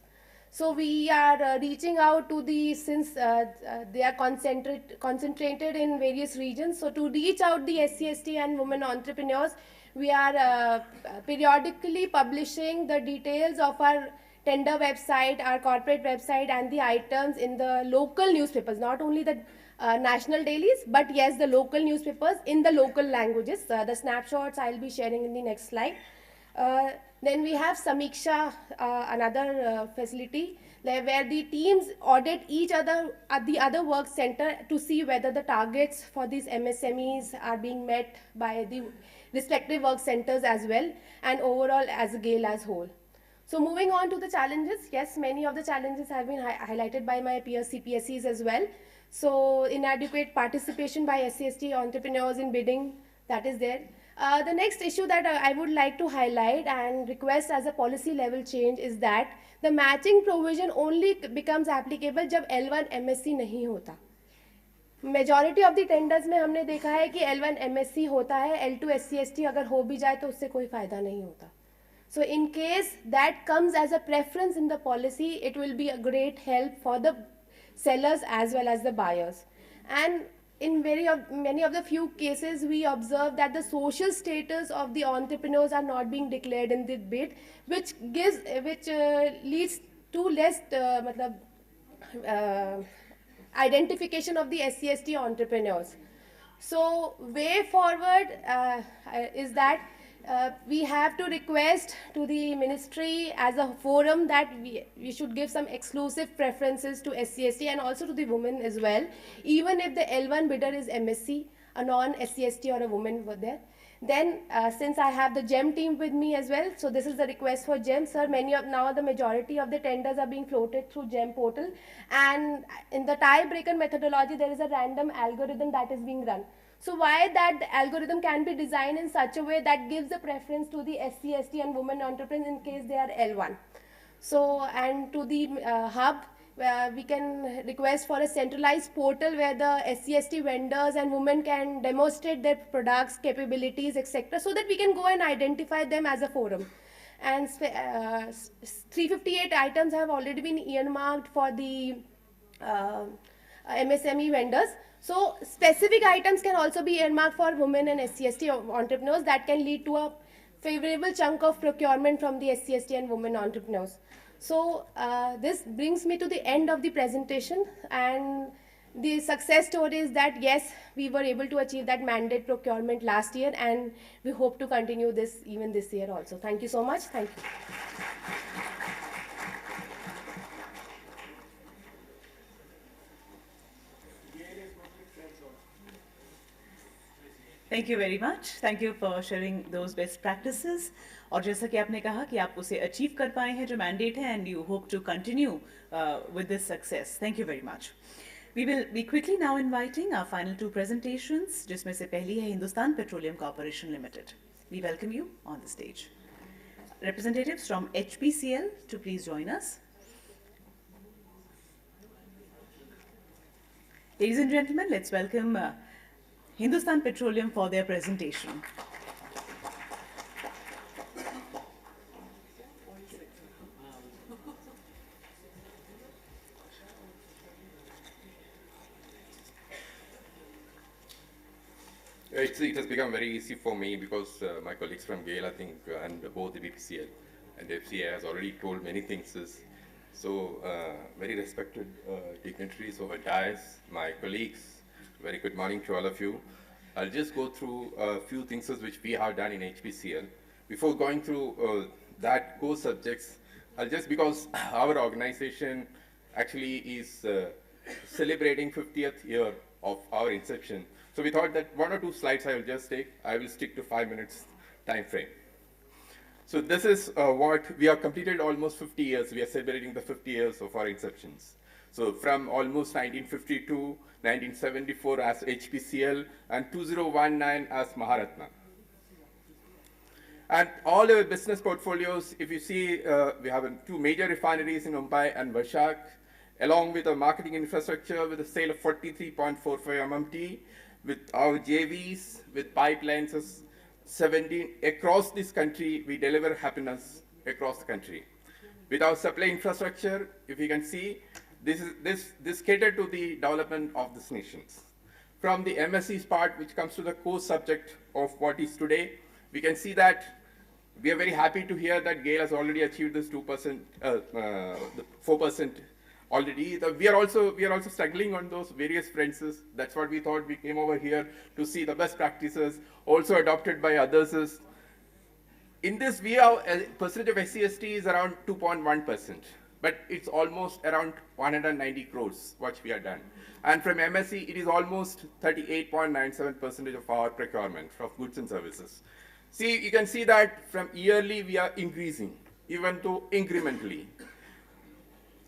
So we are reaching out to since they are concentrated in various regions. So to reach out the SC/ST and women entrepreneurs, we are periodically publishing the details of our tender website, our corporate website, and the items in the local newspapers, not only the national dailies, but yes, the local newspapers in the local languages. The snapshots I'll be sharing in the next slide. Then we have Samiksha, another facility where the teams audit each other at the other work center to see whether the targets for these MSMEs are being met by the respective work centers as well, and overall as a GAIL as whole. So moving on to the challenges, yes, many of the challenges have been highlighted by my peer CPSEs as well. So inadequate participation by SC/ST entrepreneurs in bidding, that is there. The next issue that I would like to highlight and request as a policy level change is that the matching provision only becomes applicable जब L1 MSc नहीं होता. Majority of the tenders में हमने देखा है कि L1 MSc होता है, L2 SC/ST अगर हो भी जाए तो उससे कोई फायदा नहीं होता. So in case that comes as a preference in the policy, it will be a great help for the sellers as well as the buyers. And in many of the few cases, we observe that the social status of the entrepreneurs are not being declared in the bid, which leads to less identification of the SC/ST entrepreneurs. So way forward is that we have to request to the ministry as a forum that we should give some exclusive preferences to SC/ST and also to the women as well, even if the L1 bidder is MSc, a non-SC/ST or a woman were there. Then since I have the GEM team with me as well, so this is the request for GEM. Sir, now the majority of the tenders are being floated through GEM portal, and in the tiebreaker methodology there is a random algorithm that is being run. So why that algorithm can be designed in such a way that gives the preference to the SC/ST and women entrepreneurs in case they are L1. So, and to the hub, we can request for a centralized portal where the SC/ST vendors and women can demonstrate their products, capabilities, etc., so that we can go and identify them as a forum. And 358 items have already been earmarked for the MSME vendors. So specific items can also be earmarked for women and SC/ST entrepreneurs that can lead to a favorable chunk of procurement from the SC/ST and women entrepreneurs. So this brings me to the end of the presentation, and the success story is that yes, we were able to achieve that mandate procurement last year, and we hope to continue this even this year also. Thank you so much. Thank you. Thank you very much. Thank you for sharing those best practices. और जैसा कि आपने कहा कि आप उसे achieve कर पाए हैं जो मैंडेट है, and you hope to continue with this success. Thank you very much. We will be quickly now inviting our final two presentations, जिसमें से पहली है Hindustan petroleum corporation limited. We welcome you on the stage. Representatives from HPCL to please join us. Ladies and gentlemen, let's welcome Hindustan Petroleum for their presentation. It has become very easy for me because my colleagues from GAIL, I think, and both the BPCL and the FCA has already told many things. So, very respected dignitaries over dais, my colleagues, very good morning to all of you. I'll just go through a few things which we have done in HPCL. Before going through that core subjects, because our organization actually is celebrating 50th year of our inception. So we thought that one or two slides I will just take. I will stick to 5 minutes time frame. So this is what we have completed almost 50 years. We are celebrating the 50 years of our inceptions. So from almost 1952, 1974 as HPCL, and 2019 as Maharatna. And all our business portfolios, if you see, we have 2 major refineries in Mumbai and Vashak, along with a marketing infrastructure with a sale of 43.45 MMT, with our JVs, with pipelines of 17 across this country. We deliver happiness across the country. With our supply infrastructure, if you can see, this catered to the development of this nation. From the MSE's part, which comes to the core subject of what is today, we can see that we are very happy to hear that GAIL has already achieved this 2%, the 4% already. We are also struggling on those various fronts. That's what we thought. We came over here to see the best practices, also adopted by others. In this, we have a percentage of SCST is around 2.1%, but it's almost around 190 crores what we have done. And from MSE, it is almost 38.97% of our procurement of goods and services. See, you can see that from yearly we are increasing, even though incrementally.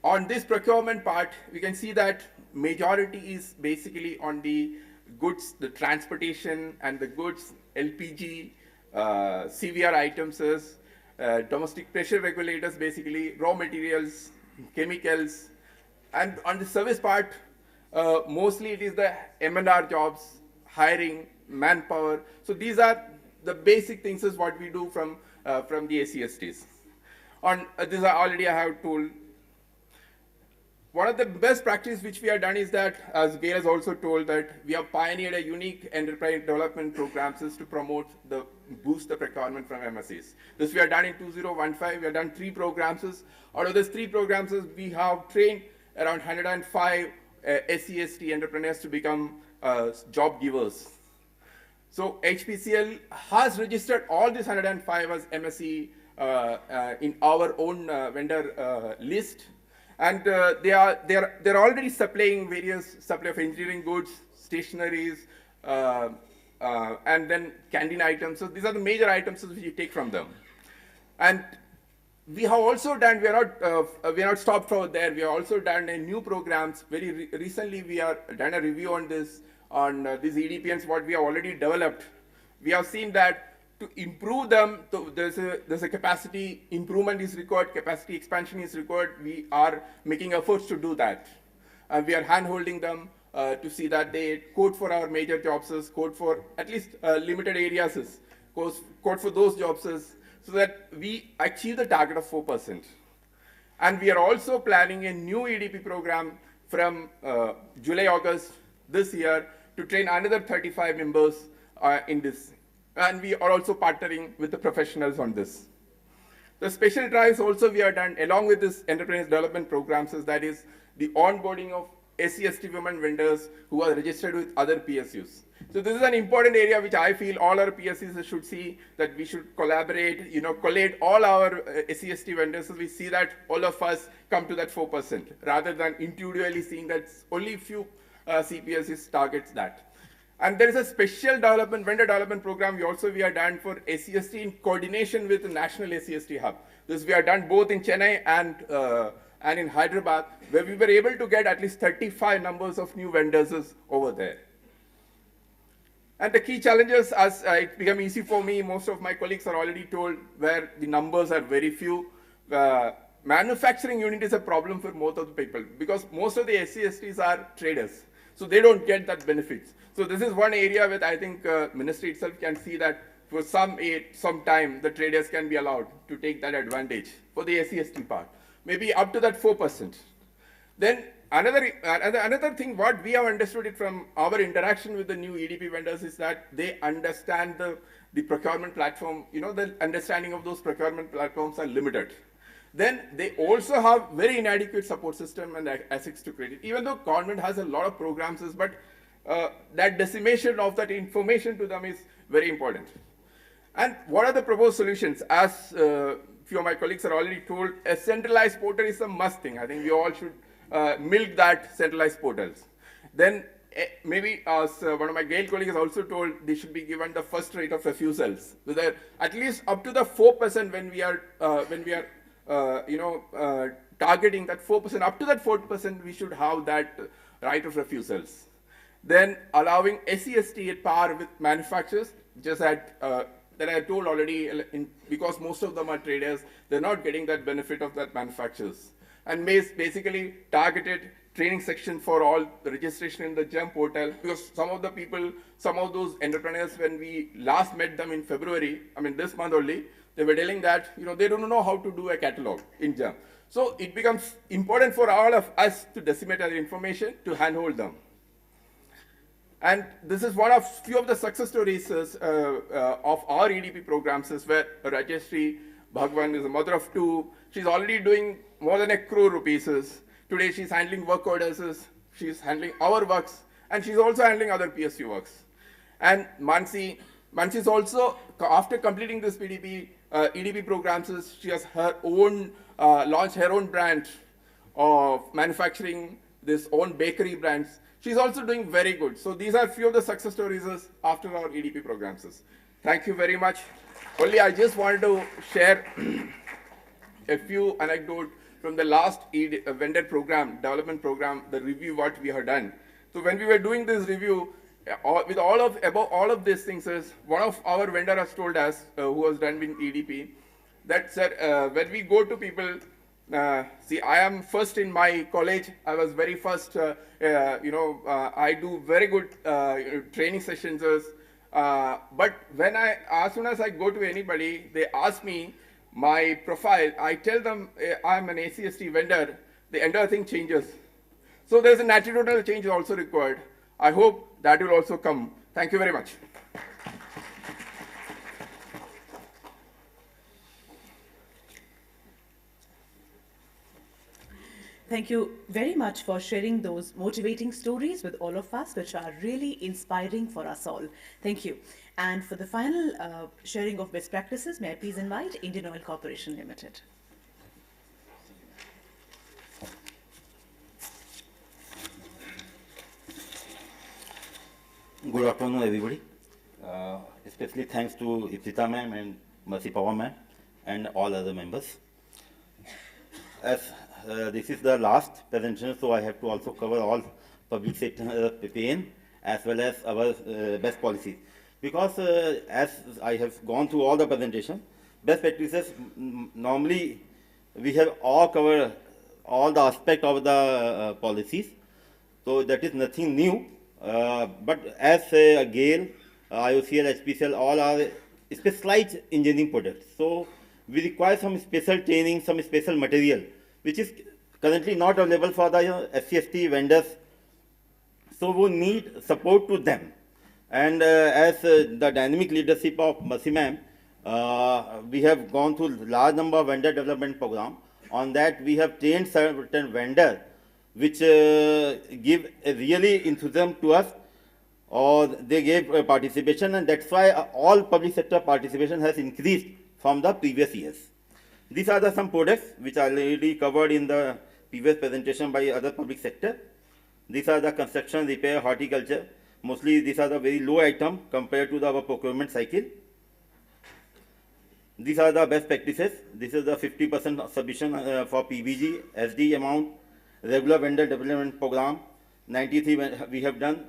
On this procurement part, we can see that majority is basically on the goods, the transportation and the goods, LPG, CVR items, domestic pressure regulators, basically raw materials, chemicals, and on the service part, mostly it is the M&R jobs, hiring, manpower. So these are the basic things is what we do from the ACSTs. On this already I have told. One of the best practices which we have done is that, as Gail has also told, that we have pioneered a unique enterprise development programs to promote boost the procurement from MSEs. This we have done in 2015. We have done 3 programs. Out of these 3 programs, we have trained around 105 SCST entrepreneurs to become job givers. So HPCL has registered all these 105 as MSE in our own vendor list. And they're already supplying various supply of engineering goods, stationaries, and then canteen items. So these are the major items which you take from them. And we have also done, we are not stopped from there. We have also done a new programs. Very recently, we have done a review on this, on these EDPNs, what we have already developed. We have seen that to improve them, there's a capacity improvement is required, capacity expansion is required. We are making efforts to do that. And we are hand-holding them to see that they code for our major jobs, code for at least limited areas, code for those jobs, so that we achieve the target of 4%. And we are also planning a new EDP program from July, August this year to train another 35 members in this. And we are also partnering with the professionals on this. The special drives also we are done along with this enterprise development programs, that is the onboarding of SCST women vendors who are registered with other PSUs. So this is an important area which I feel all our PSUs should see, that we should collaborate, collate all our SCST vendors so we see that all of us come to that 4%, rather than individually seeing that only few CPSEs targets that. And there is a special vendor development program we are done for SCST in coordination with the National SCST Hub. This we are done both in Chennai and in Hyderabad, where we were able to get at least 35 numbers of new vendors over there. And the key challenges, as it became easy for me, most of my colleagues are already told, where the numbers are very few. Manufacturing unit is a problem for most of the people, because most of the SCSTs are traders. So they don't get that benefits. So this is one area where I think ministry itself can see that for some time the traders can be allowed to take that advantage for the SCST part, maybe up to that 4%. Then another thing what we have understood it from our interaction with the new EDP vendors is that they understand the procurement platform, the understanding of those procurement platforms are limited. Then they also have very inadequate support system and access to credit. Even though government has a lot of programs, but that dissemination of that information to them is very important. And what are the proposed solutions? As few of my colleagues are already told, a centralized portal is a must thing. I think we all should milk that centralized portals. Then maybe as one of my GAIL colleagues also told, they should be given the first rate of refusals. So that at least up to the 4% when we are targeting that 4%, up to that 4% we should have that right of refusals. Then allowing SC/ST at par with manufacturers, just that I told already, because most of them are traders, they're not getting that benefit of that manufacturers. And basically targeted training section for all the registration in the GEM portal, because some of those entrepreneurs, when we last met them in February, I mean this month only, they were telling that they don't know how to do a catalog in GEM. So it becomes important for all of us to disseminate our information, to handhold them. And this is one of few of the success stories of our EDP programs, is where Vigyan Bhawan is a mother of two. She's already doing more than 1 crore rupees. Today she's handling work orders, she's handling our works, and she's also handling other PSU works. And Mansi is also, after completing this EDP programs, she has her own, launched her own brand of manufacturing, this own bakery brands. She's also doing very good. So these are few of the success stories after our EDP programs. Thank you very much. Only I just wanted to share a few anecdotes from the last vendor program, development program, the review what we have done. So when we were doing this review, with above all of these things, one of our vendor has told us, who was done with EDP, that sir, when we go to people, see, I am first in my college. I was very first. I do very good training sessions. But when as soon as I go to anybody, they ask me my profile. I tell them I am an SC/ST vendor. The entire thing changes. So there's an attitudinal change also required. I hope that will also come. Thank you very much. Thank you very much for sharing those motivating stories with all of us, which are really inspiring for us all. Thank you. And for the final sharing of best practices, may I please invite Indian Oil Corporation Limited. Good afternoon, everybody. Especially thanks to Ipsita ma'am and Mercy Power ma'am and all other members. As this is the last presentation, so I have to also cover all public sector pain as well as our best policies. Because as I have gone through all the presentation, best practices, normally we have all covered all the aspect of the policies. So that is nothing new. But as GAIL, IOCL, HPCL, all are specialized engineering products. So we require some special training, some special material, which is currently not available for the SC/ST vendors. So we need support to them. And as the dynamic leadership of Mercy ma'am, we have gone through large number of vendor development program. On that, we have trained certain vendors which give a really enthusiasm to us, or they gave participation, and that's why all public sector participation has increased from the previous years. These are some products which are already covered in the previous presentation by other public sector. These are the construction, repair, horticulture. Mostly these are the very low item compared to our procurement cycle. These are the best practices. This is the 50% submission for PBG, SD amount, regular vendor development program. 93 we have done.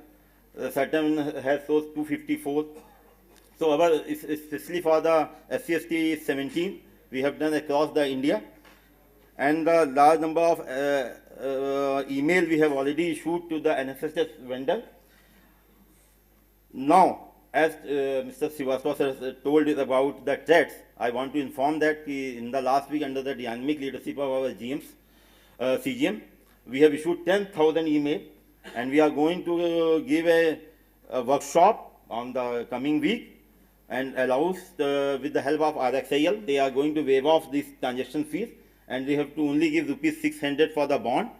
Certain has those 254. So our, especially for the SC/ST 17, we have done across the India. And the large number of email we have already issued to the NSSH vendor. Now, as Mr. Srivastava has told us about the TReDS, I want to inform that in the last week, under the dynamic leadership of our CGM, we have issued 10,000 email, and we are going to give a workshop on the coming week, and allows with the help of RXIL, they are going to waive off this transaction fees, and they have to only give rupees 600 for the bond.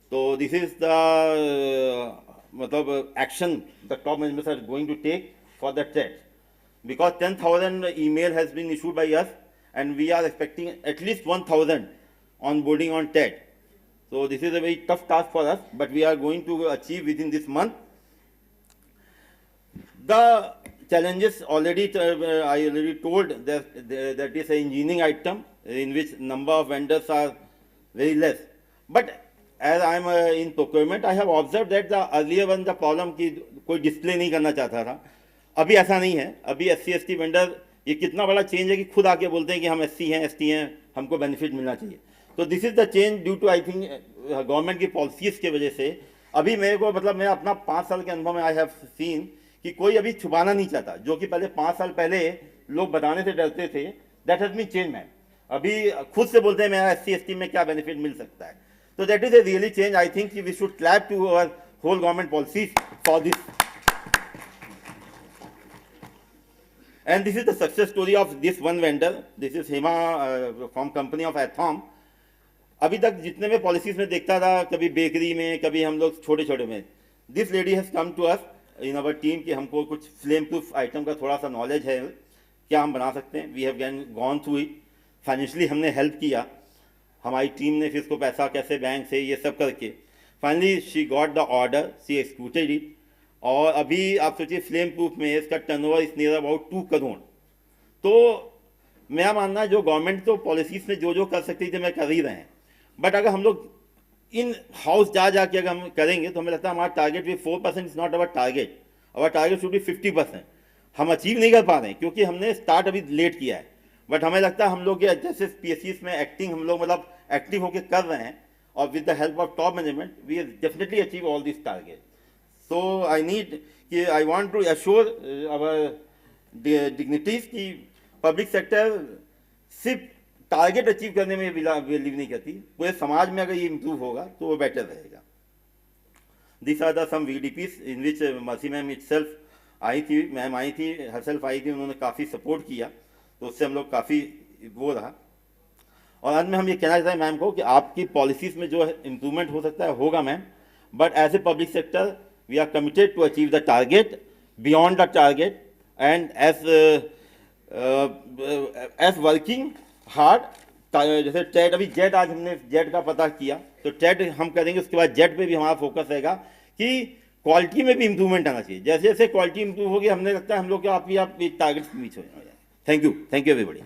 So this is the action the top management are going to take for the TReDS. Because 10,000 email has been issued by us, and we are expecting at least 1,000 onboarding on TReDS. So this is a very tough task for us, but we are going to achieve within this month. The challenges already, I already told that that is an engineering item in which number of vendors are very less. But as I am in procurement, I have observed that the earlier one, the problem कि कोई display नहीं करना चाहता था. अभी ऐसा नहीं है. अभी SC/ST vendor ये कितना बड़ा change है कि खुद आके बोलते हैं कि हम SC हैं, ST हैं, हमको benefit मिलना चाहिए. तो this is the change due to I think government की policies के वजह से. अभी मेरे को मतलब मैं अपना 5 साल के अनुभव में I have seen कि कोई अभी छुपाना नहीं चाहता, जो कि पहले 5 साल पहले लोग बताने से डरते थे. That has been changed, man. अभी खुद से बोलते हैं मेरा SC/ST में क्या benefit मिल सकता है. So that is a really change. I think we should clap to our whole government policies for this. And this is the success story of this one vendor. This is Hema from company of Athom. अभी तक जितने में policies में देखता था, कभी bakery में, कभी हम लोग छोटे-छोटे में. This lady has come to us in our team कि हमको कुछ flame proof item का थोड़ा सा knowledge है, क्या हम बना सकते हैं. We have gone through it. Financially हमने help किया. हमारी टीम ने फिर इसको पैसा कैसे बैंक से ये सब करके finally she got the order, she executed it. और अभी आप सोचिए फ्लेम प्रूफ में इसका turnover is near about 2 crore. तो मेरा मानना है जो गवर्नमेंट तो पॉलिसीज में जो कर सकती थी मैं कर ही रहे हैं, बट अगर हम लोग इन हाउस जाके अगर हम करेंगे तो हमें लगता है हमारा टारगेट भी 4% is not our target. Our target should be 50%. हम अचीव नहीं कर पा रहे हैं क्योंकि हमने स्टार्ट अभी लेट किया है. बट हमें लगता है हम लोग जैसे PSEs में एक्टिंग हम लोग मतलब एक्टिव होकर कर रहे हैं और with the help of top management we definitely achieve all this target. So I need कि I want to assure our dignities कि पब्लिक सेक्टर सिर्फ टारगेट अचीव करने में बिलीव नहीं करती, पूरे समाज में अगर ये इम्प्रूव होगा तो वो बेटर रहेगा. This are the some VDPs in which Mercy ma'am itself आई थी, मैम आई थी, हरसेल्फ आई थी, उन्होंने काफ़ी सपोर्ट किया, तो उससे हम लोग काफ़ी वो रहा. और अंत में हम ये कहना चाहते हैं मैम को कि आपकी पॉलिसीज़ में जो इम्प्रूवमेंट हो सकता है होगा ma'am, but as a public sector we are committed to achieve the target, beyond the target, and as working hard. जैसे टेट अभी जेट आज हमने जेट का पता किया, तो टेट हम करेंगे, उसके बाद जेट पे भी हमारा फोकस रहेगा कि क्वालिटी में भी इम्प्रूवमेंट आना चाहिए. जैसे जैसे क्वालिटी इम्प्रूव होगी हमने लगता है हम लोग के आप टारगेट मीट हो जाएंगे. Thank you everybody.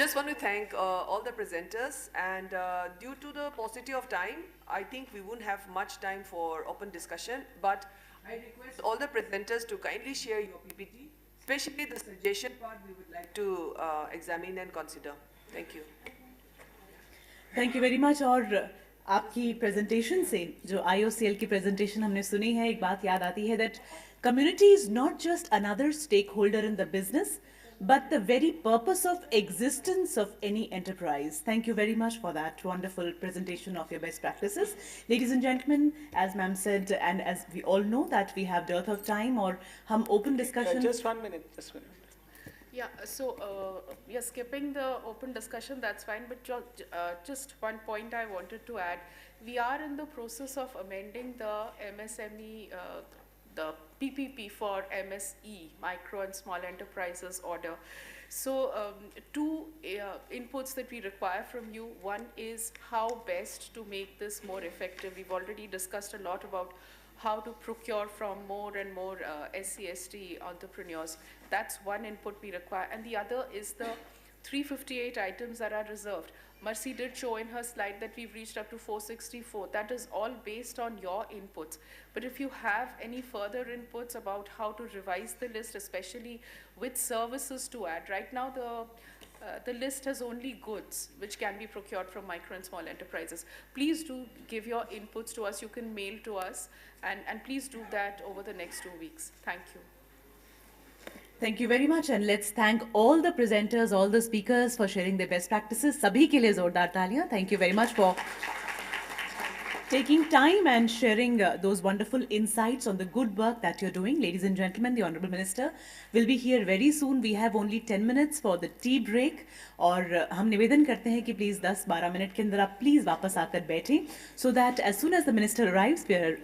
Just want to thank all the presenters, and due to the paucity of time, I think we won't have much time for open discussion, but I request all the presenters to kindly share your PPT, especially the suggestion part we would like to examine and consider. Thank you. Thank you very much. और आपकी presentation से जो IOCL की presentation हमने सुनी है, एक बात याद आती है that community is not just another stakeholder in the business, but the very purpose of existence of any enterprise. Thank you very much for that wonderful presentation of your best practices. Ladies and gentlemen, as ma'am said, and as we all know that we have dearth of time, or hum open discussion. Just 1 minute, just 1 minute. Yeah, so you're skipping the open discussion, that's fine, but just one point I wanted to add. We are in the process of amending the MSME, the PPP for MSE, Micro and Small Enterprises order. So 2 inputs that we require from you. One is how best to make this more effective. We've already discussed a lot about how to procure from more and more SC/ST entrepreneurs. That's one input we require. And the other is the 358 items that are reserved. Mercy did show in her slide that we've reached up to 464. That is all based on your inputs. But if you have any further inputs about how to revise the list, especially with services to add, right now the list has only goods which can be procured from micro and small enterprises. Please do give your inputs to us. You can mail to us, and please do that over the next 2 weeks. Thank you. Thank you very much, and let's thank all the presenters, all the speakers for sharing their best practices. Sabhi ke liye zordar taaliyan. Thank you very much for taking time and sharing those wonderful insights on the good work that you're doing. Ladies and gentlemen, the Honorable Minister will be here very soon. We have only 10 minutes for the tea break. और हम निवेदन करते हैं कि please 10-12 minute के अंदर आप please वापस आकर बैठें, so that as soon as the Minister arrives, we are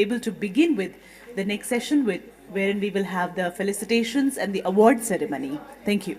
able to begin with the next session wherein we will have the felicitations and the award ceremony. Thank you.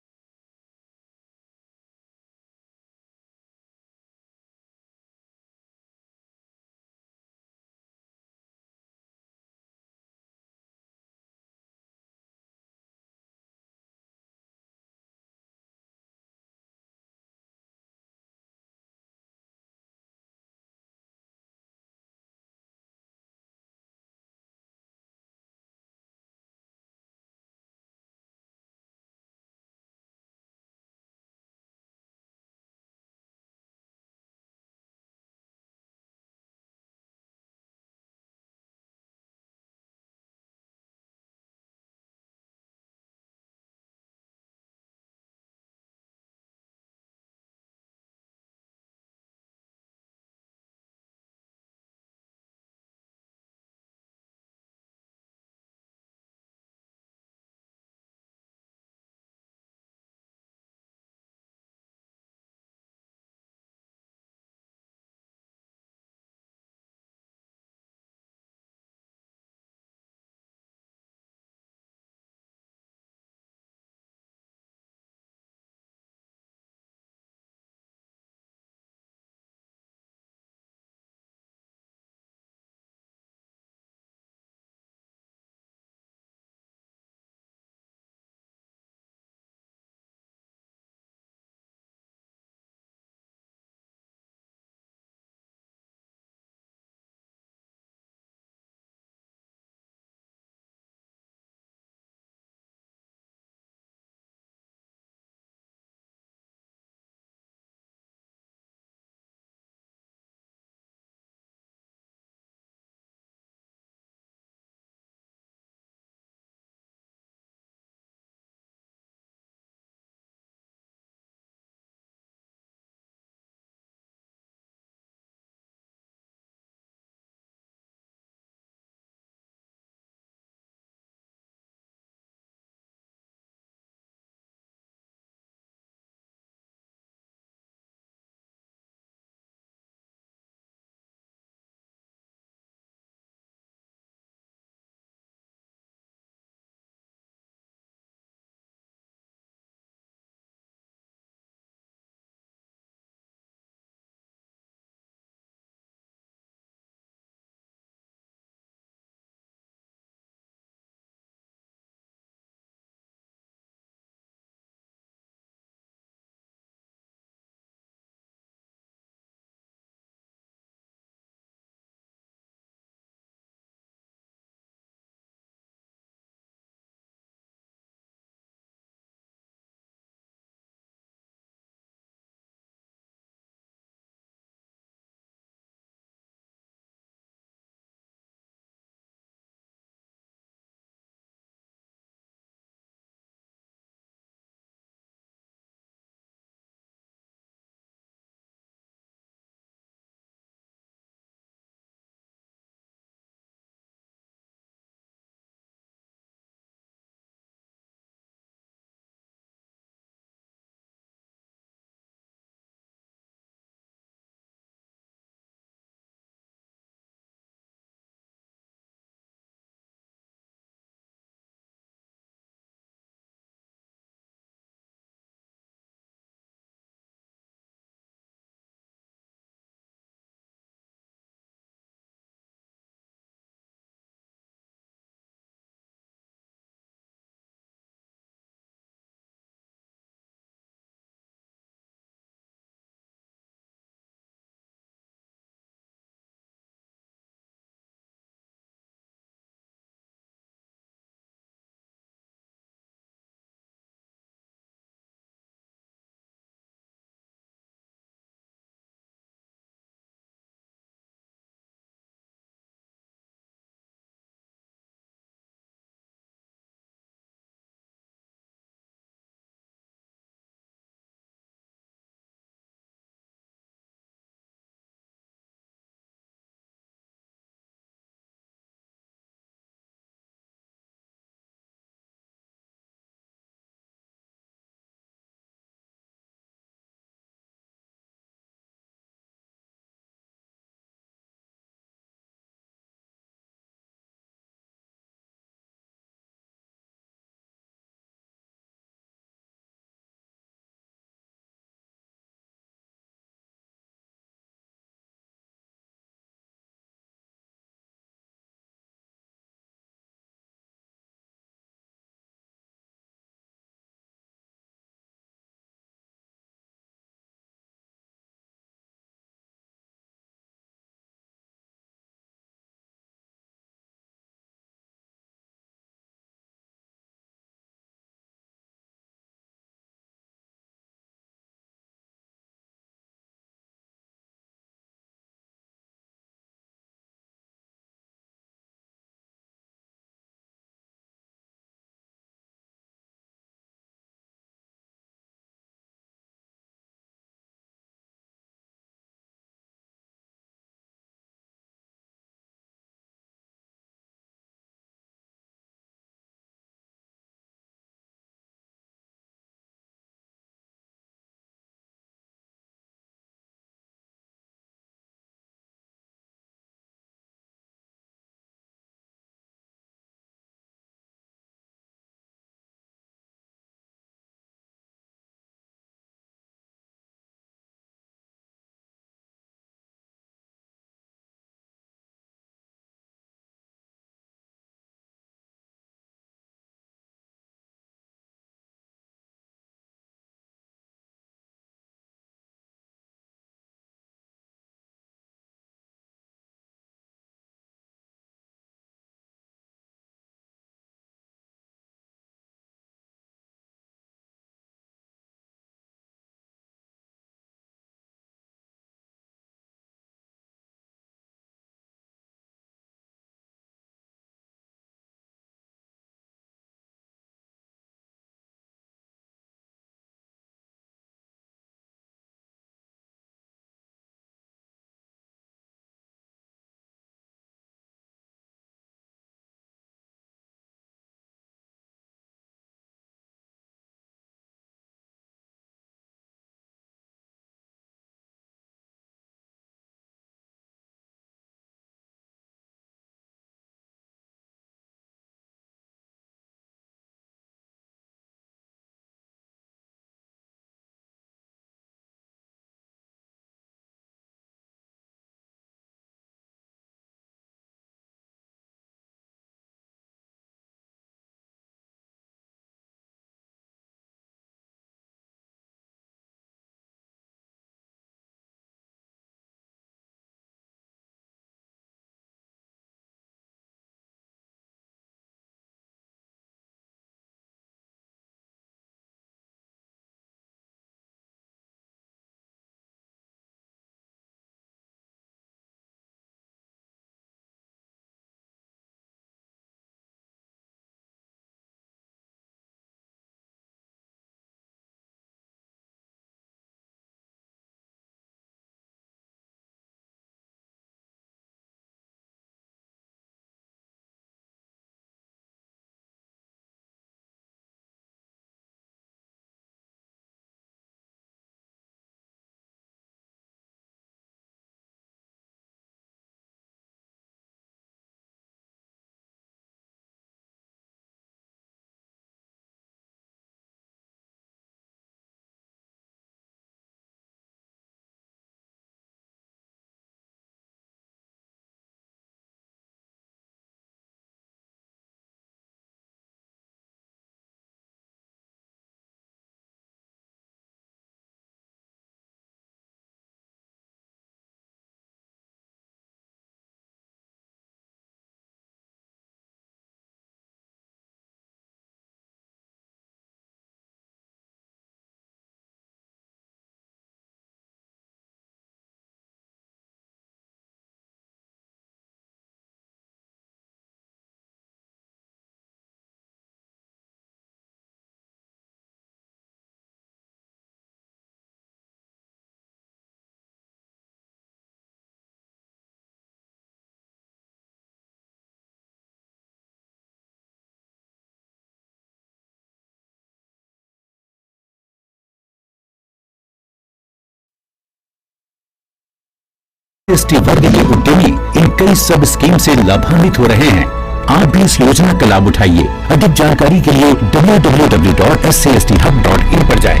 ST वर्ग के उद्यमी इन कई सब scheme से लाभान्वित हो रहे हैं। आप भी इस योजना का लाभ उठाइए। अधिक जानकारी के लिए www.scstHub.in पर जाएं।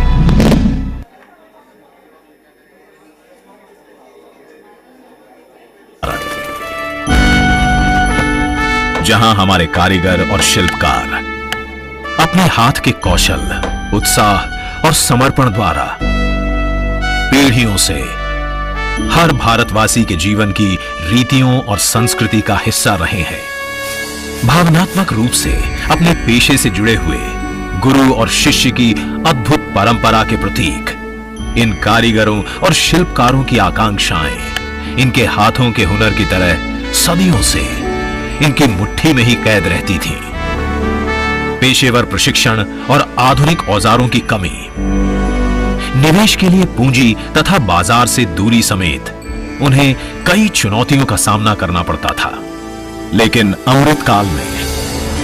जहां हमारे कारीगर और शिल्पकार अपने हाथ के कौशल, उत्साह और समर्पण द्वारा पीढ़ियों से हर भारतवासी के जीवन की रीतियों और संस्कृति का हिस्सा रहे हैं। भावनात्मक रूप से अपने पेशे से जुड़े हुए गुरु और शिष्य की अद्भुत परंपरा के प्रतीक इन कारीगरों और शिल्पकारों की आकांक्षाएं इनके हाथों के हुनर की तरह सदियों से इनकी मुट्ठी में ही कैद रहती थी। पेशेवर प्रशिक्षण और आधुनिक औजारों की कमी, निवेश के लिए पूंजी तथा बाजार से दूरी समेत उन्हें कई चुनौतियों का सामना करना पड़ता था। लेकिन अमृत काल में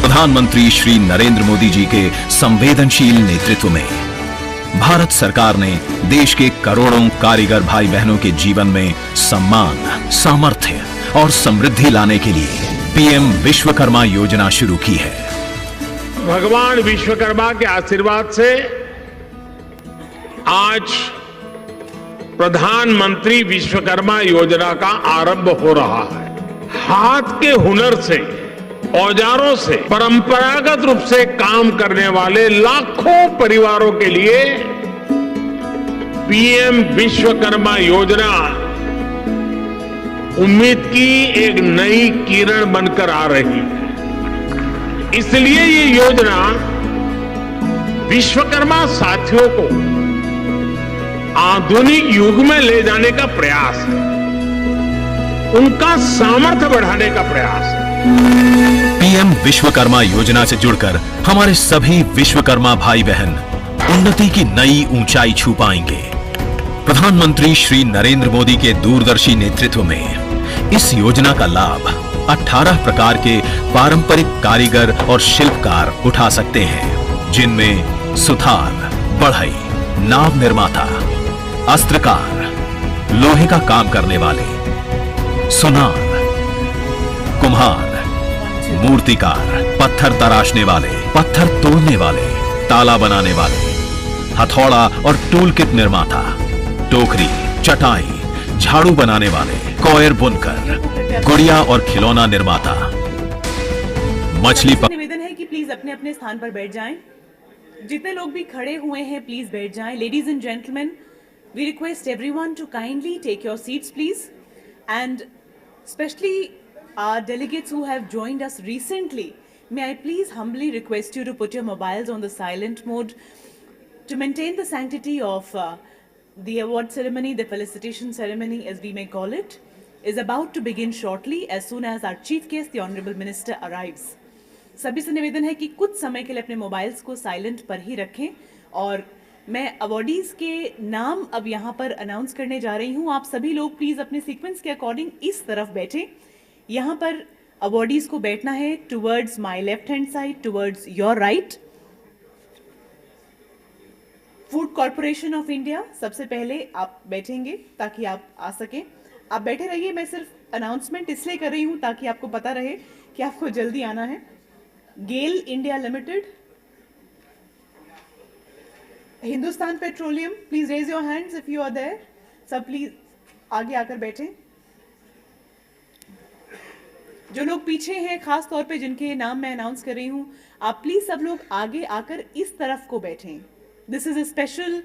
प्रधानमंत्री श्री नरेंद्र मोदी जी के संवेदनशील नेतृत्व में भारत सरकार ने देश के करोड़ों कारीगर भाई बहनों के जीवन में सम्मान, सामर्थ्य और समृद्धि लाने के लिए पीएम विश्वकर्मा योजना शुरू की है। भगवान विश्वकर्मा के आशीर्वाद से आज प्रधानमंत्री विश्वकर्मा योजना का आरंभ हो रहा है। हाथ के हुनर से, औजारों से परंपरागत रूप से काम करने वाले लाखों परिवारों के लिए पीएम विश्वकर्मा योजना उम्मीद की एक नई किरण बनकर आ रही है। इसलिए ये योजना विश्वकर्मा साथियों को आधुनिक युग में ले जाने का प्रयास है, उनका सामर्थ्य बढ़ाने का प्रयास है। पीएम विश्वकर्मा योजना से जुड़कर हमारे सभी विश्वकर्मा भाई बहन उन्नति की नई ऊंचाई छू पाएंगे। प्रधानमंत्री श्री नरेंद्र मोदी के दूरदर्शी नेतृत्व में इस योजना का लाभ 18 प्रकार के पारंपरिक कारीगर और शिल्पकार उठा सकते हैं, जिनमें सुथार, बढ़ई, नाव निर्माता, अस्त्रकार, लोहे का काम करने वाले, सुनार, कुम्हार, मूर्तिकार, पत्थर तराशने वाले, पत्थर तोड़ने वाले, ताला बनाने वाले, हथौड़ा और टूल किट निर्माता, टोकरी, चटाई, झाड़ू बनाने वाले, कॉयर बुनकर, गुड़िया और खिलौना निर्माता, मछली निवेदन है कि प्लीज अपने अपने स्थान पर बैठ जाएं। जितने लोग भी खड़े हुए हैं प्लीज बैठ जाएं। Ladies and gentleman, we request everyone to kindly take your seats please, and specially our delegates who have joined us recently, may I please humbly request you to put your mobiles on the silent mode to maintain the sanctity of the award ceremony. The felicitation ceremony, as we may call it, is about to begin shortly as soon as our chief guest, the honorable minister, arrives. सभी से निवेदन है कि कुछ समय के लिए अपने मोबाइल्स को साइलेंट पर ही रखें, और मैं अवॉर्डीज के नाम अब यहाँ पर अनाउंस करने जा रही हूँ। आप सभी लोग प्लीज अपने सीक्वेंस के अकॉर्डिंग इस तरफ बैठें। यहाँ पर अवॉर्डीज को बैठना है towards my left hand side, towards your right. Food corporation of India, सबसे पहले आप बैठेंगे ताकि आप आ सकें। आप बैठे रहिए, मैं सिर्फ अनाउंसमेंट इसलिए कर रही हूँ ताकि आपको पता रहे कि आपको जल्दी आना है। GAIL India limited, Hindustan petroleum, please raise your hands if you are there. सब प्लीज आगे आकर बैठें। जो लोग पीछे हैं, खास तौर पे जिनके नाम मैं अनाउंस कर रही हूँ, आप प्लीज सब लोग आगे आकर इस तरफ को बैठें। This is a special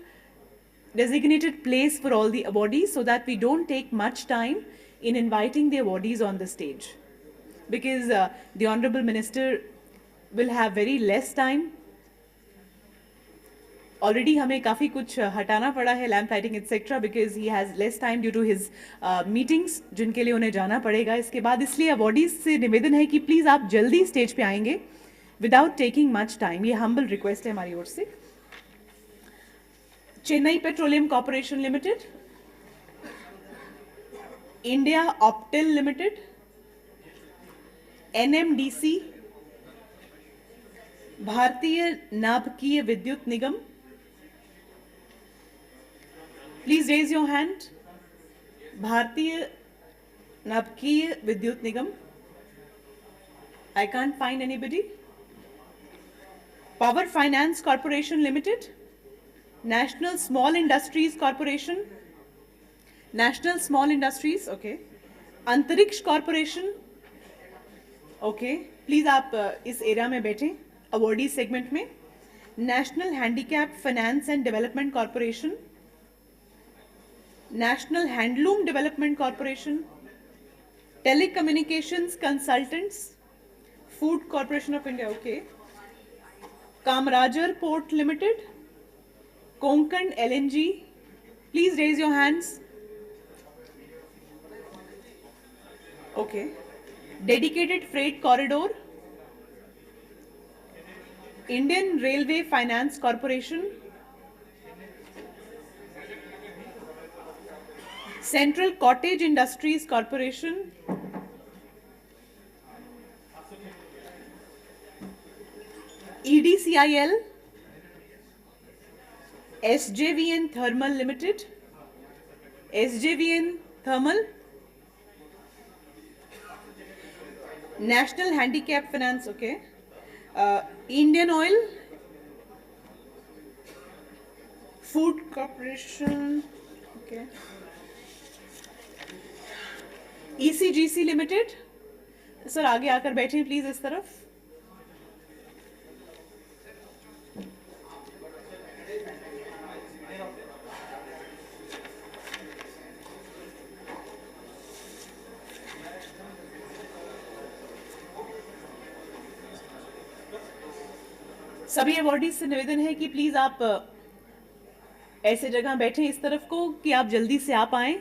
designated place for all the awardees so that we don't take much time in inviting the awardees on the stage, because the Honorable Minister will have very less time. Already हमें काफ़ी कुछ हटाना पड़ा है, lamp lighting etcetera, because he has less time due to his meetings जिनके लिए उन्हें जाना पड़ेगा इसके बाद। इसलिए अवॉर्डीज से निवेदन है कि प्लीज़ आप जल्दी स्टेज पे आएंगे विदाउट टेकिंग मच टाइम। ये हम्बल रिक्वेस्ट है हमारी ओर से। Chennai petroleum corporation limited, India Optel limited, NMDC, भारतीय नाभिकीय विद्युत निगम, प्लीज रेज योर हैंड, भारतीय नबकीय विद्युत निगम, I can't find anybody. Power Finance Corporation Limited, National Small Industries Corporation, National Small Industries, okay. अंतरिक्ष Corporation, okay. Please आप इस एरिया में बैठें, अवॉर्डी सेगमेंट में. National Handicap Finance and Development Corporation, National Handloom Development Corporation, Telecommunications Consultants, Food Corporation of India, okay. Kamarajar Port Limited, Konkan LNG, please raise your hands. Okay. Dedicated Freight Corridor, Indian Railway Finance Corporation, Central Cottage Industries Corporation, EDCIL, SJVN Thermal Limited, SJVN Thermal, National Handicap Finance, okay. Indian Oil, Food Corporation, okay. ECGC Limited, sir आगे आकर बैठें please इस तरफ. सभी awardees से निवेदन है कि प्लीज आप ऐसे जगह बैठें इस तरफ को कि आप जल्दी से आ पाएं.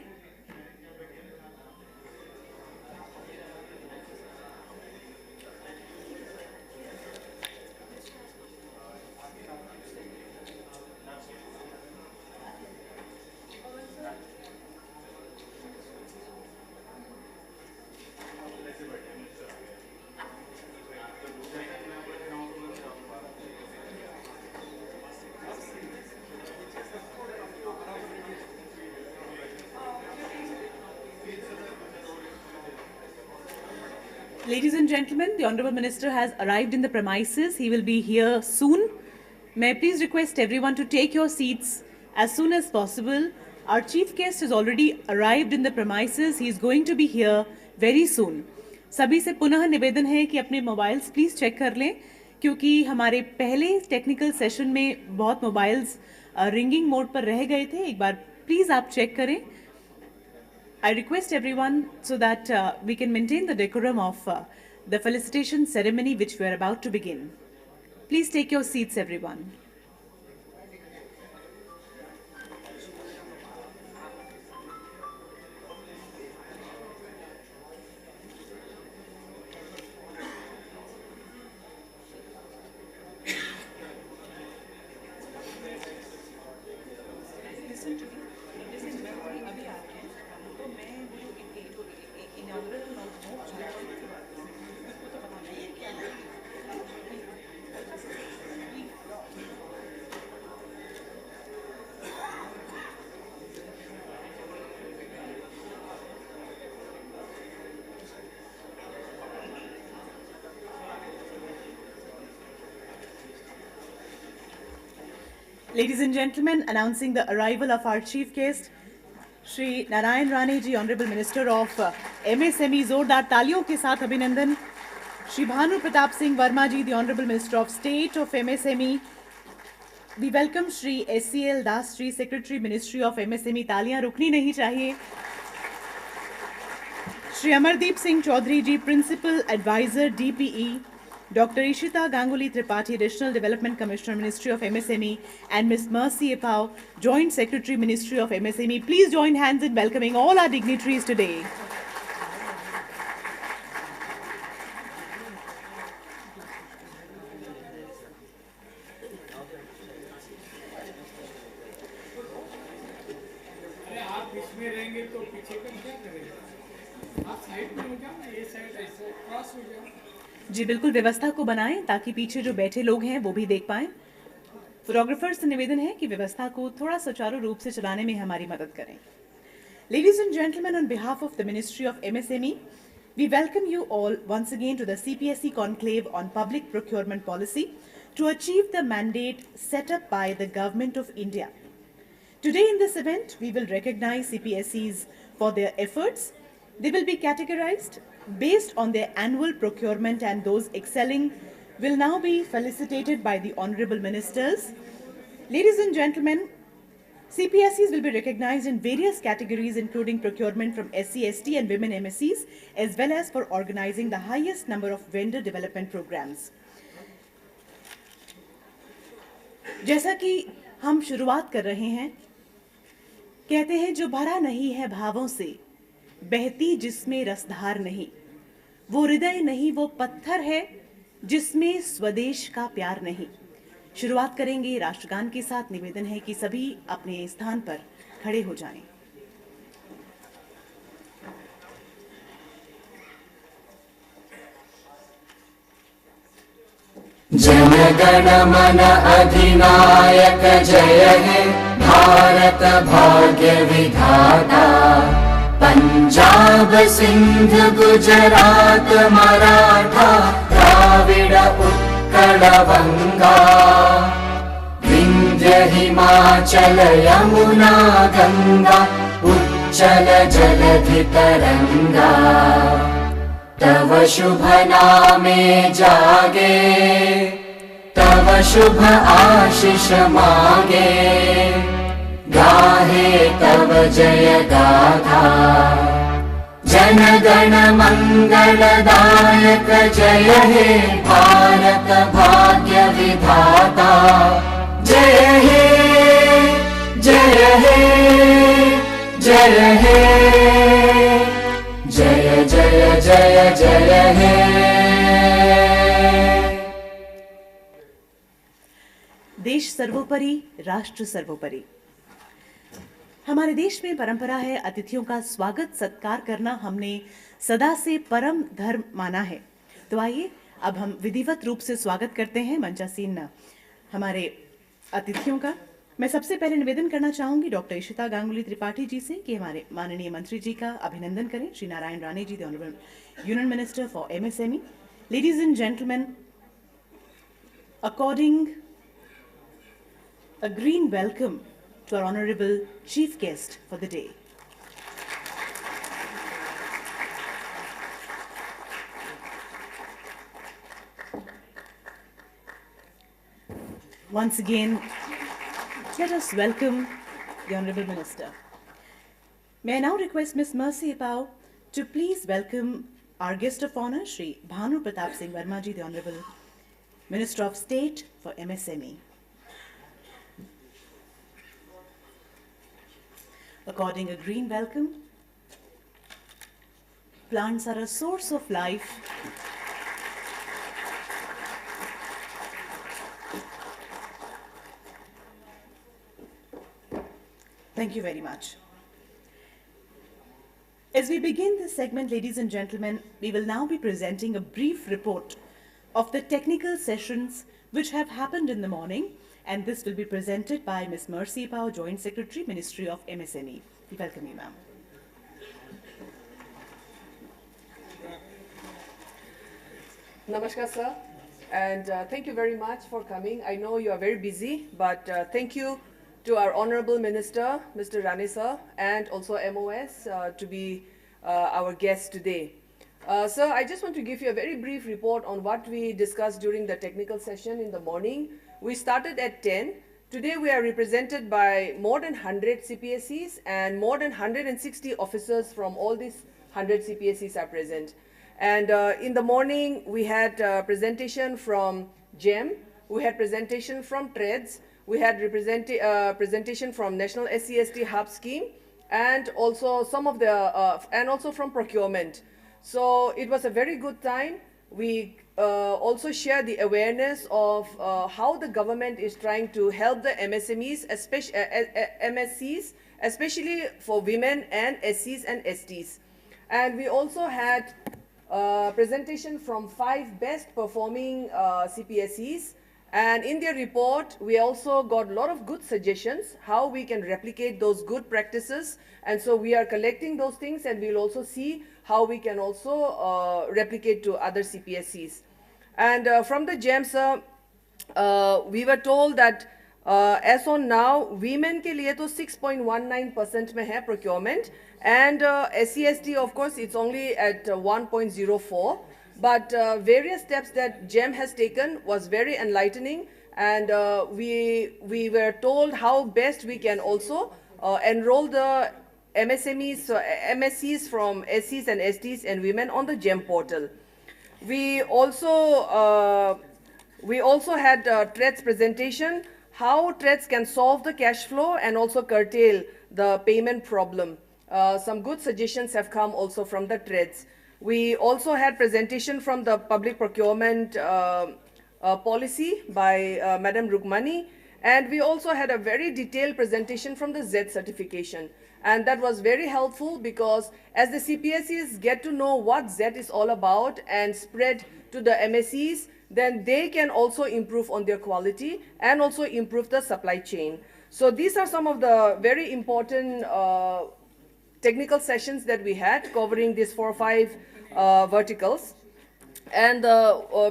Ladies and gentlemen, the Honourable Minister has arrived in the premises. He will be here soon. May I please request everyone to take your seats as soon as possible. Our chief guest has already arrived in the premises. He is going to be here very soon. सभी से पुनः निवेदन है कि अपने mobiles please check कर लें क्योंकि हमारे पहले टेक्निकल सेशन में बहुत मोबाइल्स रिंगिंग मोड पर रह गए थे. एक बार प्लीज आप चेक करें. I request everyone so that we can maintain the decorum of the felicitation ceremony which we are about to begin. Please take your seats, everyone. Ladies and gentlemen, announcing the arrival of our chief guest, Shri Narayan Rane ji, Honorable Minister of MSME, जोरदार तालियों के साथ अभिनंदन. Shri Bhanu Pratap Singh Verma ji, the Honorable Minister of State of MSME. We welcome Shri SCL Das ji, Secretary, Ministry of MSME. तालियां रुकनी नहीं चाहिए. Shri Amardeep Singh Chaudhary ji, Principal Advisor, DPE. Dr. Ishita Ganguly Tripathi, Additional Development Commissioner, Ministry of MSME, and Ms. Mercy Epau, Joint Secretary, Ministry of MSME. Please join hands in welcoming all our dignitaries today. जी बिल्कुल व्यवस्था को बनाएं ताकि पीछे जो बैठे लोग हैं वो भी देख पाएं. फोटोग्राफर्स से निवेदन है कि व्यवस्था को थोड़ा सुचारू रूप से चलाने में हमारी मदद करें. Ladies and gentlemen, on behalf of the Ministry of MSME, we welcome you all once again to the CPSE Conclave on Public Procurement Policy to achieve the mandate set up by the Government of India. Today in this event, we will recognize CPSEs for their efforts. They will be categorized based on their annual procurement, and those excelling will now be felicitated by the Honorable Ministers. Ladies and gentlemen, CPSEs will be recognized in various categories including procurement from SC, ST and women MSCs, as well as for organizing the highest number of vendor development programs. जैसा कि हम शुरुआत कर रहे हैं, कहते हैं जो भरा नहीं है भावों से, बहती जिसमें रसधार नहीं, वो हृदय नहीं, वो पत्थर है जिसमें स्वदेश का प्यार नहीं। शुरुआत करेंगे राष्ट्रगान के साथ। निवेदन है कि सभी अपने स्थान पर खड़े हो जाएं। जन गण मन अधिनायक जय हे भारत भाग्य विधाता, पंजाब सिंध गुजरात मराठा द्राविड़ उत्कल बंगा, विंध्य हिमाचल यमुना गंगा उच्चल जलधि तरंगा, तव शुभ नामे जागे, तव शुभ आशीष मांगे, गाहे तव जय गाथा। जन गण मंगलदायक जय हे भारत भाग्य विधाता, जय हे जय हे जय हे जय जय जय जय हे। देश सर्वोपरि, राष्ट्र सर्वोपरि। हमारे देश में परंपरा है अतिथियों का स्वागत सत्कार करना, हमने सदा से परम धर्म माना है। तो आइए अब हम विधिवत रूप से स्वागत करते हैं मंचासीन हमारे अतिथियों का। मैं सबसे पहले निवेदन करना चाहूंगी डॉक्टर इशिता गांगुली त्रिपाठी जी से कि हमारे माननीय मंत्री जी का अभिनंदन करें। Shri Narayan Rane ji, the honourable union minister for MSME। Ladies and gentleman, according a green welcome to our honorable chief guest for the day. Once again, let us welcome the honorable minister. May I now request Ms. Mercy Pao to please welcome our guest of honor, Shri Bhanu Pratap Singh Verma ji, the honorable Minister of State for MSME. According a green welcome, plants are a source of life. Thank you very much. As we begin this segment, ladies and gentlemen, we will now be presenting a brief report of the technical sessions which have happened in the morning, and this will be presented by Ms. Mercy Pao, Joint Secretary, Ministry of MSME. We welcome you, ma'am. Namaskar, sir, and thank you very much for coming. I know you are very busy, but thank you to our Honorable Minister, Mr. Rane sir, and also MOS to be our guest today. Sir, I just want to give you a very brief report on what we discussed during the technical session in the morning. We started at 10. Today we are represented by more than 100 CPSEs, and more than 160 officers from all these 100 CPSEs are present. And in the morning we had presentation from GEM, we had presentation from TReDS, we had presentation from National SC/ST Hub Scheme, and also some of the and also from procurement. So it was a very good time. We also share the awareness of how the government is trying to help the MSMEs, especially MSCs, especially for women and SCs and STs. And we also had presentation from 5 best performing CPSEs, And in their report, we also got a lot of good suggestions how we can replicate those good practices. And so we are collecting those things, and we'll also see how we can also replicate to other CPSEs. And from the GEMS, we were told that as on now, women के लिए तो 6.19% में है procurement, and SC/ST, of course, it's only at 1.04. But various steps that GEM has taken was very enlightening, and we were told how best we can also enroll the MSMEs, MSCs from SCs and STs and women on the GEM portal. We also had TReDS presentation, how TReDS can solve the cash flow and also curtail the payment problem. Some good suggestions have come also from the TReDS. We also had presentation from the Public Procurement Policy by Madam Rukmani, and we also had a very detailed presentation from the Z certification. And that was very helpful because as the CPSEs get to know what Z is all about and spread to the MSEs, then they can also improve on their quality and also improve the supply chain. So these are some of the very important technical sessions that we had covering these 4 or 5 verticals. And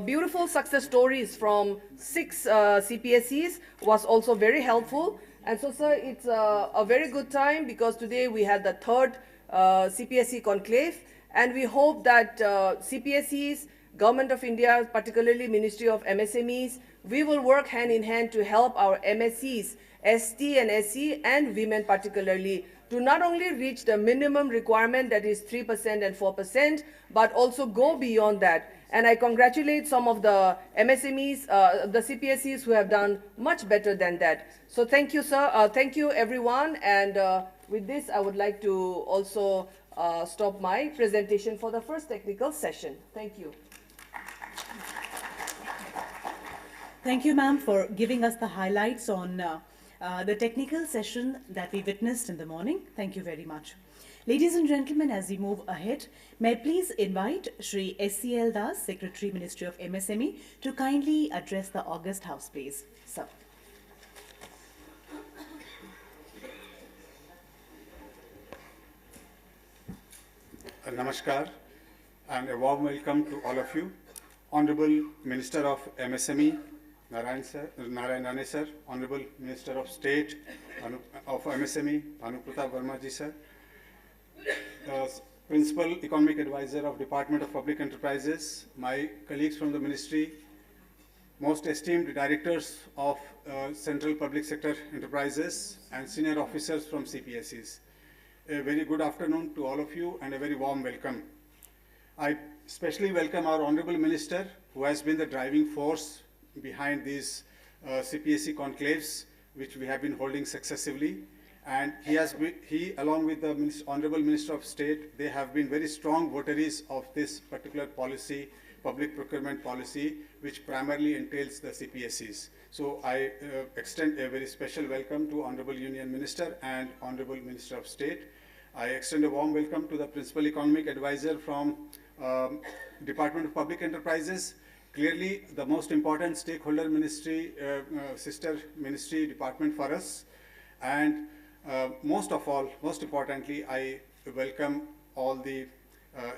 beautiful success stories from 6 CPSEs was also very helpful. And so, sir, it's a very good time because today we had the 3rd CPSE Conclave, and we hope that CPSEs, Government of India, particularly Ministry of MSMEs, we will work hand in hand to help our MSCs, ST and SC, and women particularly, to not only reach the minimum requirement that is 3% and 4%, but also go beyond that. And I congratulate some of the MSMEs, the CPSEs who have done much better than that. So thank you, sir. Thank you, everyone. And with this, I would like to also stop my presentation for the first technical session. Thank you. Thank you, ma'am, for giving us the highlights on the technical session that we witnessed in the morning. Thank you very much. Ladies and gentlemen, as we move ahead, may I please invite Shri SCL Das, Secretary, Ministry of MSME, to kindly address the August House, please. Sir. Namaskar and a warm welcome to all of you. Honorable Minister of MSME, Narayan Rane sir, Honorable Minister of State of MSME, Bhanu Pratap Verma ji sir, Principal Economic Advisor of Department of Public Enterprises, my colleagues from the Ministry, most esteemed directors of Central Public Sector Enterprises, and senior officers from CPSEs. A very good afternoon to all of you and a very warm welcome. I especially welcome our Honorable Minister, who has been the driving force behind these CPSE conclaves, which we have been holding successively. And he, along with the Honorable Minister of State, they have been very strong votaries of this particular policy, public procurement policy, which primarily entails the CPSEs. So I extend a very special welcome to Honorable Union Minister and Honorable Minister of State. I extend a warm welcome to the Principal Economic Advisor from Department of Public Enterprises, clearly the most important stakeholder ministry, sister ministry department for us. And most importantly, I welcome all the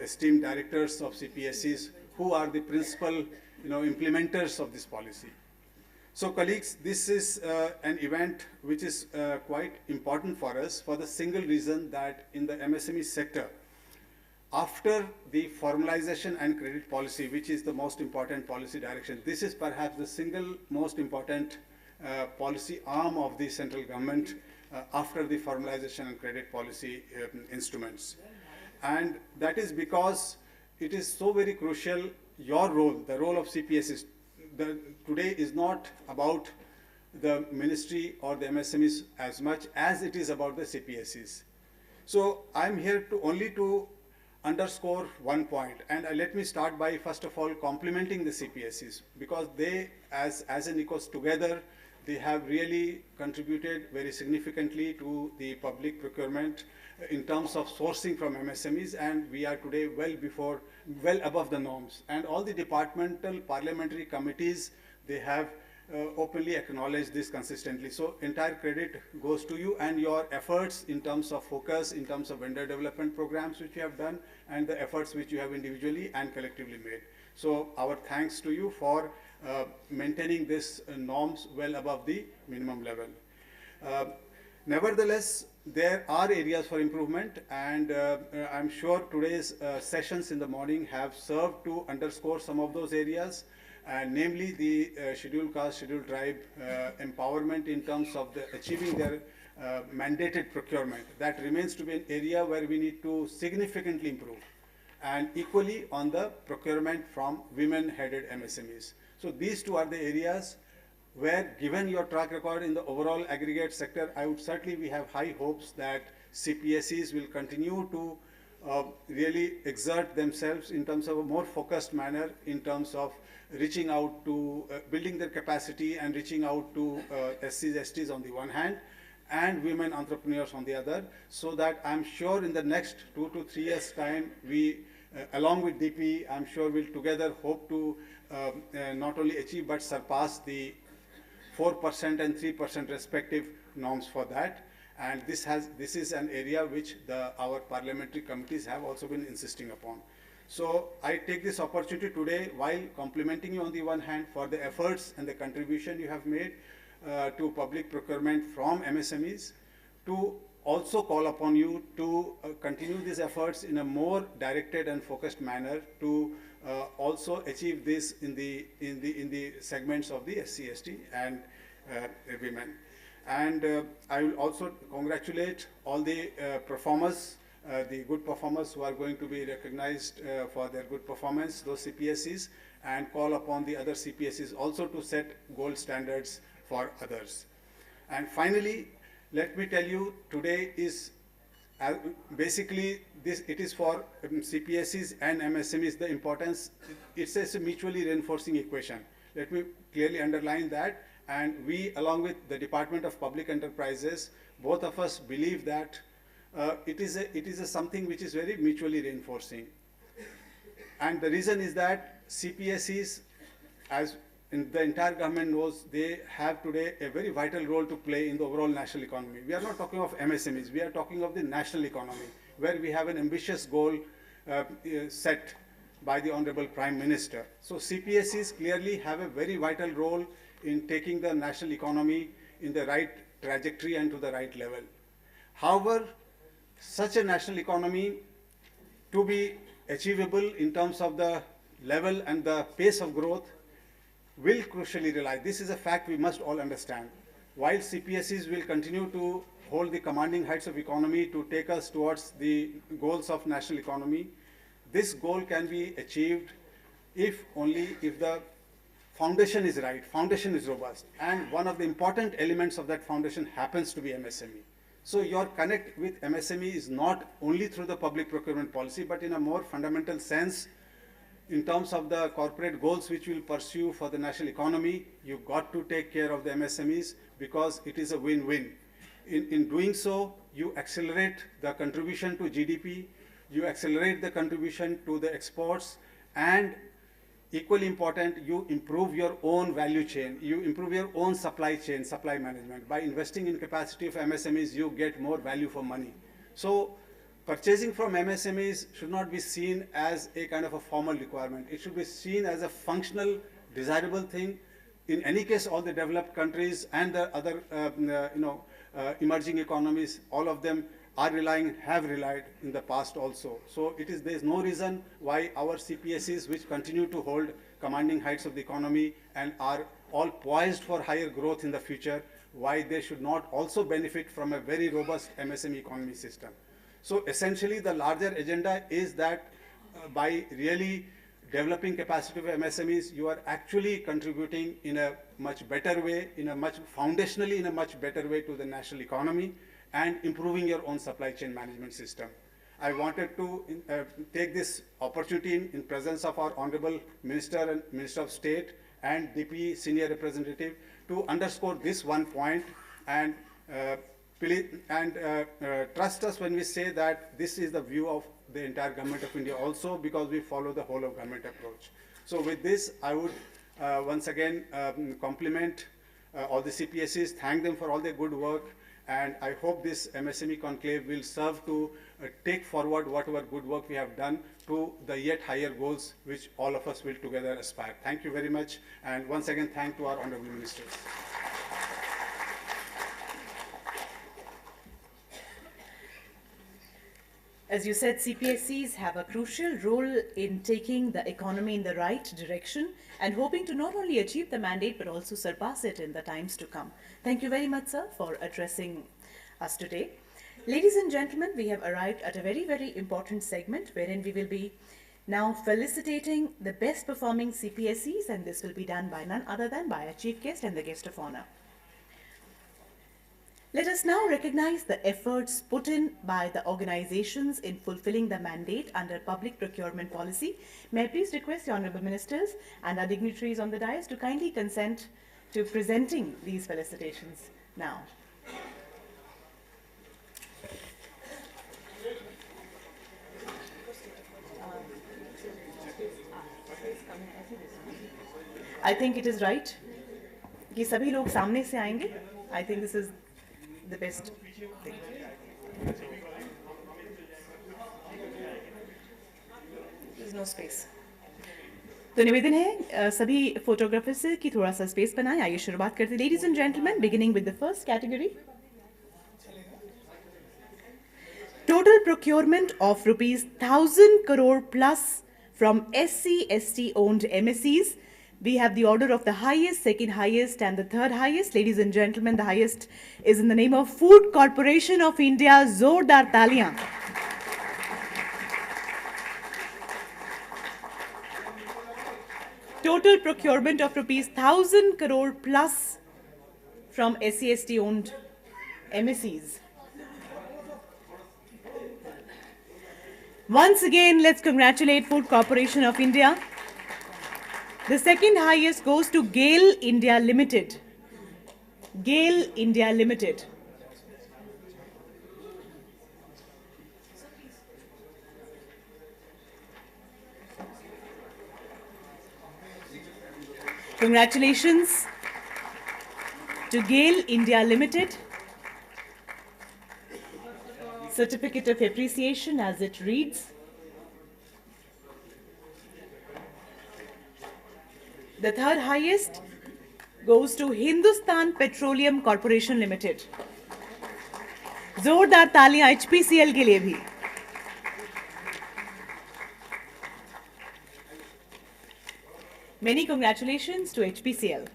esteemed directors of CPSEs who are the principal implementers of this policy. So colleagues, this is an event which is quite important for us for the single reason that in the MSME sector, after the formalization and credit policy, which is the most important policy direction, this is perhaps the single most important policy arm of the central government after the formalization and credit policy instruments. And that is because it is so very crucial, your role, the role of CPSEs, today is not about the ministry or the MSMEs as much as it is about the CPSEs. So I'm here only to underscore one point, and let me start by first of all complimenting the CPSEs, because they as an ecosystem together, they have really contributed very significantly to the public procurement in terms of sourcing from MSMEs, and we are today well above the norms. And all the departmental parliamentary committees, they have openly acknowledge this consistently. So entire credit goes to you and your efforts in terms of focus, in terms of vendor development programs which you have done, and the efforts which you have individually and collectively made. So our thanks to you for maintaining these norms well above the minimum level. Nevertheless, there are areas for improvement, and I'm sure today's sessions in the morning have served to underscore some of those areas, and namely the scheduled caste, scheduled tribe empowerment in terms of achieving their mandated procurement. That remains to be an area where we need to significantly improve, and equally on the procurement from women-headed MSMEs. So these two are the areas where, given your track record in the overall aggregate sector, I would certainly, we have high hopes that CPSEs will continue to really exert themselves in terms of a more focused manner, in terms of reaching out to, building their capacity and reaching out to SCs, STs on the one hand, and women entrepreneurs on the other, so that I'm sure in the next 2 to 3 years' time, we, along with DP, I'm sure we'll together hope to not only achieve but surpass the 4% and 3% respective norms for that. And this is an area which our parliamentary committees have also been insisting upon. So I take this opportunity today, while complimenting you on the one hand for the efforts and the contribution you have made to public procurement from MSMEs, to also call upon you to continue these efforts in a more directed and focused manner to also achieve this in the segments of the SC, ST and women. And I will also congratulate all the performers, the good performers who are going to be recognized for their good performance, those CPSEs, and call upon the other CPSEs also to set gold standards for others. And finally, let me tell you, today is basically it is for CPSEs and MSMEs, the importance, it's a mutually reinforcing equation. Let me clearly underline that. And we, along with the Department of Public Enterprises, both of us believe that it is something which is very mutually reinforcing. And the reason is that CPSEs, as the entire government knows, they have today a very vital role to play in the overall national economy. We are not talking of MSMEs, we are talking of the national economy, where we have an ambitious goal set by the Honorable Prime Minister. So CPSEs clearly have a very vital role in taking the national economy in the right trajectory and to the right level. However, such a national economy, to be achievable in terms of the level and the pace of growth, will crucially rely, this is a fact we must all understand, while CPSEs will continue to hold the commanding heights of economy to take us towards the goals of national economy, this goal can be achieved if the foundation is right, foundation is robust, and one of the important elements of that foundation happens to be MSME. So your connect with MSME is not only through the public procurement policy, but in a more fundamental sense, in terms of the corporate goals which we will pursue for the national economy, you've got to take care of the MSMEs, because it is a win-win. In doing so, you accelerate the contribution to GDP, you accelerate the contribution to the exports, and equally important, you improve your own value chain, you improve your own supply chain, supply management. By investing in capacity of MSMEs, you get more value for money. So purchasing from MSMEs should not be seen as a kind of a formal requirement. It should be seen as a functional, desirable thing. In any case, all the developed countries and the other emerging economies, all of them are relying, have relied in the past also. So there is no reason why our CPSEs, which continue to hold commanding heights of the economy and are all poised for higher growth in the future, why they should not also benefit from a very robust MSME economy system. So essentially, the larger agenda is that by really developing capacity of MSMEs, you are actually contributing in a much better way, foundationally in a much better way to the national economy, and improving your own supply chain management system. I wanted to take this opportunity in presence of our Honorable Minister and Minister of State and DP Senior Representative to underscore this one point, and trust us when we say that this is the view of the entire Government of India also, because we follow the whole of government approach. So with this, I would once again compliment all the CPSEs, thank them for all their good work, and I hope this MSME conclave will serve to take forward whatever good work we have done to the yet higher goals which all of us will together aspire. Thank you very much, and once again thank to our honorable ministers. As you said, CPSEs have a crucial role in taking the economy in the right direction and hoping to not only achieve the mandate but also surpass it in the times to come. Thank you very much, sir, for addressing us today. Ladies and gentlemen, we have arrived at a very, very important segment wherein we will be now felicitating the best performing CPSEs, and this will be done by none other than by our chief guest and the guest of honor. Let us now recognize the efforts put in by the organizations in fulfilling the mandate under Public Procurement Policy. May I please request the Honorable Ministers and our dignitaries on the dais to kindly consent to presenting these felicitations now. I think it is right कि सभी लोग सामने से आएंगे. I think this is the best thing. There's no space. तो निवेदन है सभी फोटोग्राफर्स से कि थोड़ा सा स्पेस बनाएं. आइए शुरुआत करते हैं. Ladies and gentlemen, beginning with the first category. Total procurement of rupees 1,000 crore plus from SC/ST owned MSEs. We have the order of the highest, second highest, and the third highest. Ladies and gentlemen, the highest is in the name of Food Corporation of India. Zordar Taliyan. Total procurement of rupees 1,000 crore plus from SC/ST owned MSEs. Once again, let's congratulate Food Corporation of India. The second highest goes to GAIL India Limited. GAIL India Limited. Congratulations to GAIL India Limited. Certificate of Appreciation as it reads. The third highest goes to Hindustan Petroleum Corporation Limited. जोरदार तालियां HPCL के लिए भी. Many congratulations to HPCL.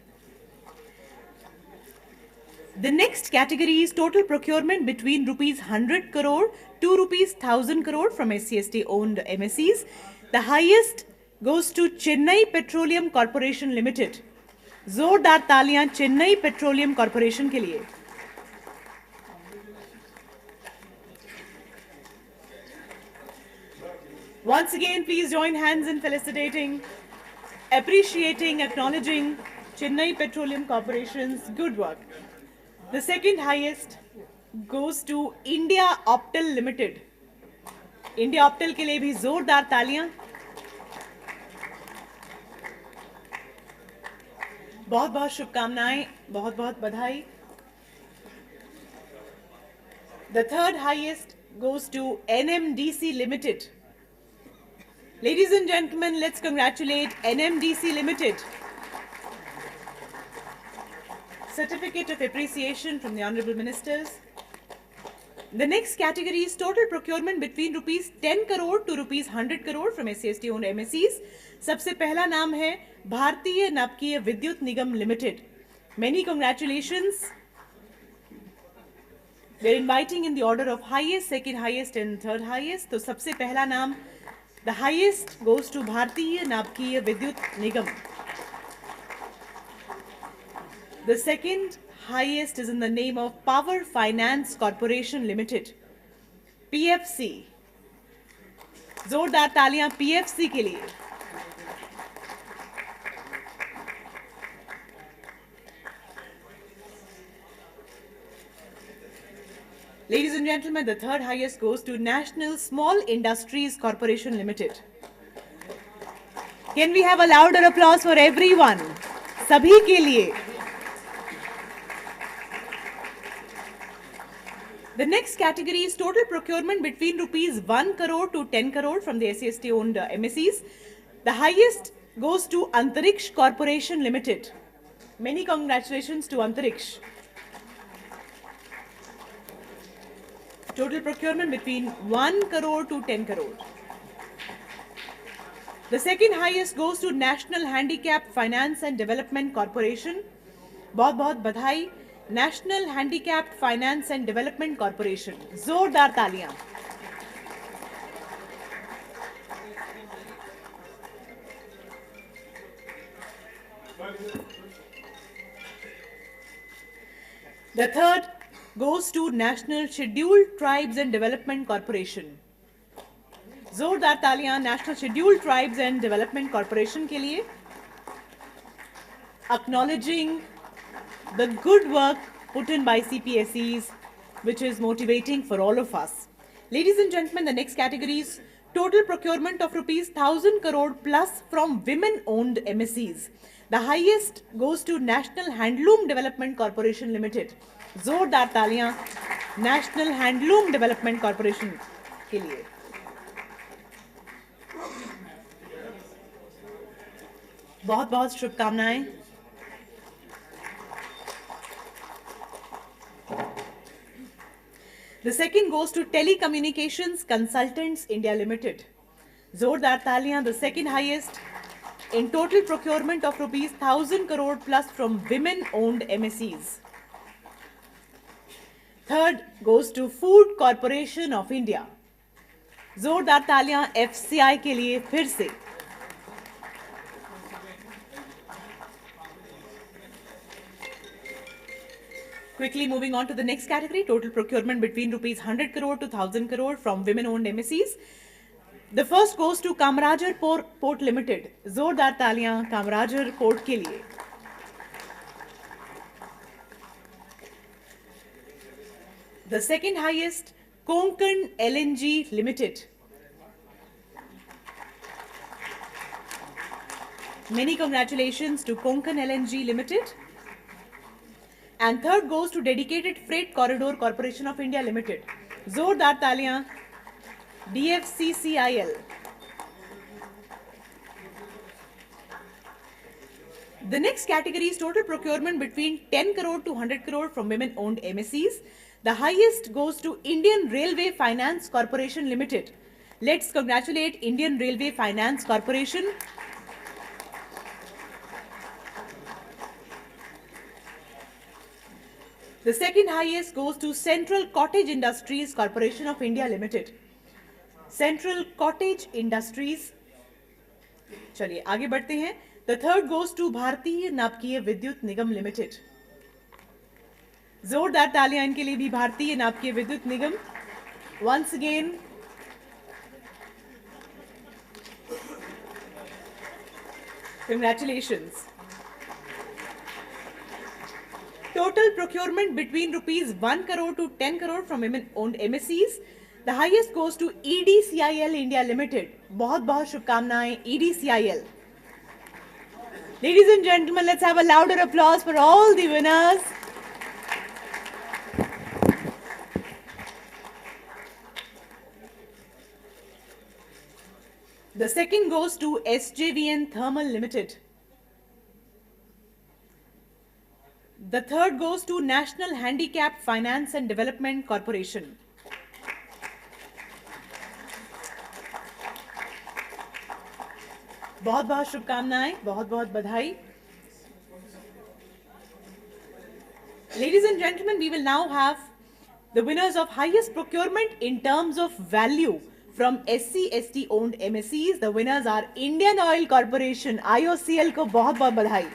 The next category is total procurement between rupees 100 crore to rupees 1,000 crore from SC/ST owned MSEs. The highest goes to Chennai Petroleum Corporation Limited. जोरदार तालियां Chennai petroleum corporation के लिए. Once again, please join hands in felicitating, appreciating, acknowledging Chennai Petroleum Corporation's good work. The second highest goes to India Optel Limited. India Optel के लिए भी जोरदार तालियां. बहुत बहुत शुभकामनाएं, बहुत बहुत बधाई. The third highest goes to NMDC Limited. Ladies and gentlemen, let's congratulate NMDC Limited. Certificate of Appreciation from the Honorable Ministers. The next category is total procurement between rupees 10 crore to rupees 100 crore from SC/ST owned MSEs. सबसे पहला नाम है भारतीय नाभिकीय विद्युत निगम limited. Many congratulations. We're inviting in the order of highest, second highest and third highest. तो सबसे पहला नाम, the highest goes to भारतीय नाभिकीय विद्युत निगम. The second highest is in the name of Power Finance Corporation Limited, PFC. जोरदार तालियां PFC के लिए. Ladies and gentlemen, the third highest goes to National Small Industries Corporation Limited. Can we have a louder applause for everyone? सभी के लिए। The next category is total procurement between rupees 1 crore to 10 crore from the SC/ST owned MSEs. The highest goes to Antariksh Corporation Limited. Many congratulations to Antariksh. Total procurement between 1 crore to 10 crore. The second highest goes to National Handicap Finance and Development Corporation. बहुत बहुत बधाई national handicapped finance and development corporation, जोरदार तालियां। The third goes to National Scheduled Tribes and Development Corporation. जोरदार तालियां national scheduled tribes and development corporation के लिए, acknowledging the good work put in by CPSEs, which is motivating for all of us. Ladies and gentlemen, the next category is total procurement of rupees 1000 crore plus from women-owned MSEs. The highest goes to National Handloom Development Corporation Limited. जोरदार तालियां national handloom development corporation के लिए। बहुत बहुत शुभकामनाएं। The second goes to Telecommunications Consultants India Limited. जोरदार तालियां, the second highest in total procurement of rupees 1000 crore plus from women-owned MSEs. Third goes to Food Corporation of India. जोरदार तालियां FCI के लिए फिर से। Quickly moving on to the next category, total procurement between rupees 100 crore to 1000 crore from women-owned MSEs. The first goes to Kamarajar Port Limited. जोरदार तालियां Kamarajar port के लिए। The second highest, Konkan LNG Limited. Many congratulations to Konkan LNG Limited. And third goes to Dedicated Freight Corridor Corporation of India Limited. जोरदार तालियां DFCCIL. The next category is total procurement between 10 crore to 100 crore from women-owned MSEs. The highest goes to Indian Railway Finance Corporation Limited. Let's congratulate Indian Railway Finance Corporation. The second highest goes to Central Cottage Industries Corporation of India Limited. Central Cottage Industries. चलिए आगे बढ़ते हैं. The third goes to भारतीय नाभिकीय विद्युत निगम limited. जोरदार तालियां इनके लिए भी, भारतीय नाभिकीय विद्युत निगम. Once again, congratulations. Total procurement between rupees 1 crore to 10 crore from women-owned MSEs. The highest goes to EDCIL India Limited. बहुत बहुत शुभकामनाएं EDCIL. Ladies and gentlemen, let's have a louder applause for all the winners. The second goes to SJVN Thermal Limited. The third goes to National Handicap Finance and Development Corporation. बहुत बहुत शुभकामनाएं, बहुत बहुत बधाई. Ladies and gentlemen, we will now have the winners of highest procurement in terms of value from SC/ST owned MSEs. The winners are Indian Oil Corporation, IOCL को बहुत बहुत बधाई.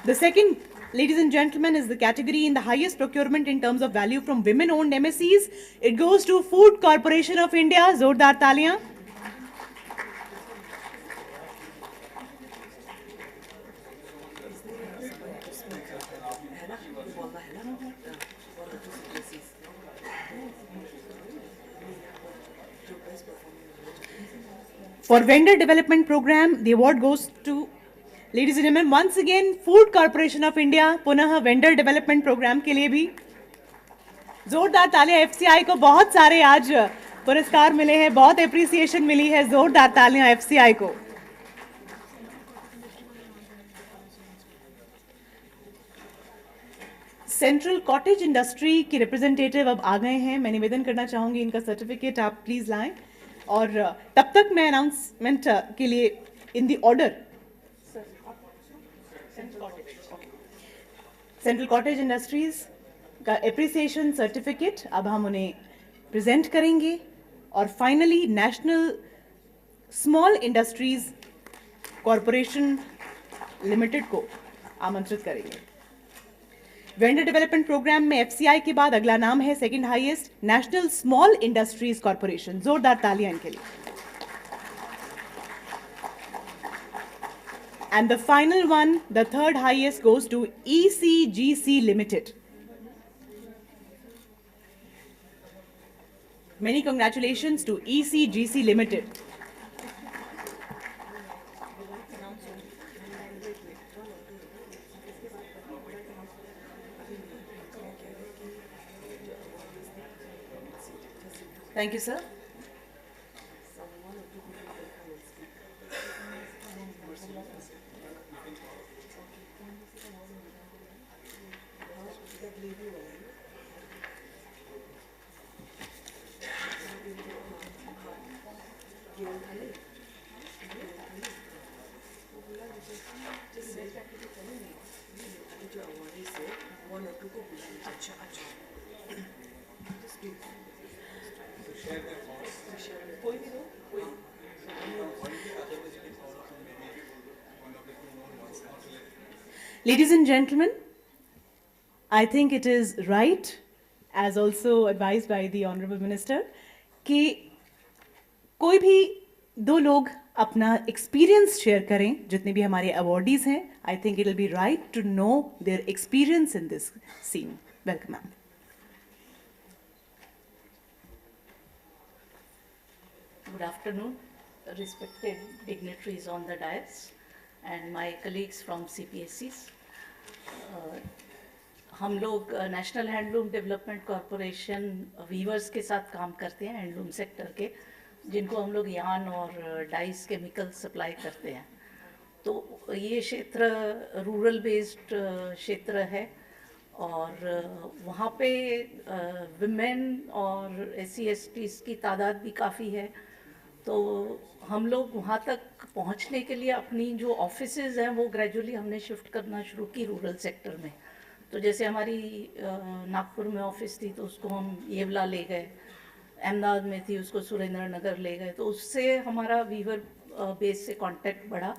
The second, ladies and gentlemen, is the category in the highest procurement in terms of value from women-owned MSEs. It goes to Food Corporation of India. जोरदार तालियां. For vendor development program, the award goes to, ladies and gentlemen, once again, Food Corporation of India, पुनः vendor development program के लिए भी जोरदार तालियां. FCI को बहुत सारे आज पुरस्कार मिले हैं, बहुत एप्रिसिएशन मिली है. जोरदार तालियां FCI को. सेंट्रल कॉटेज इंडस्ट्री की रिप्रेजेंटेटिव अब आ गए हैं. मैं निवेदन करना चाहूंगी इनका सर्टिफिकेट आप प्लीज लाएं, और तब तक मैं अनाउंसमेंट के लिए in the order central cottage industries का एप्रिसिएशन सर्टिफिकेट अब हम उन्हें प्रेजेंट करेंगे, और finally national small industries corporation limited को आमंत्रित करेंगे. वेंडर डेवलपमेंट प्रोग्राम में FCI के बाद अगला नाम है second highest, national small industries corporation. जोरदार तालियां इनके लिए. And the final one, the third highest, goes to ECGC Limited. Many congratulations to ECGC Limited. Thank you, sir. Ladies and gentlemen, I think it is right, as also advised by the Honorable Minister, कि कोई भी दो लोग अपना experience share करें, जितने भी हमारे awardees हैं. I think it will be right to know their experience in this scene. Welcome, ma'am. Good afternoon, respected dignitaries on the dais and my colleagues from CPSEs. हम लोग national handloom development corporation weavers के साथ काम करते हैं, handloom sector के, जिनको हम लोग यान और डाइस केमिकल सप्लाई करते हैं. तो ये क्षेत्र रूरल बेस्ड क्षेत्र है, और वहाँ पे विमेन और SC/STs की तादाद भी काफ़ी है. तो हम लोग वहाँ तक पहुँचने के लिए अपनी जो ऑफिसेज हैं वो ग्रेजुअली हमने शिफ्ट करना शुरू की रूरल सेक्टर में. तो जैसे हमारी नागपुर में ऑफिस थी तो उसको हम येवला ले गए, अहमदाबाद में थी उसको सुरेंद्र नगर ले गए. तो उससे हमारा वीवर बेस से कांटेक्ट बढ़ा,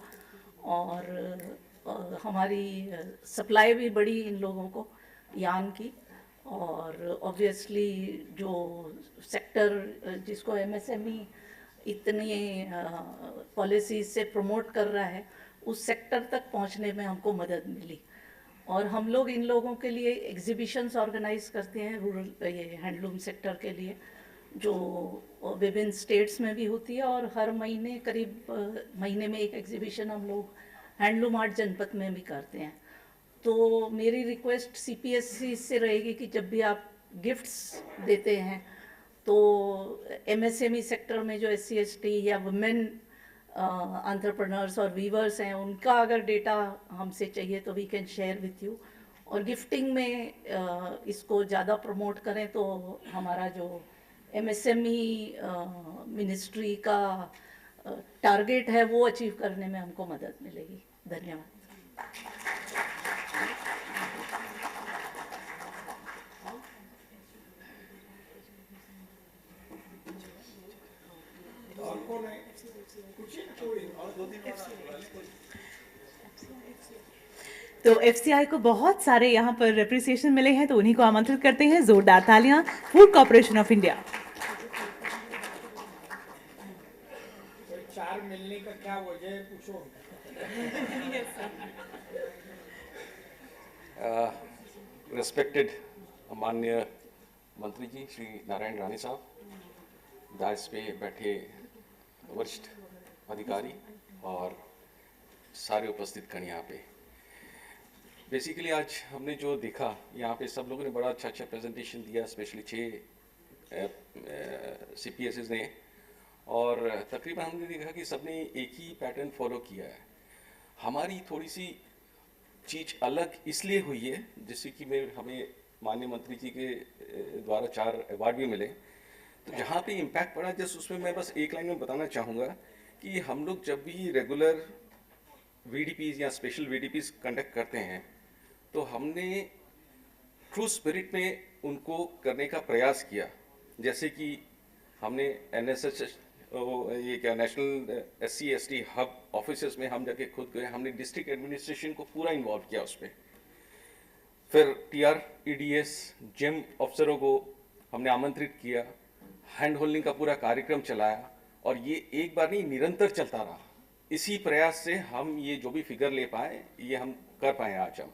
और हमारी सप्लाई भी बढ़ी इन लोगों को यान की. और ऑब्वियसली जो सेक्टर जिसको MSME इतनी पॉलिसीज से प्रमोट कर रहा है, उस सेक्टर तक पहुंचने में हमको मदद मिली. और हम लोग इन लोगों के लिए एग्जीबिशंस ऑर्गेनाइज करते हैं रूरल ये हैंडलूम सेक्टर के लिए, जो विभिन्न स्टेट्स में भी होती है, और हर महीने करीब महीने में एक एग्जीबिशन हम लोग हैंडलूम आर्ट जनपद में भी करते हैं. तो मेरी रिक्वेस्ट CPSE से रहेगी कि जब भी आप गिफ्ट्स देते हैं तो MSME सेक्टर में जो SC/ST या वुमेन एंटरप्रेन्योर्स और वीवर्स हैं, उनका अगर डेटा हमसे चाहिए तो we can share with you. और गिफ्टिंग में इसको ज़्यादा प्रमोट करें तो हमारा जो MSME मिनिस्ट्री का टारगेट है वो अचीव करने में हमको मदद मिलेगी. धन्यवाद. तो FCI को बहुत सारे यहाँ पर एप्रिसिएशन मिले हैं, तो उन्हीं को आमंत्रित करते हैं. जोरदार तालियां. Food corporation of India. चार मिलने का क्या वजह है पूछो. Respected माननीय मंत्री जी श्री नारायण राणे साहब, दास पे बैठे वरिष्ठ अधिकारी और सारे उपस्थित गण यहाँ पे। बेसिकली आज हमने जो देखा यहाँ पे सब लोगों ने बड़ा अच्छा प्रेजेंटेशन दिया, स्पेशली 6 CPSEs ने, और तकरीबन हमने देखा कि सबने एक ही पैटर्न फॉलो किया है। हमारी थोड़ी सी चीज़ अलग इसलिए हुई है जिससे कि हमें माननीय मंत्री जी के द्वारा 4 अवार्ड भी मिले। तो जहाँ पे इम्पैक्ट पड़ा जस्ट उसमें मैं बस एक लाइन में बताना चाहूँगा कि हम लोग जब भी रेगुलर VDPs या स्पेशल VDPs कंडक्ट करते हैं तो हमने ट्रू स्पिरिट में उनको करने का प्रयास किया। जैसे कि हमने NSSH ये क्या नेशनल SC/ST हब ऑफिसेस में हम जाके खुद गए, हमने डिस्ट्रिक्ट एडमिनिस्ट्रेशन को पूरा इन्वॉल्व किया उस पर। फिर TReDS जिम अफसरों को हमने आमंत्रित किया, हैंड होल्डिंग का पूरा कार्यक्रम चलाया, और ये एक बार नहीं निरंतर चलता रहा। इसी प्रयास से हम ये जो भी फिगर ले पाए ये हम कर पाए। आज हम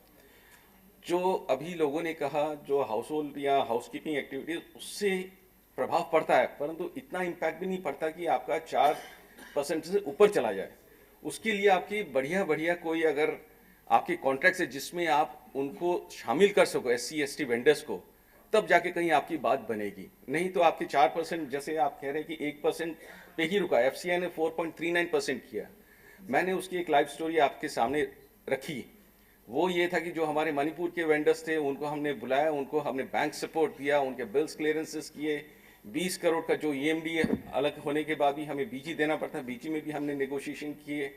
जो अभी लोगों ने कहा जो हाउस होल्ड या हाउसकीपिंग एक्टिविटीज उससे प्रभाव पड़ता है, परंतु इतना इम्पैक्ट भी नहीं पड़ता कि आपका 4% से ऊपर चला जाए। उसके लिए आपकी बढ़िया कोई अगर आपके कॉन्ट्रैक्ट है जिसमें आप उनको शामिल कर सको SC/ST वेंडर्स को, तब जाके कहीं आपकी बात बनेगी। नहीं तो आपके 4% जैसे आप कह रहे हैं कि 1% पे ही रुका। FCI ने 4.39% किया। मैंने उसकी एक लाइव स्टोरी आपके सामने रखी। वो ये था कि जो हमारे मणिपुर के वेंडर्स थे उनको हमने बुलाया, उनको हमने बैंक सपोर्ट दिया, उनके बिल्स क्लियरेंसेस किए। 20 करोड़ का जो EMD अलग होने के बाद भी हमें BG देना पड़ता है, BG में भी हमने नेगोशिएशन किए।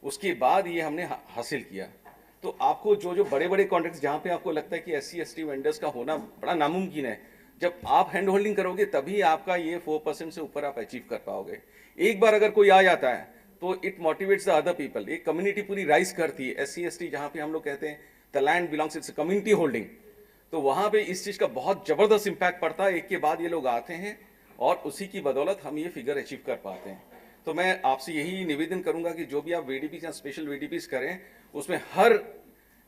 उसके बाद ये हमने हासिल किया। तो आपको जो बड़े कॉन्ट्रैक्ट्स जहाँ पे आपको लगता है कि SC/ST वेंडर्स का होना बड़ा नामुमकिन है, जब आप हैंड होल्डिंग करोगे तभी आपका ये 4% से ऊपर आप अचीव कर पाओगे। एक बार अगर कोई आ जाता है तो it motivates the other people. एक कम्युनिटी पूरी राइज करती है। SC/ST जहाँ पे हम लोग कहते हैं the land belongs, it's community holding, तो वहाँ पे इस चीज़ का बहुत ज़बरदस्त इम्पैक्ट पड़ता है। एक के बाद ये लोग आते हैं और उसी की बदौलत हम ये फिगर अचीव कर पाते हैं। तो मैं आपसे यही निवेदन करूँगा कि जो भी आप VDPs या स्पेशल VDPs करें उसमें हर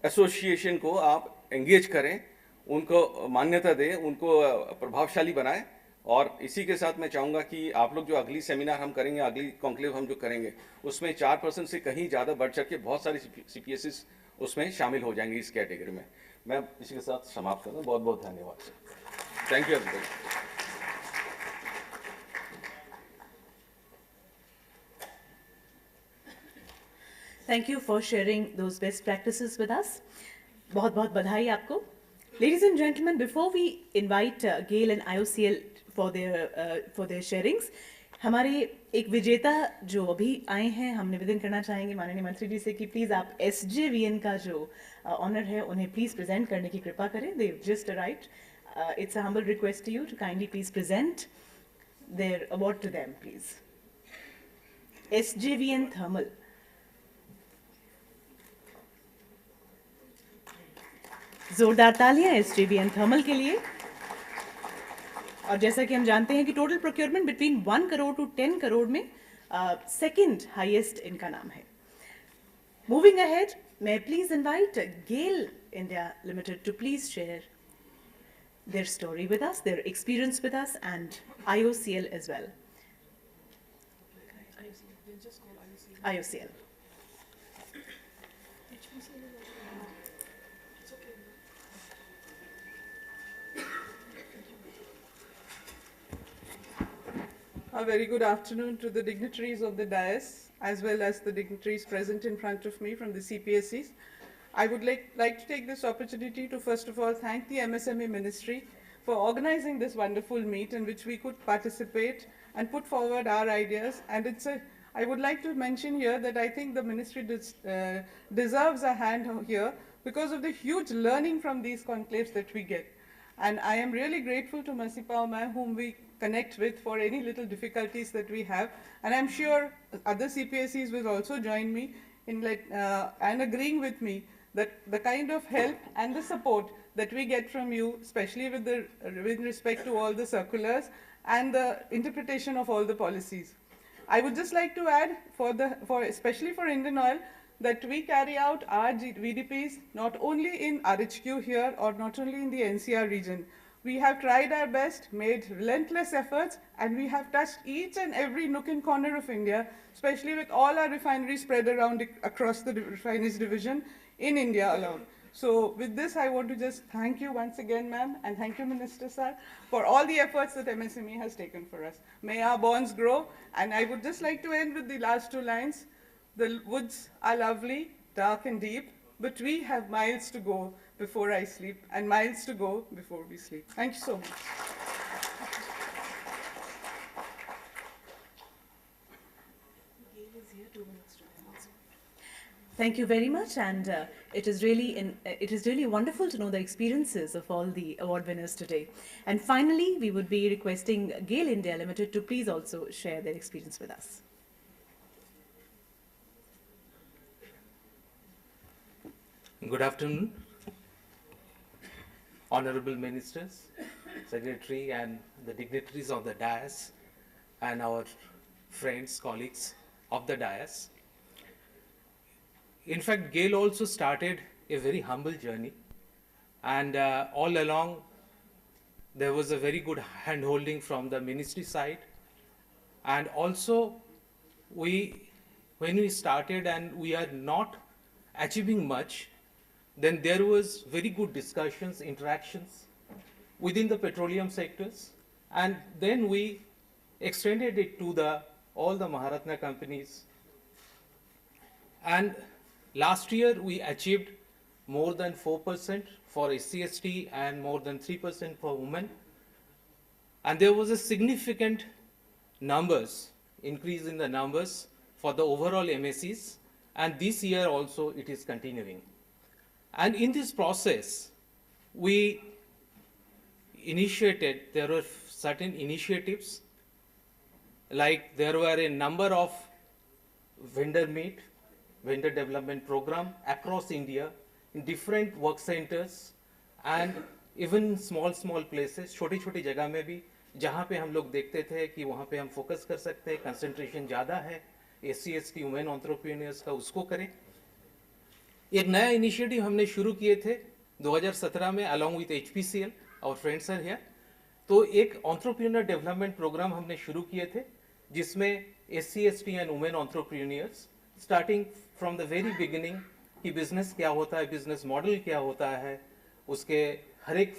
एसोसिएशन को आप एंगेज करें, उनको मान्यता दें, उनको प्रभावशाली बनाएं। और इसी के साथ मैं चाहूँगा कि आप लोग जो अगली सेमिनार हम करेंगे, अगली कॉन्क्लेव हम जो करेंगे, उसमें 4% से कहीं ज़्यादा बढ़ चढ़ के बहुत सारे CPSEs उसमें शामिल हो जाएंगे इस कैटेगरी में। मैं इसी के साथ समाप्त करता हूँ। बहुत बहुत धन्यवाद। Thank you everybody. Thank you for sharing those best practices with us. बहुत बहुत बधाई आपको. Ladies and gentlemen, before we invite GAIL and IOCL for their sharings, हमारे एक विजेता जो अभी आए हैं, हम निवेदन करना चाहेंगे माननीय मंत्री जी से कि प्लीज़ आप SJVN का जो ऑनर है उन्हें प्लीज़ प्रेजेंट करने की कृपा करें. They've just arrived. It's a humble request to you to kindly please present their award to them, please. SJVN Thermal. जोरदार तालियां SJVN थर्मल के लिए. और जैसा कि हम जानते हैं कि total procurement between 1 crore to 10 crore में सेकंड हाईएस्ट इनका नाम है. Moving ahead, may I please invite GAIL India Limited to please share their story with us, their experience with us, and IOCL as well. IOCL. A very good afternoon to the dignitaries of the dais, as well as the dignitaries present in front of me from the CPSEs. I would like to take this opportunity to first of all thank the MSME Ministry for organizing this wonderful meet in which we could participate and put forward our ideas. And I would like to mention here that I think the Ministry deserves a hand here because of the huge learning from these conclaves that we get. And I am really grateful to Mercy Pauma, whom we connect with for any little difficulties that we have. And I'm sure other CPSEs will also join me in and agreeing with me that the kind of help and the support that we get from you, especially with respect to all the circulars and the interpretation of all the policies. I would just like to add, especially for Indian Oil, that we carry out our VDPs not only in RHQ here or not only in the NCR region, We have tried our best, made relentless efforts, and we have touched each and every nook and corner of India, especially with all our refineries spread around across the refineries division in India alone. So with this, I want to just thank you once again, ma'am, and thank you, Minister Sir, for all the efforts that MSME has taken for us. May our bonds grow, and I would just like to end with the last two lines. The woods are lovely, dark and deep, but we have miles to go before I sleep, and miles to go before we sleep. Thank you so much. Thank you very much, and it is really wonderful to know the experiences of all the award winners today. And finally, we would be requesting GAIL India Limited to please also share their experience with us. Good afternoon, Honorable Ministers, Secretary, and the dignitaries of the dais, and our friends, colleagues of the dais. In fact, GAIL also started a very humble journey, and all along there was a very good hand-holding from the ministry side, and also when we started and we are not achieving much, then there was very good discussions, interactions within the petroleum sectors, and then we extended it to all the Maharatna companies. And last year we achieved more than 4% for SC/ST and more than 3% for women. And there was a significant increase in the numbers for the overall MSEs, and this year also it is continuing. And in this process, there were certain initiatives, like there were a number of vendor development program across India in different work centers and even small places, छोटी जगह में भी, जहाँ पे हम लोग देखते थे कि वहाँ पे हम फोकस कर सकते हैं, कंसंट्रेशन ज़्यादा है, SC/ST वुमेन एंटरप्रेन्योर्स का, उसको करें. एक नया इनिशिएटिव हमने शुरू किए थे 2017 में along with HPCL, our friends are here. तो एक एंटरप्रेन्योर डेवलपमेंट प्रोग्राम हमने शुरू किए थे, जिसमें SC/ST and women entrepreneurs starting from the very beginning कि बिजनेस क्या होता है, बिजनेस मॉडल क्या होता है, उसके हर एक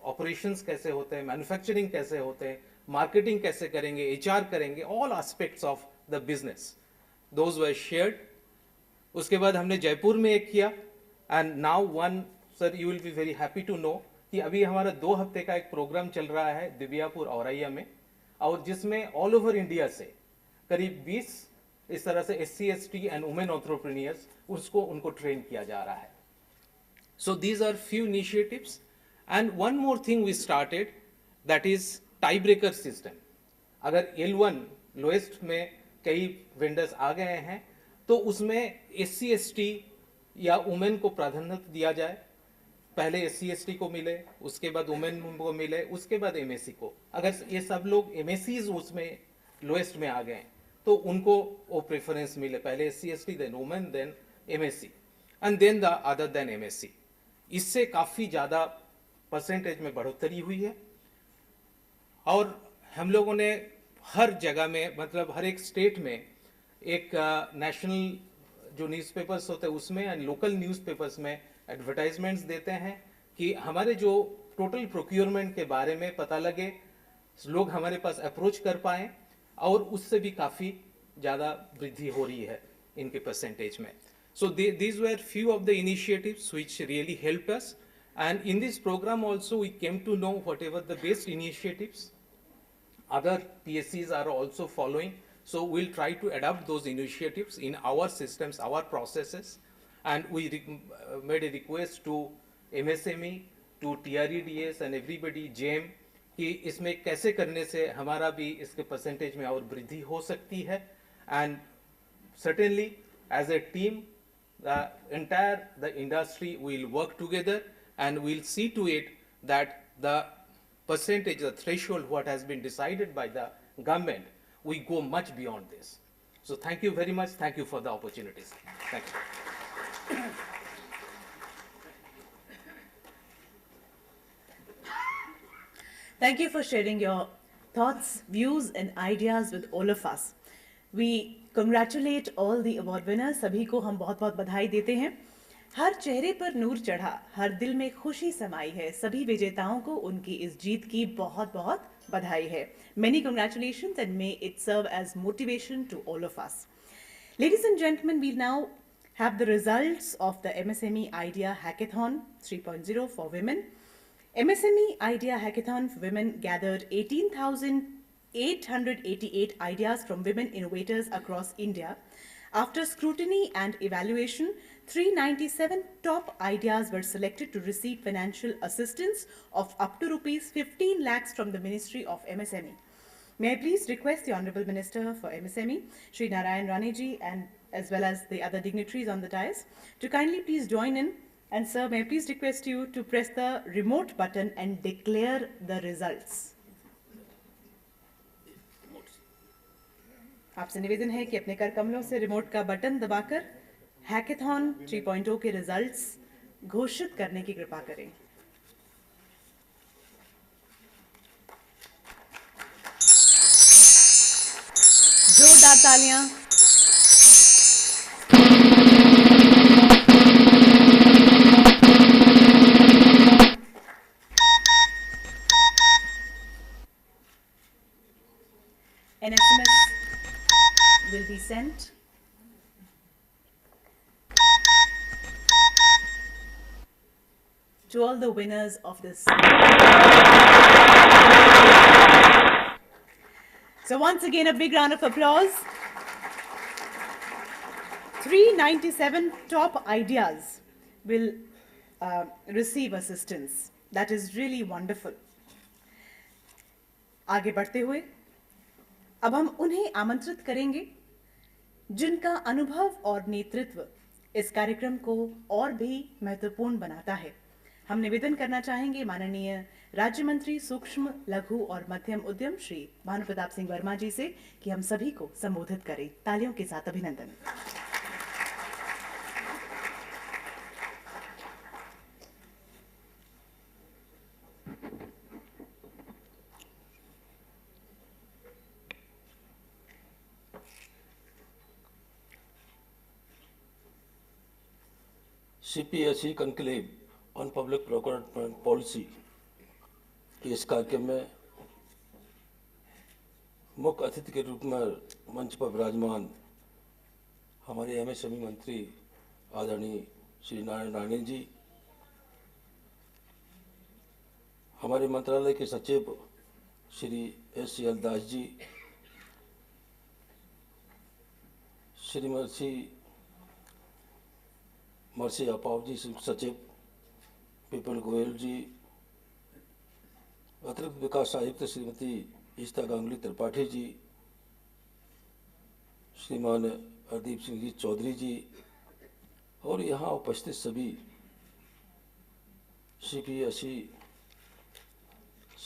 ऑपरेशंस कैसे होते हैं, मैन्युफैक्चरिंग कैसे होते हैं, मार्केटिंग कैसे करेंगे, HR करेंगे, all aspects of the business, those were shared. उसके बाद हमने जयपुर में एक किया, and now one, sir you will be very happy to know कि अभी हमारा 2 हफ्ते का एक प्रोग्राम चल रहा है दिव्यापुर औरैया में, और जिसमें ऑल ओवर इंडिया से करीब 20 इस तरह से SC/ST एंड वुमेन एंटरप्रेन्योर्स उनको ट्रेन किया जा रहा है. So these are few initiatives. And one more thing we started, that is tie breaker system. अगर L1 लोएस्ट में कई वेंडर्स आ गए हैं तो उसमें SC/ST या वुमेन को प्राधान्य दिया जाए. पहले SC/ST को मिले, उसके बाद वुमेन को मिले, उसके बाद MSE को. अगर ये सब लोग MSEs उसमें लोएस्ट में आ गए तो उनको वो प्रेफरेंस मिले, पहले SC/ST, then women, then MSE, and then the other than MSE. इससे काफ़ी ज़्यादा परसेंटेज में बढ़ोतरी हुई है. और हम लोगों ने हर जगह में, मतलब हर एक स्टेट में एक नेशनल जो न्यूज़पेपर्स होते हैं उसमें एंड लोकल न्यूज़पेपर्स में एडवर्टाइजमेंट्स देते हैं कि हमारे जो टोटल प्रोक्योरमेंट के बारे में पता लगे, लोग हमारे पास अप्रोच कर पाएँ, और उससे भी काफ़ी ज़्यादा वृद्धि हो रही है इनके परसेंटेज में. So these were few of the initiatives which really helped us, and in this programme also we came to know whatever the best initiatives other PSCs are also following. So we'll try to adapt those initiatives in our systems, our processes, and we made a request to MSME, to TReDS and everybody, JAM, कि इसमें कैसे करने से हमारा भी इसके percentage में और वृद्धि हो सकती है. And certainly as a team, the industry will work together and we'll see to it that the percentage, the threshold, what has been decided by the government, we go much beyond this. So thank you very much. Thank you for the opportunities. Thank you. Thank you for sharing your thoughts, views and ideas with all of us. We congratulate all the award winners. सभी को हम बहुत-बहुत बधाई देते हैं. हर चेहरे पर नूर चढ़ा, हर दिल में खुशी समाई है. सभी विजेताओं को उनकी इस जीत की बहुत-बहुत बधाई है. Many congratulations and may it serve as motivation to all of us. Ladies and gentlemen, we now have the results of the MSME Idea Hackathon 3.0 for women. MSME Idea Hackathon for Women gathered 18,888 ideas from women innovators across India. After scrutiny and evaluation, 397 top ideas were selected to receive financial assistance of up to rupees 15 lakhs from the Ministry of MSME. May I please request the Honorable Minister for MSME, Shri Narayan Rane ji, and as well as the other dignitaries on the dais, to kindly please join in. And sir, may I please request you to press the remote button and declare the results. आपसे निवेदन है कि अपने कर कमलों से remote का button दबाकर हैकेथॉन 3.0 के रिजल्ट्स घोषित करने की कृपा करें. जोरदार तालियां. An SMS will be sent. To all the winners of this. So once again, a big round of applause. 397 top ideas will receive assistance. That is really wonderful. आगे बढ़ते हुए अब हम उन्हें आमंत्रित करेंगे जिनका अनुभव और नेतृत्व इस कार्यक्रम को और भी महत्वपूर्ण बनाता है. हम निवेदन करना चाहेंगे माननीय राज्य मंत्री सूक्ष्म, लघु और मध्यम उद्यम श्री भानु प्रताप सिंह वर्मा जी से कि हम सभी को संबोधित करें. तालियों के साथ अभिनंदन. CPSE Conclave on Public Procurement Policy के इस कार्यक्रम में मुख्य अतिथि के रूप में मंच पर विराजमान हमारे MSME मंत्री आदरणीय श्री नारायण राणे जी, हमारे मंत्रालय के सचिव श्री SCL दास जी, श्रीमती मर्सी अपाव जी सचिव, विपिन गोयल जी, अतिरिक्त विकास आयुक्त श्रीमती ईस्ता गांगुली त्रिपाठी जी, श्रीमान हरदीप सिंह जी चौधरी जी और यहाँ उपस्थित सभी CPSE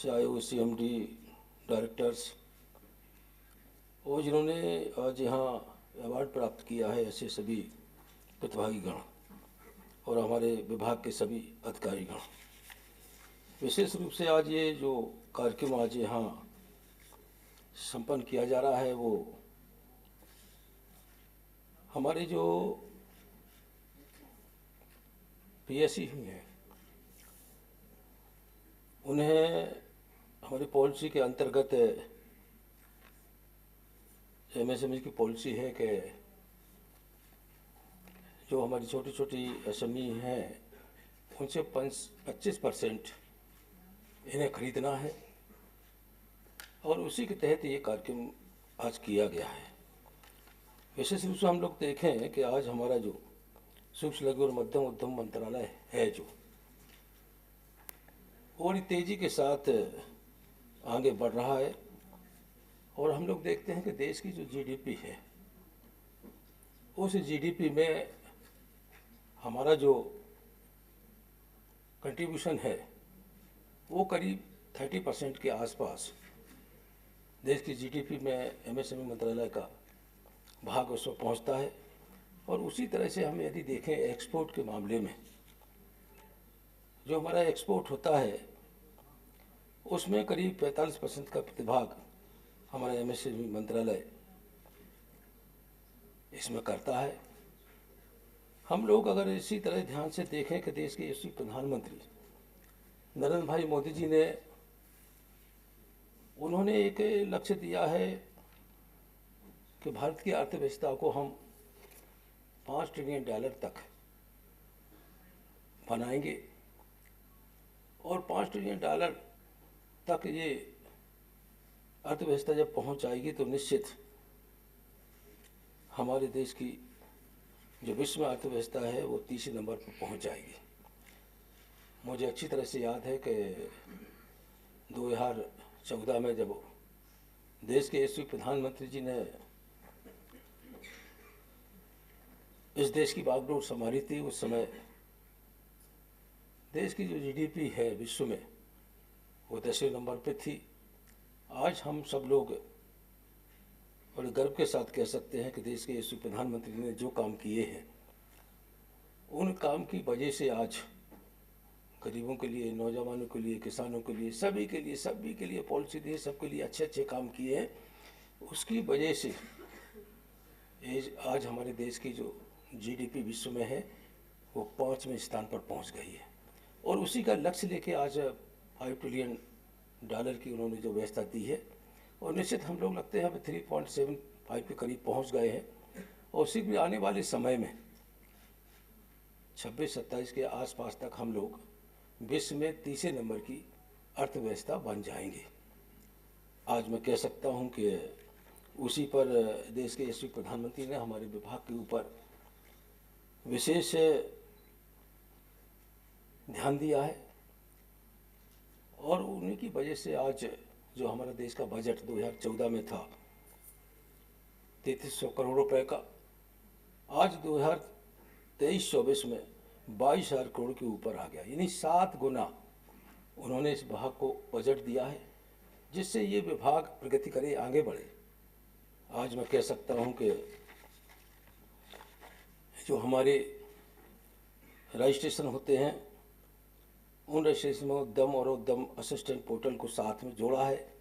से आए हुए CMD डायरेक्टर्स और जिन्होंने आज यहाँ अवार्ड प्राप्त किया है, ऐसे सभी प्रतिभागीगण और हमारे विभाग के सभी अधिकारीगण. विशेष रूप से आज ये जो कार्यक्रम आज यहाँ संपन्न किया जा रहा है वो हमारे जो PSE हैं उन्हें हमारी पॉलिसी के अंतर्गत MSME की पॉलिसी है कि जो हमारी छोटी छोटी SME हैं उनसे 25% इन्हें खरीदना है और उसी के तहत ये कार्यक्रम आज किया गया है. विशेष रूप से हम लोग देखें कि आज हमारा जो सूक्ष्म लघु और मध्यम उद्यम मंत्रालय है जो और तेजी के साथ आगे बढ़ रहा है और हम लोग देखते हैं कि देश की जो GDP है उस GDP में हमारा जो कंट्रीब्यूशन है वो करीब 30% के आसपास देश की GDP में MSME मंत्रालय का भाग उसमें पहुंचता है. और उसी तरह से हम यदि देखें एक्सपोर्ट के मामले में जो हमारा एक्सपोर्ट होता है उसमें करीब 45% का प्रतिभाग हमारा MSME मंत्रालय इसमें करता है। हम लोग अगर इसी तरह ध्यान से देखें कि देश के यशस्वी प्रधानमंत्री नरेंद्र भाई मोदी जी ने उन्होंने एक लक्ष्य दिया है कि भारत की अर्थव्यवस्था को हम $5 ट्रिलियन तक बनाएंगे और $5 ट्रिलियन तक ये अर्थव्यवस्था जब पहुंच जाएगी तो निश्चित हमारे देश की जो विश्व अर्थव्यवस्था है वो 30 नंबर पर पहुंच जाएगी। मुझे अच्छी तरह से याद है कि 2014 में जब देश के यशस्वी प्रधानमंत्री जी ने इस देश की बागडोर संभाली थी, उस समय देश की जो GDP है विश्व में वो 10वें नंबर पे थी। आज हम सब लोग बड़े गर्व के साथ कह सकते हैं कि देश के यशस्वी प्रधानमंत्री ने जो काम किए हैं उन काम की वजह से आज गरीबों के लिए, नौजवानों के लिए, किसानों के लिए, सभी के लिए पॉलिसी दी, सबके लिए अच्छे अच्छे काम किए हैं। उसकी वजह से आज हमारे देश की जो GDP विश्व में है वो 5वें स्थान पर पहुंच गई है और उसी का लक्ष्य लेके आज $5 ट्रिलियन की उन्होंने जो व्यवस्था दी है और निश्चित हम लोग लगते हैं अब 3.75 के करीब पहुंच गए हैं और उसी भी आने वाले समय में 26-27 के आसपास तक हम लोग विश्व में 30 नंबर की अर्थव्यवस्था बन जाएंगे। आज मैं कह सकता हूं कि उसी पर देश के यशस्वी प्रधानमंत्री ने हमारे विभाग के ऊपर विशेष ध्यान दिया है और उन्हीं की वजह से आज जो हमारा देश का बजट 2014 में था 3300 करोड़ रुपए का, आज 2023-24 में 22,000 करोड़ के ऊपर आ गया, यानी 7 गुना उन्होंने इस विभाग को बजट दिया है जिससे ये विभाग प्रगति करे, आगे बढ़े। आज मैं कह सकता हूं कि जो हमारे रजिस्ट्रेशन होते हैं उन रजिस्ट्रेशन में उद्यम और उद्यम असिस्टेंट पोर्टल को साथ में जोड़ा है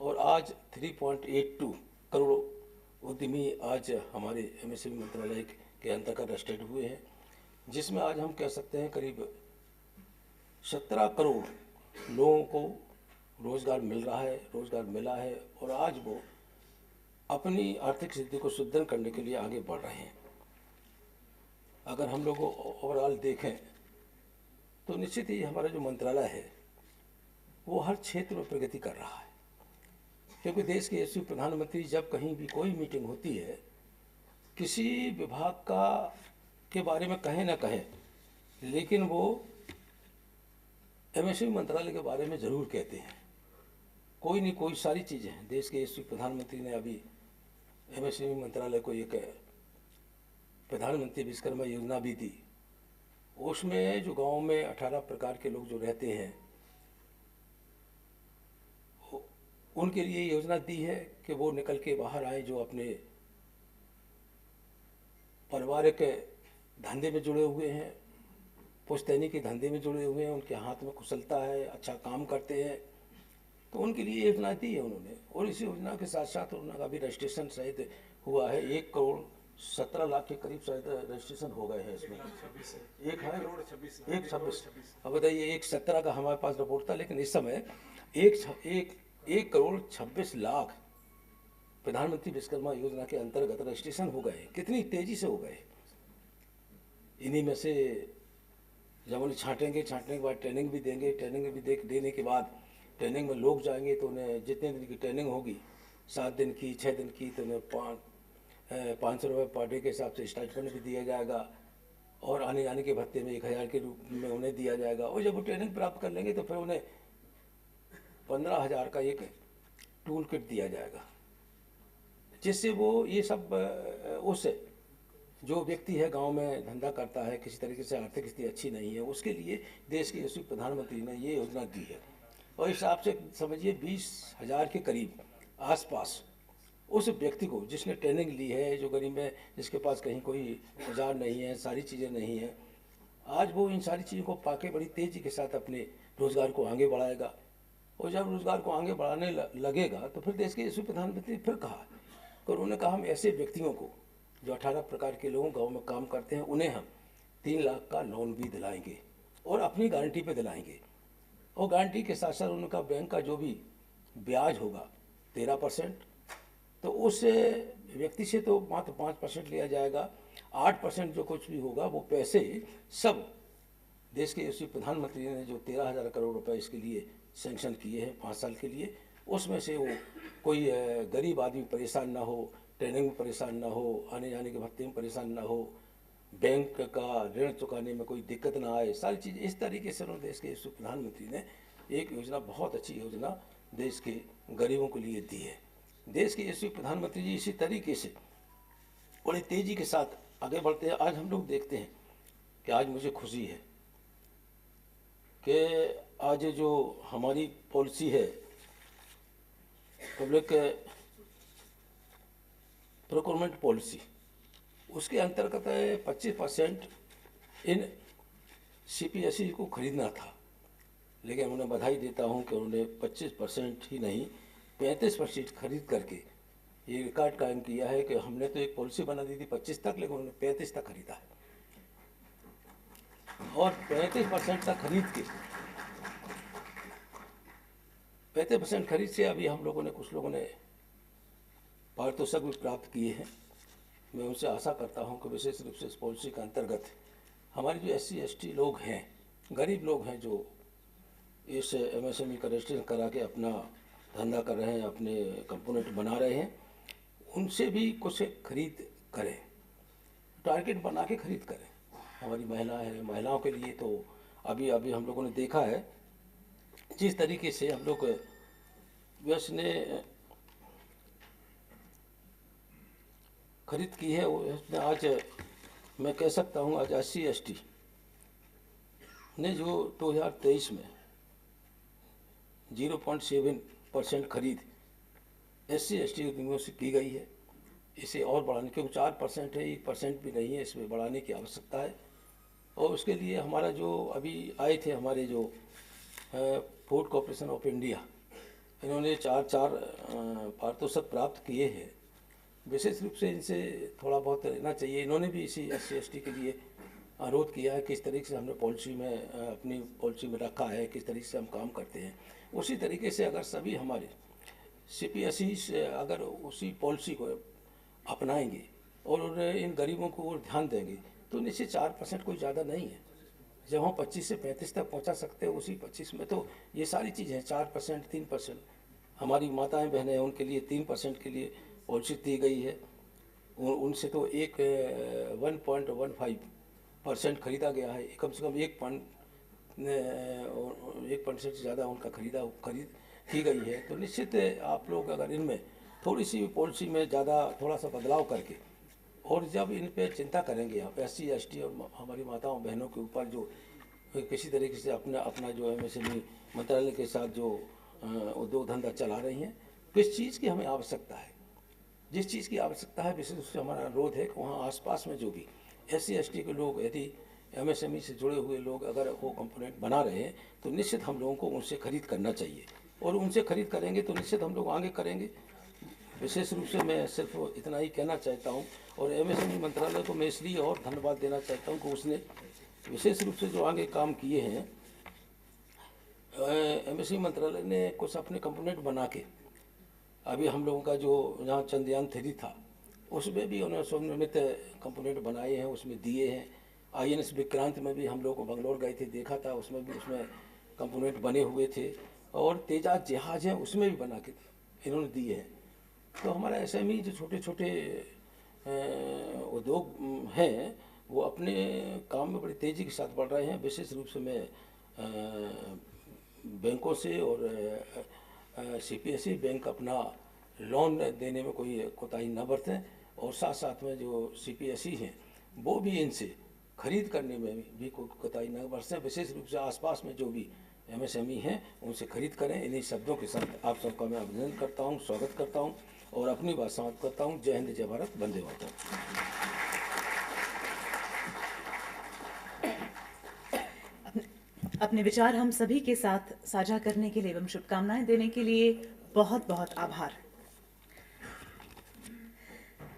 और आज 3.82 करोड़ उद्यमी आज हमारे MSME मंत्रालय के अंतर्गत रजिस्टर्ड हुए हैं, जिसमें आज हम कह सकते हैं करीब 17 करोड़ लोगों को रोजगार मिल रहा है, रोजगार मिला है और आज वो अपनी आर्थिक स्थिति को सुदृढ़ करने के लिए आगे बढ़ रहे हैं। अगर हम लोग ओवरऑल देखें तो निश्चित ही हमारा जो मंत्रालय है वो हर क्षेत्र में प्रगति कर रहा है, क्योंकि देश के यशस्वी प्रधानमंत्री जब कहीं भी कोई मीटिंग होती है किसी विभाग का के बारे में कहें ना कहें, लेकिन वो MSME मंत्रालय के बारे में ज़रूर कहते हैं। कोई नहीं कोई सारी चीज़ें हैं। देश के यशस्वी प्रधानमंत्री ने अभी MSME मंत्रालय को एक प्रधानमंत्री विश्वकर्मा योजना भी दी। उसमें जो गांव में 18 प्रकार के लोग जो रहते हैं उनके लिए योजना दी है कि वो निकल के बाहर आए, जो अपने पारिवारिक धंधे में जुड़े हुए हैं, पुश्तैनी के धंधे में जुड़े हुए हैं, उनके हाथ में कुशलता है, अच्छा काम करते हैं, तो उनके लिए योजना दी है उन्होंने। और इस योजना के साथ साथ उनका भी रजिस्ट्रेशन शायद हुआ है, 1,17,00,000 के करीब शायद रजिस्ट्रेशन हो गए हैं इसमें। 1,26,00,000 अब बताइए, 1,17 का हमारे पास रिपोर्ट था, लेकिन इस समय 1,26,00,000 प्रधानमंत्री विश्वकर्मा योजना के अंतर्गत रजिस्ट्रेशन हो गए। कितनी तेजी से हो गए। इन्हीं में से जब उन्हें छांटेंगे के बाद ट्रेनिंग भी देंगे, देने के बाद ट्रेनिंग में लोग जाएंगे तो उन्हें जितने दिन की ट्रेनिंग होगी, 7 दिन की, 6 दिन की, तो उन्हें 500 रुपये पर डे के हिसाब से स्टाइपेंड भी दिया जाएगा और आने जाने के भत्ते में 1,000 के रूप में उन्हें दिया जाएगा। और जब वो ट्रेनिंग प्राप्त कर लेंगे तो फिर उन्हें 15,000 का एक टूल किट दिया जाएगा, जिससे वो ये सब उस जो व्यक्ति है गांव में धंधा करता है, किसी तरीके से आर्थिक स्थिति अच्छी नहीं है, उसके लिए देश के यशस्वी प्रधानमंत्री ने ये योजना दी है। और इस हिसाब से समझिए 20,000 के करीब आसपास उस व्यक्ति को जिसने ट्रेनिंग ली है, जो गरीब है, जिसके पास कहीं कोई औजार नहीं है, सारी चीज़ें नहीं हैं, आज वो इन सारी चीज़ों को पाके बड़ी तेज़ी के साथ अपने रोज़गार को आगे बढ़ाएगा। और जब रोजगार को आगे बढ़ाने लगेगा तो फिर देश के यशस्वी प्रधानमंत्री फिर कहा कि उन्होंने कहा हम ऐसे व्यक्तियों को जो 18 प्रकार के लोगों गाँव में काम करते हैं उन्हें हम 3 लाख का लोन भी दिलाएंगे और अपनी गारंटी पे दिलाएंगे। और गारंटी के साथ साथ उनका बैंक का जो भी ब्याज होगा 13%, तो उस व्यक्ति से तो मात्र 5% लिया जाएगा। 8% जो कुछ भी होगा वो पैसे सब देश के यशस्वी प्रधानमंत्री ने जो 13,000 करोड़ रुपए इसके लिए सैंक्शन किए हैं 5 साल के लिए, उसमें से वो कोई गरीब आदमी परेशान ना हो, ट्रेनिंग में परेशान ना हो, आने जाने के भत्ते में परेशान ना हो, बैंक का ऋण चुकाने में कोई दिक्कत ना आए, सारी चीज़ इस तरीके से उन्होंने देश के यशस्वी प्रधानमंत्री ने एक योजना, बहुत अच्छी योजना देश के गरीबों के लिए दी है। देश के यशस्वी प्रधानमंत्री जी इसी तरीके से बड़ी तेज़ी के साथ आगे बढ़ते हैं। आज हम लोग देखते हैं कि आज मुझे खुशी है कि आज जो हमारी पॉलिसी है पब्लिक प्रोक्योरमेंट पॉलिसी, उसके अंतर्गत 25% इन CPSE को खरीदना था, लेकिन उन्हें बधाई देता हूं कि उन्होंने 25% ही नहीं 35% खरीद करके ये रिकॉर्ड कायम किया है कि हमने तो एक पॉलिसी बना दी थी 25 तक, लेकिन उन्होंने 35 तक खरीदा है। और 35% तक खरीद के 35% खरीद से अभी हम लोगों ने, कुछ लोगों ने पारितोषिक भी प्राप्त किए हैं। मैं उनसे आशा करता हूं कि विशेष रूप से इस पॉलिसी के अंतर्गत हमारे जो SC/ST लोग हैं, गरीब लोग हैं, जो इस MSME का रजिस्ट्रेशन करा के अपना धंधा कर रहे हैं, अपने कंपोनेंट बना रहे हैं, उनसे भी कुछ खरीद करें, टारगेट बना के खरीद करें। हमारी महिला है, महिलाओं के लिए तो अभी हम लोगों ने देखा है जिस तरीके से हम लोग व्यस्त ने खरीद की है, उसमें आज मैं कह सकता हूँ आज SC/ST ने जो 2023 में 0.7% खरीद SC/ST उद्यमियों से की गई है। इसे और बढ़ाने, क्योंकि 4% है, 1% भी नहीं है, इसमें बढ़ाने की आवश्यकता है। और उसके लिए हमारा जो अभी आए थे हमारे जो फूड कॉर्पोरेशन ऑफ इंडिया, इन्होंने 4 पारितोषिक प्राप्त किए हैं। विशेष रूप से इनसे थोड़ा बहुत रहना चाहिए। इन्होंने भी इसी SC/ST के लिए अनुरोध किया है किस तरीके से हमने पॉलिसी में अपनी पॉलिसी में रखा है, किस तरीके से हम काम करते हैं। उसी तरीके से अगर सभी हमारे CPSEs अगर उसी पॉलिसी को अपनाएंगे और इन गरीबों को और ध्यान देंगे तो निश्चित 4% कोई ज़्यादा नहीं है। जब हम 25 से 35 तक पहुंचा सकते हैं, उसी 25 में तो ये सारी चीज़ें हैं। 4%, 3%, हमारी माताएं बहनें हैं, उनके लिए 3% के लिए पॉलिसी दी गई है। उनसे तो 1.15% खरीदा गया है, कम से कम 1% से ज़्यादा उनका खरीद की गई है। तो निश्चित आप लोग अगर इनमें थोड़ी सी पॉलिसी में थोड़ा सा बदलाव करके और जब इन पे चिंता करेंगे आप SC/ST और हमारी माताओं बहनों के ऊपर जो किसी तरीके से अपना जो MSME मंत्रालय के साथ जो उद्योग धंधा चला रही हैं, किस चीज़ की हमें आवश्यकता है, जिस चीज़ की आवश्यकता है विशेष रूप से हमारा अनुरोध है कि वहाँ आसपास में जो भी SC/ST के लोग, यदि MSME से जुड़े हुए लोग अगर वो कंपोनेंट बना रहे हैं तो निश्चित हम लोगों को उनसे खरीद करना चाहिए। और उनसे खरीद करेंगे तो निश्चित हम लोग आगे करेंगे। विशेष रूप से मैं सिर्फ इतना ही कहना चाहता हूँ। और MSME मंत्रालय को मैं इसलिए और धन्यवाद देना चाहता हूँ कि उसने विशेष रूप से जो आगे काम किए हैं, MSME मंत्रालय ने कुछ अपने कंपोनेंट बना के, अभी हम लोगों का जो यहाँ चंद्रयान 3 था उसमें भी उन्होंने स्वनिर्मित कंपोनेंट बनाए हैं, उसमें दिए हैं। INS विक्रांत में भी हम लोग बंगलोर गए थे, देखा था, उसमें कंपोनेंट बने हुए थे। और तेजाज जहाज हैं उसमें भी बना के इन्होंने दिए हैं। तो हमारा SME जो छोटे छोटे उद्योग हैं वो अपने काम में बड़ी तेज़ी के साथ बढ़ रहे हैं। विशेष रूप से मैं बैंकों से और CPSE बैंक अपना लोन देने में कोई कोताही न बरतें, और साथ साथ में जो CPSE हैं वो भी इनसे खरीद करने में भी कोई कोताही न बरतें। विशेष रूप से आसपास में जो भी MSME हैं उनसे खरीद करें। इन्हीं शब्दों के साथ आप सबका मैं अभिनंदन करता हूँ, स्वागत करता हूँ और अपनी बात समाप्त करता हूँ। जय हिंद, जय भारत, वंदे मातरम। अपने विचार हम सभी के साथ साझा करने के लिए एवं शुभकामनाएं देने के लिए बहुत बहुत आभार।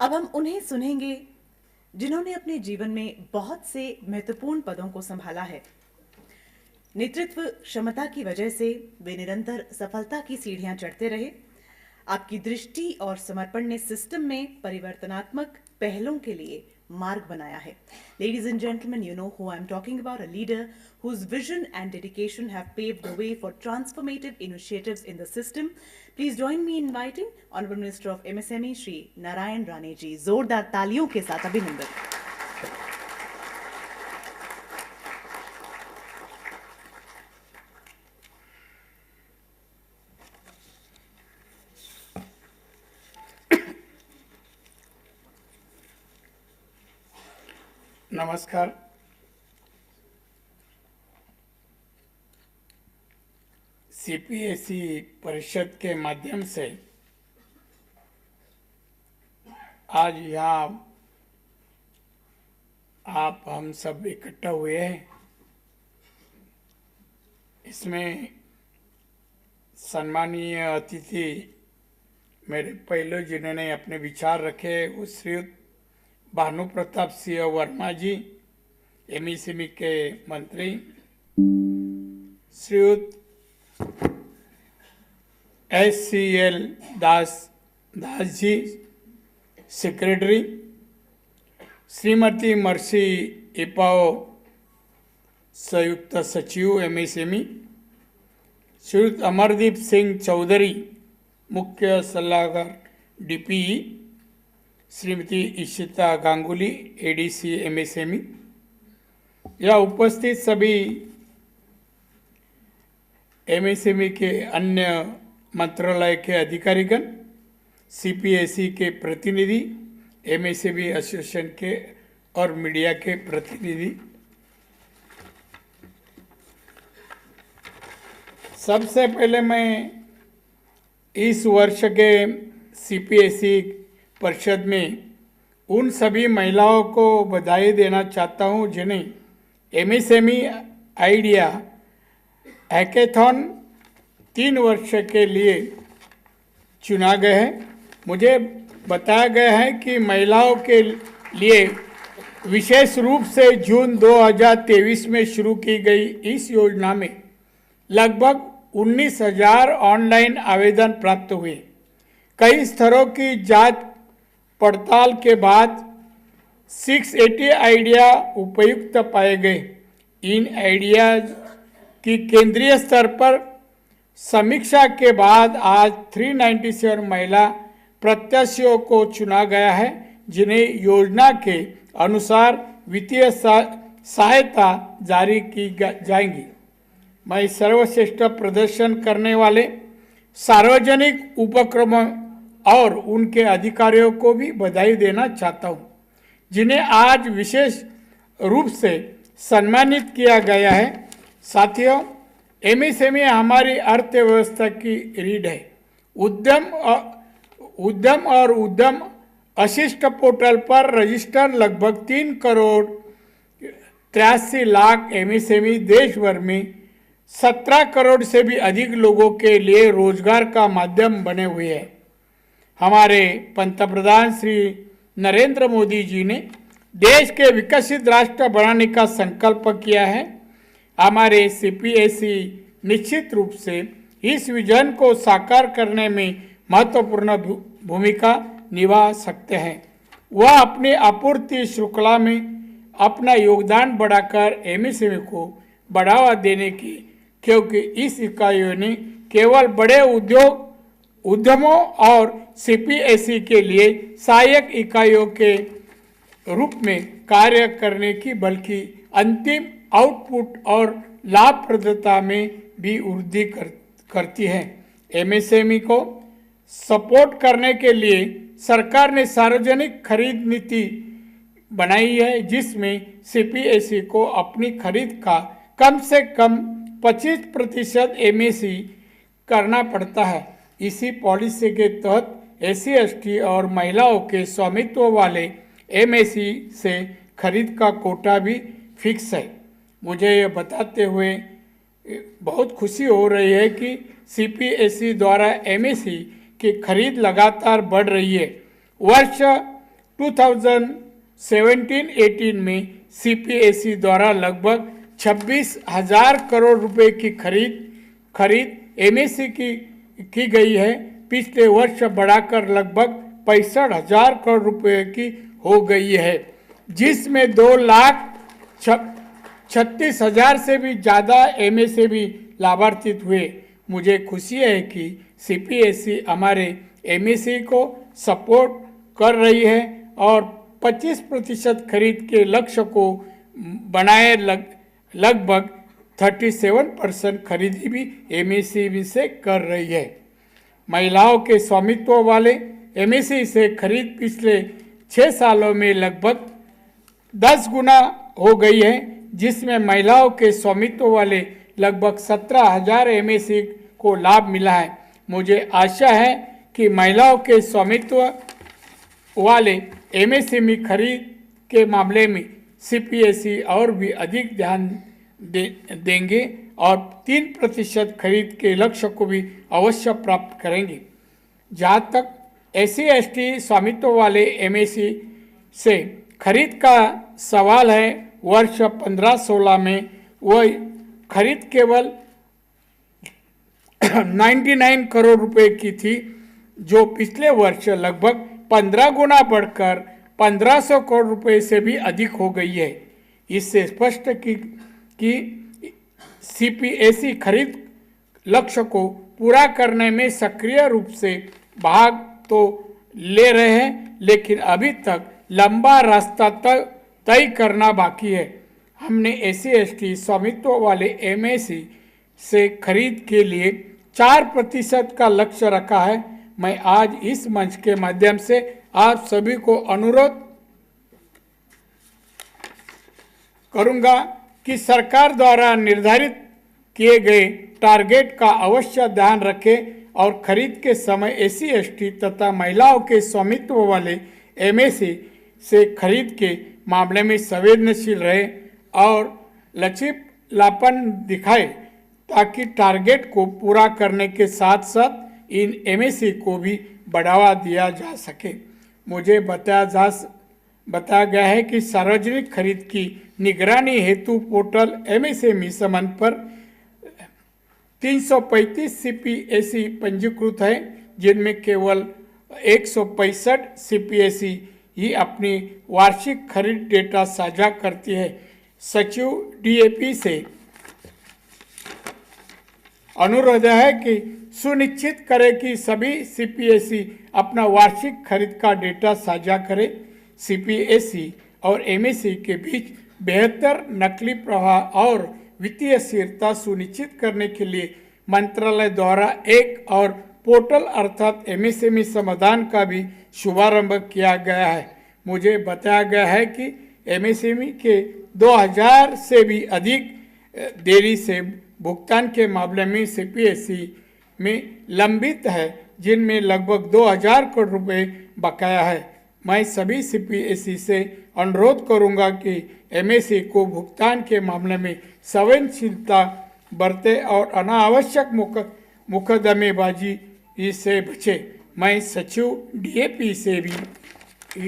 अब हम उन्हें सुनेंगे जिन्होंने अपने जीवन में बहुत से महत्वपूर्ण पदों को संभाला है। नेतृत्व क्षमता की वजह से वे निरंतर सफलता की सीढ़ियां चढ़ते रहे। आपकी दृष्टि और समर्पण ने सिस्टम में परिवर्तनात्मक पहलों के लिए मार्ग बनाया है। Ladies and gentlemen, you know who I'm talking about, a leader whose vision and dedication have paved the way for transformative initiatives in the system. Please join me in inviting Honorable Minister of MSME, Shri Narayan Rane ji. जोरदार तालियों के साथ अभिनंदन। नमस्कार। CPSE परिषद के माध्यम से आज यहाँ आप हम सब इकट्ठा हुए हैं। इसमें सम्मानीय अतिथि मेरे पहले जिन्होंने अपने विचार रखे वो श्रीयुत भानु प्रताप सिंह वर्मा जी, एमएसएमई के मंत्री, श्रीयुत SCL Das ji, secretary, Shrimati mercy इपाओ, संयुक्त सचिव एमएसएमई, श्रीयुत अमरदीप सिंह चौधरी, मुख्य सलाहकार DPE, Shrimati Ishita Ganguly, ADC MSME, या उपस्थित सभी MSME के अन्य मंत्रालय के अधिकारीगण, CPSE के प्रतिनिधि, MSME एसोसिएशन के और मीडिया के प्रतिनिधि, सबसे पहले मैं इस वर्ष के CPSE परिषद में उन सभी महिलाओं को बधाई देना चाहता हूं जिन्हें MSME आइडिया हैकेथॉन 3 वर्ष के लिए चुना गया है। मुझे बताया गया है कि महिलाओं के लिए विशेष रूप से जून 2023 में शुरू की गई इस योजना में लगभग 19,000 ऑनलाइन आवेदन प्राप्त हुए। कई स्तरों की जांच पड़ताल के बाद 680 आइडिया उपयुक्त पाए गए। इन आइडिया की केंद्रीय स्तर पर समीक्षा के बाद आज 397 महिला प्रत्याशियों को चुना गया है जिन्हें योजना के अनुसार वित्तीय सहायता जारी की जाएगी। मैं सर्वश्रेष्ठ प्रदर्शन करने वाले सार्वजनिक उपक्रमों और उनके अधिकारियों को भी बधाई देना चाहता हूं, जिन्हें आज विशेष रूप से सम्मानित किया गया है। साथियों, MSME हमारी अर्थव्यवस्था की रीढ़ है। उद्यम और उद्यम अशिष्ट पोर्टल पर रजिस्टर लगभग 3 करोड़ 83 लाख MSME देश भर में 17 करोड़ से भी अधिक लोगों के लिए रोजगार का माध्यम बने हुए हैं। हमारे पंतप्रधान श्री नरेंद्र मोदी जी ने देश के विकसित राष्ट्र बनाने का संकल्प किया है। हमारे CPSE निश्चित रूप से इस विजन को साकार करने में महत्वपूर्ण भूमिका निभा सकते हैं। वह अपनी आपूर्ति श्रृंखला में अपना योगदान बढ़ाकर MSME को बढ़ावा देने की, क्योंकि इस इकाइयों ने केवल बड़े उद्यमों और CPSE के लिए सहायक इकाइयों के रूप में कार्य करने की, बल्कि अंतिम आउटपुट और लाभप्रदता में भी वृद्धि करती है। MSME को सपोर्ट करने के लिए सरकार ने सार्वजनिक खरीद नीति बनाई है, जिसमें CPSE को अपनी खरीद का कम से कम 25% MSE करना पड़ता है। इसी पॉलिसी के तहत SC/ST और महिलाओं के स्वामित्व वाले MSE से खरीद का कोटा भी फिक्स है। मुझे यह बताते हुए बहुत खुशी हो रही है कि CPSE द्वारा MSc की खरीद लगातार बढ़ रही है। वर्ष 2017-18 में CPSE द्वारा लगभग 26,000 करोड़ रुपए की खरीद MSc की गई है। पिछले वर्ष बढ़ाकर लगभग 65,000 करोड़ रुपए की हो गई है, जिसमें 2,36,000 से भी ज़्यादा MSME लाभान्वित हुए। मुझे खुशी है कि CPSE हमारे MSE को सपोर्ट कर रही है और 25% खरीद के लक्ष्य को बनाए लगभग 37% खरीदी भी MSME से कर रही है। महिलाओं के स्वामित्व वाले MSE से खरीद पिछले 6 सालों में लगभग 10 गुना हो गई है, जिसमें महिलाओं के स्वामित्व वाले लगभग 17,000 MSE को लाभ मिला है। मुझे आशा है कि महिलाओं के स्वामित्व वाले MSME खरीद के मामले में CPSE और भी अधिक ध्यान देंगे और 3% खरीद के लक्ष्य को भी अवश्य प्राप्त करेंगे। जहाँ तक SC/ST स्वामित्व वाले MSE से खरीद का सवाल है, वर्ष 15-16 में वह खरीद केवल 99 करोड़ रुपए की थी, जो पिछले वर्ष लगभग 15 गुना बढ़कर 1,500 करोड़ रुपए से भी अधिक हो गई है। इससे स्पष्ट कि CPSE खरीद लक्ष्य को पूरा करने में सक्रिय रूप से भाग तो ले रहे हैं, लेकिन अभी तक लंबा रास्ता तय करना बाकी है। हमने SC/ST स्वामित्व वाले MSE से खरीद के लिए 4% का लक्ष्य रखा है। मैं आज इस मंच के माध्यम से आप सभी को अनुरोध करूंगा कि सरकार द्वारा निर्धारित किए गए टारगेट का अवश्य ध्यान रखें और खरीद के समय SC/ST तथा महिलाओं के स्वामित्व वाले MSE से खरीद के मामले में संवेदनशील रहे और लचीलापन दिखाए, ताकि टारगेट को पूरा करने के साथ साथ इन MSE को भी बढ़ावा दिया जा सके। मुझे बताया गया है कि सार्वजनिक खरीद की निगरानी हेतु पोर्टल MSME समन पर 335 CPSE पंजीकृत है, जिनमें केवल 165 CPSE ही अपनी वार्षिक खरीद डेटा साझा करती है। सचिव DAP से अनुरोध है कि सुनिश्चित करें कि सभी CPSE अपना वार्षिक खरीद का डेटा साझा करें। CPSE और MSE के बीच बेहतर नकली प्रवाह और वित्तीय स्थिरता सुनिश्चित करने के लिए मंत्रालय द्वारा एक और पोर्टल अर्थात MSME समाधान का भी शुभारंभ किया गया है। मुझे बताया गया है कि MSME के 2000 से भी अधिक देरी से भुगतान के मामले में CPSE में लंबित है, जिनमें लगभग 2000 करोड़ रुपए बकाया है। मैं सभी CPSE से अनुरोध करूंगा कि MSE को भुगतान के मामले में संवेदनशीलता बरते और अनावश्यक मुकदमेबाजी से बचे। मैं सचिव DAP से भी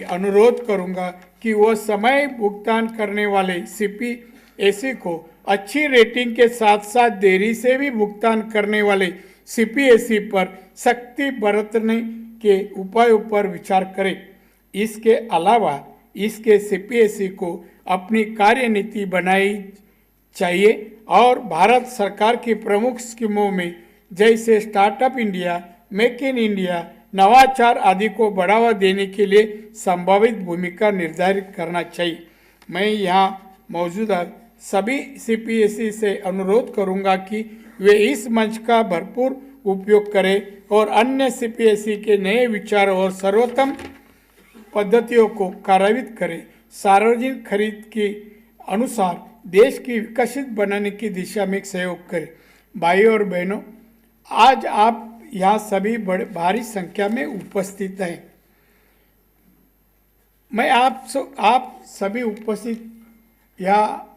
अनुरोध करूंगा कि वो समय भुगतान करने वाले CPSE को अच्छी रेटिंग के साथ साथ देरी से भी भुगतान करने वाले CPSE पर सख्ती बरतने के उपायों पर विचार करें। इसके अलावा इसके CPSE को अपनी कार्यनीति बनाई चाहिए और भारत सरकार की प्रमुख स्कीमों में जैसे startup India, make in India, नवाचार आदि को बढ़ावा देने के लिए संभावित भूमिका निर्धारित करना चाहिए। मैं यहाँ मौजूदा सभी CPSE से अनुरोध करूँगा कि वे इस मंच का भरपूर उपयोग करें और अन्य CPSE के नए विचारों और सर्वोत्तम पद्धतियों को कार्यान्वित करें। सार्वजनिक खरीद के अनुसार देश की विकसित बनाने की दिशा में सहयोग करें। भाइयों और बहनों, आज आप यहाँ सभी भारी संख्या में उपस्थित हैं। मैं आप सभी उपस्थित यहाँ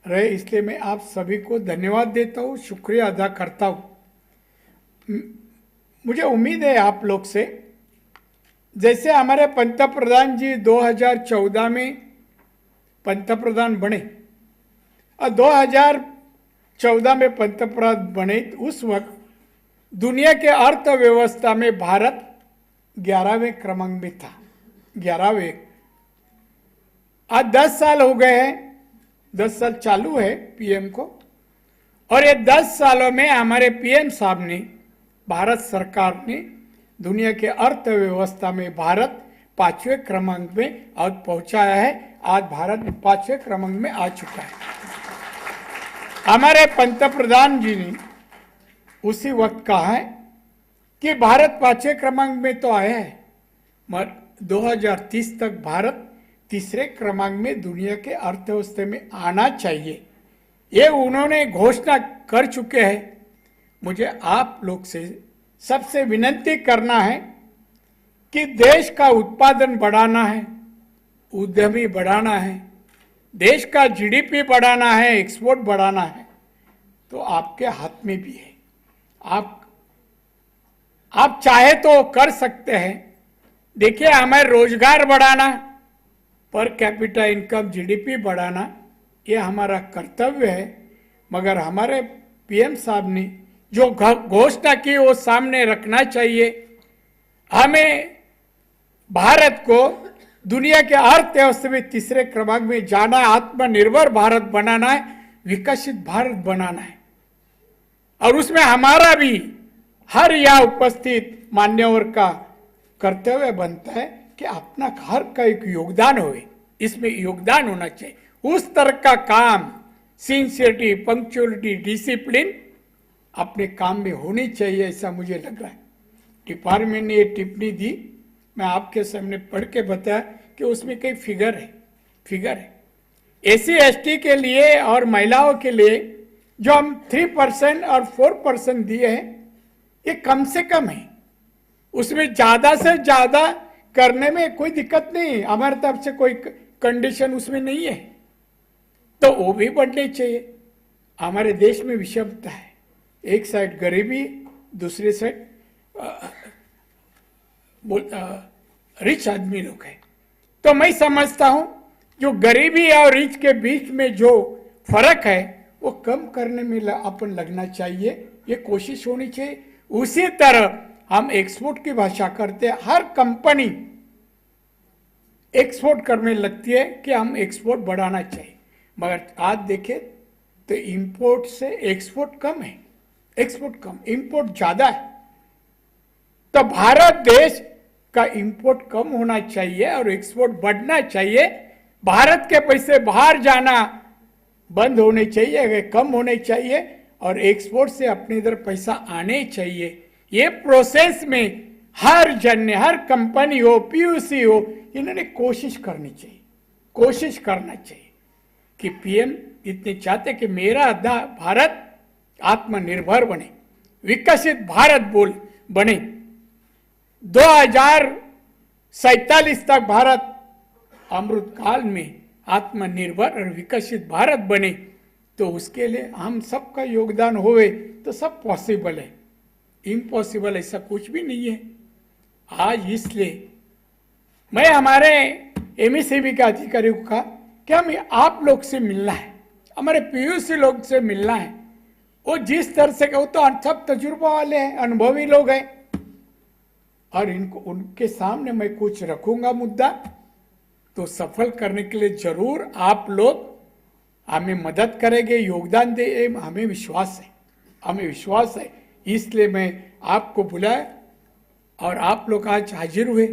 रहे, इसलिए मैं आप सभी को धन्यवाद देता हूँ, शुक्रिया अदा करता हूँ। मुझे उम्मीद है आप लोग से, जैसे हमारे पंत प्रधान जी 2014 में पंत प्रधान बने और 2014 में पंत प्रधान बने, उस वक्त दुनिया के अर्थव्यवस्था में भारत 11वें क्रमांक में था, 11वें। आज 10 साल हो गए हैं, 10 साल चालू है पीएम को, और ये 10 सालों में हमारे पीएम साहब ने, भारत सरकार ने दुनिया के अर्थव्यवस्था में भारत 5वें क्रमांक में आज पहुंचाया है। आज भारत 5वें क्रमांक में आ चुका है। हमारे पंत प्रधान जी ने उसी वक्त कहा है कि भारत 5वें क्रमांक में तो आया है, मगर 2030 तक भारत 3रे क्रमांक में दुनिया के अर्थव्यवस्था में आना चाहिए, ये उन्होंने घोषणा कर चुके हैं। मुझे आप लोग से सबसे विनती करना है कि देश का उत्पादन बढ़ाना है, उद्यमी बढ़ाना है, देश का जीडीपी बढ़ाना है, एक्सपोर्ट बढ़ाना है, तो आपके हाथ में भी है। आप चाहे तो कर सकते हैं। देखिए, हमें रोजगार बढ़ाना, पर कैपिटा इनकम, जीडीपी बढ़ाना, ये हमारा कर्तव्य है। मगर हमारे पीएम साहब ने जो घोषणा की वो सामने रखना चाहिए। हमें भारत को दुनिया के अर्थव्यवस्था में 3रे क्रमांक में जाना है, आत्मनिर्भर भारत बनाना है, विकसित भारत बनाना है। और उसमें हमारा भी, हर यहाँ उपस्थित मान्यवर का कर्तव्य बनता है कि अपना हर का एक योगदान होए, इसमें योगदान होना चाहिए। उस तरह का काम, सिंसियरिटी, पंक्चुअलिटी, डिसिप्लिन अपने काम में होनी चाहिए, ऐसा मुझे लग रहा है। डिपार्टमेंट ने ये टिप्पणी दी, मैं आपके सामने पढ़ के बताया कि उसमें कई फिगर है। एससी एसटी के लिए और महिलाओं के लिए जो हम 3% और 4% दिए हैं, ये कम से कम है। उसमें ज्यादा से ज्यादा करने में कोई दिक्कत नहीं है, हमारे तरफ से कोई कंडीशन उसमें नहीं है, तो वो भी बढ़ने चाहिए। हमारे देश में विषमता है, एक साइड गरीबी, दूसरी साइड रिच आदमी लोग हैं। तो मैं समझता हूं जो गरीबी और रिच के बीच में जो फर्क है वो कम करने में अपन लगना चाहिए, ये कोशिश होनी चाहिए। उसी तरह हम एक्सपोर्ट की भाषा करते हैं, हर कंपनी एक्सपोर्ट करने लगती है कि हम एक्सपोर्ट बढ़ाना चाहिए, मगर आज देखें तो इंपोर्ट से एक्सपोर्ट कम है, एक्सपोर्ट कम, इंपोर्ट ज्यादा है। तो भारत देश का इंपोर्ट कम होना चाहिए और एक्सपोर्ट बढ़ना चाहिए। भारत के पैसे बाहर जाना बंद होने चाहिए, कम होने चाहिए, और एक्सपोर्ट से अपने इधर पैसा आने चाहिए। ये प्रोसेस में हर जन ने, हर कंपनी हो, पीयूसी हो, इन्होंने कोशिश करनी चाहिए, कोशिश करना चाहिए कि पीएम इतने चाहते कि मेरा भारत आत्मनिर्भर बने, विकसित भारत बने। 2047 तक भारत अमृत काल में आत्मनिर्भर और विकसित भारत बने, तो उसके लिए हम सबका योगदान होवे तो सब पॉसिबल है। इम्पॉसिबल ऐसा कुछ भी नहीं है। आज इसलिए मैं हमारे एमएसएमई के अधिकारियों को कहा कि हम आप लोग से मिलना है, हमारे पीयूसी लोग से मिलना है। वो जिस तरह से वो तो सब तजुर्बा वाले हैं, अनुभवी लोग हैं, और इनको उनके सामने मैं कुछ रखूंगा मुद्दा, तो सफल करने के लिए जरूर आप लोग हमें मदद करेंगे, योगदान दे, हमें विश्वास है, हमें विश्वास है। इसलिए मैं आपको बुलाया और आप लोग आज हाजिर हुए।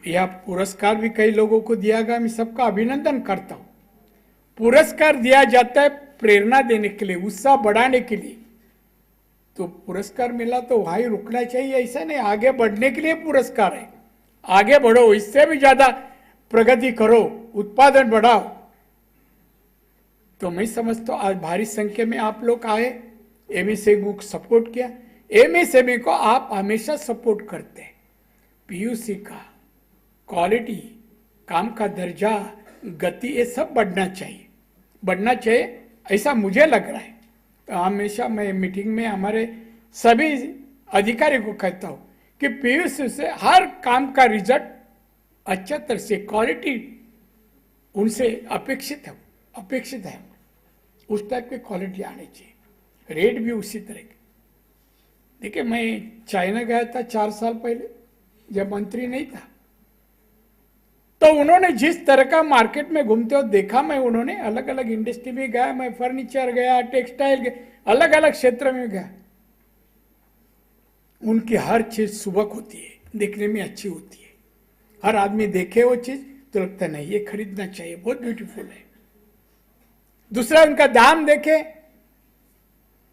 यह पुरस्कार भी कई लोगों को दिया गया, मैं सबका अभिनंदन करता हूँ। पुरस्कार दिया जाता है प्रेरणा देने के लिए, उत्साह बढ़ाने के लिए। तो पुरस्कार मिला तो वहां ही रुकना चाहिए, ऐसा नहीं, आगे बढ़ने के लिए पुरस्कार है। आगे बढ़ो, इससे भी ज्यादा प्रगति करो, उत्पादन बढ़ाओ। तो मैं समझता हूँ आज भारी संख्या में आप लोग आए, एमएसएमई को सपोर्ट किया। एमएसएमई को आप हमेशा सपोर्ट करते हैं। पीयूसी का क्वालिटी, काम का दर्जा, गति, ये सब बढ़ना चाहिए। बढ़ना चाहिए, ऐसा मुझे लग रहा है। तो हमेशा मैं मीटिंग में हमारे सभी अधिकारी को कहता हूँ कि पीयूष से हर काम का रिजल्ट अच्छा तरह से क्वालिटी उनसे अपेक्षित है उस टाइप की क्वालिटी आनी चाहिए, रेट भी उसी तरह के। देखिए, मैं चाइना गया था 4 साल पहले जब मंत्री नहीं था, तो उन्होंने जिस तरह का मार्केट में घूमते हो देखा मैं, उन्होंने अलग अलग इंडस्ट्री में गया, मैं फर्नीचर गया, टेक्सटाइल गया, अलग अलग क्षेत्र में गया। उनकी हर चीज सुबक होती है, देखने में अच्छी होती है, हर आदमी देखे वो चीज तो लगता नहीं ये खरीदना चाहिए, बहुत ब्यूटीफुल है। दूसरा, उनका दाम देखे,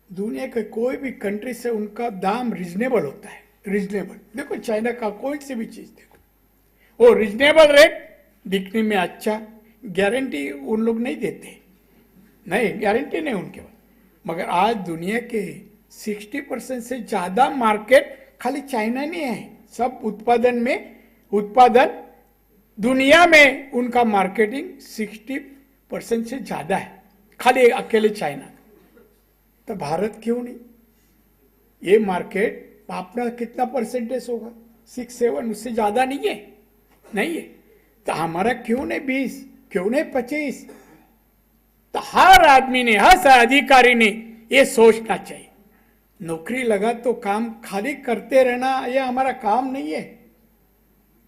दुनिया के कोई भी कंट्री से उनका दाम रिजनेबल होता है, रिजनेबल। देखो चाइना का कोई सी भी चीज देखो, वो रिजनेबल रेट, दिखने में अच्छा, गारंटी उन लोग नहीं देते, नहीं गारंटी नहीं उनके पास। मगर आज दुनिया के 60% से ज्यादा मार्केट खाली चाइना नहीं है, सब उत्पादन दुनिया में उनका मार्केटिंग 60% से ज्यादा है, खाली अकेले चाइना। तो भारत क्यों नहीं? ये मार्केट अपना कितना परसेंटेज होगा? 6-7, उससे ज्यादा नहीं है। तो हमारा क्यों नहीं 20, क्यों नहीं 25? तो हर आदमी ने, हर अधिकारी ने ये सोचना चाहिए। नौकरी लगा तो काम खाली करते रहना ये हमारा काम नहीं है।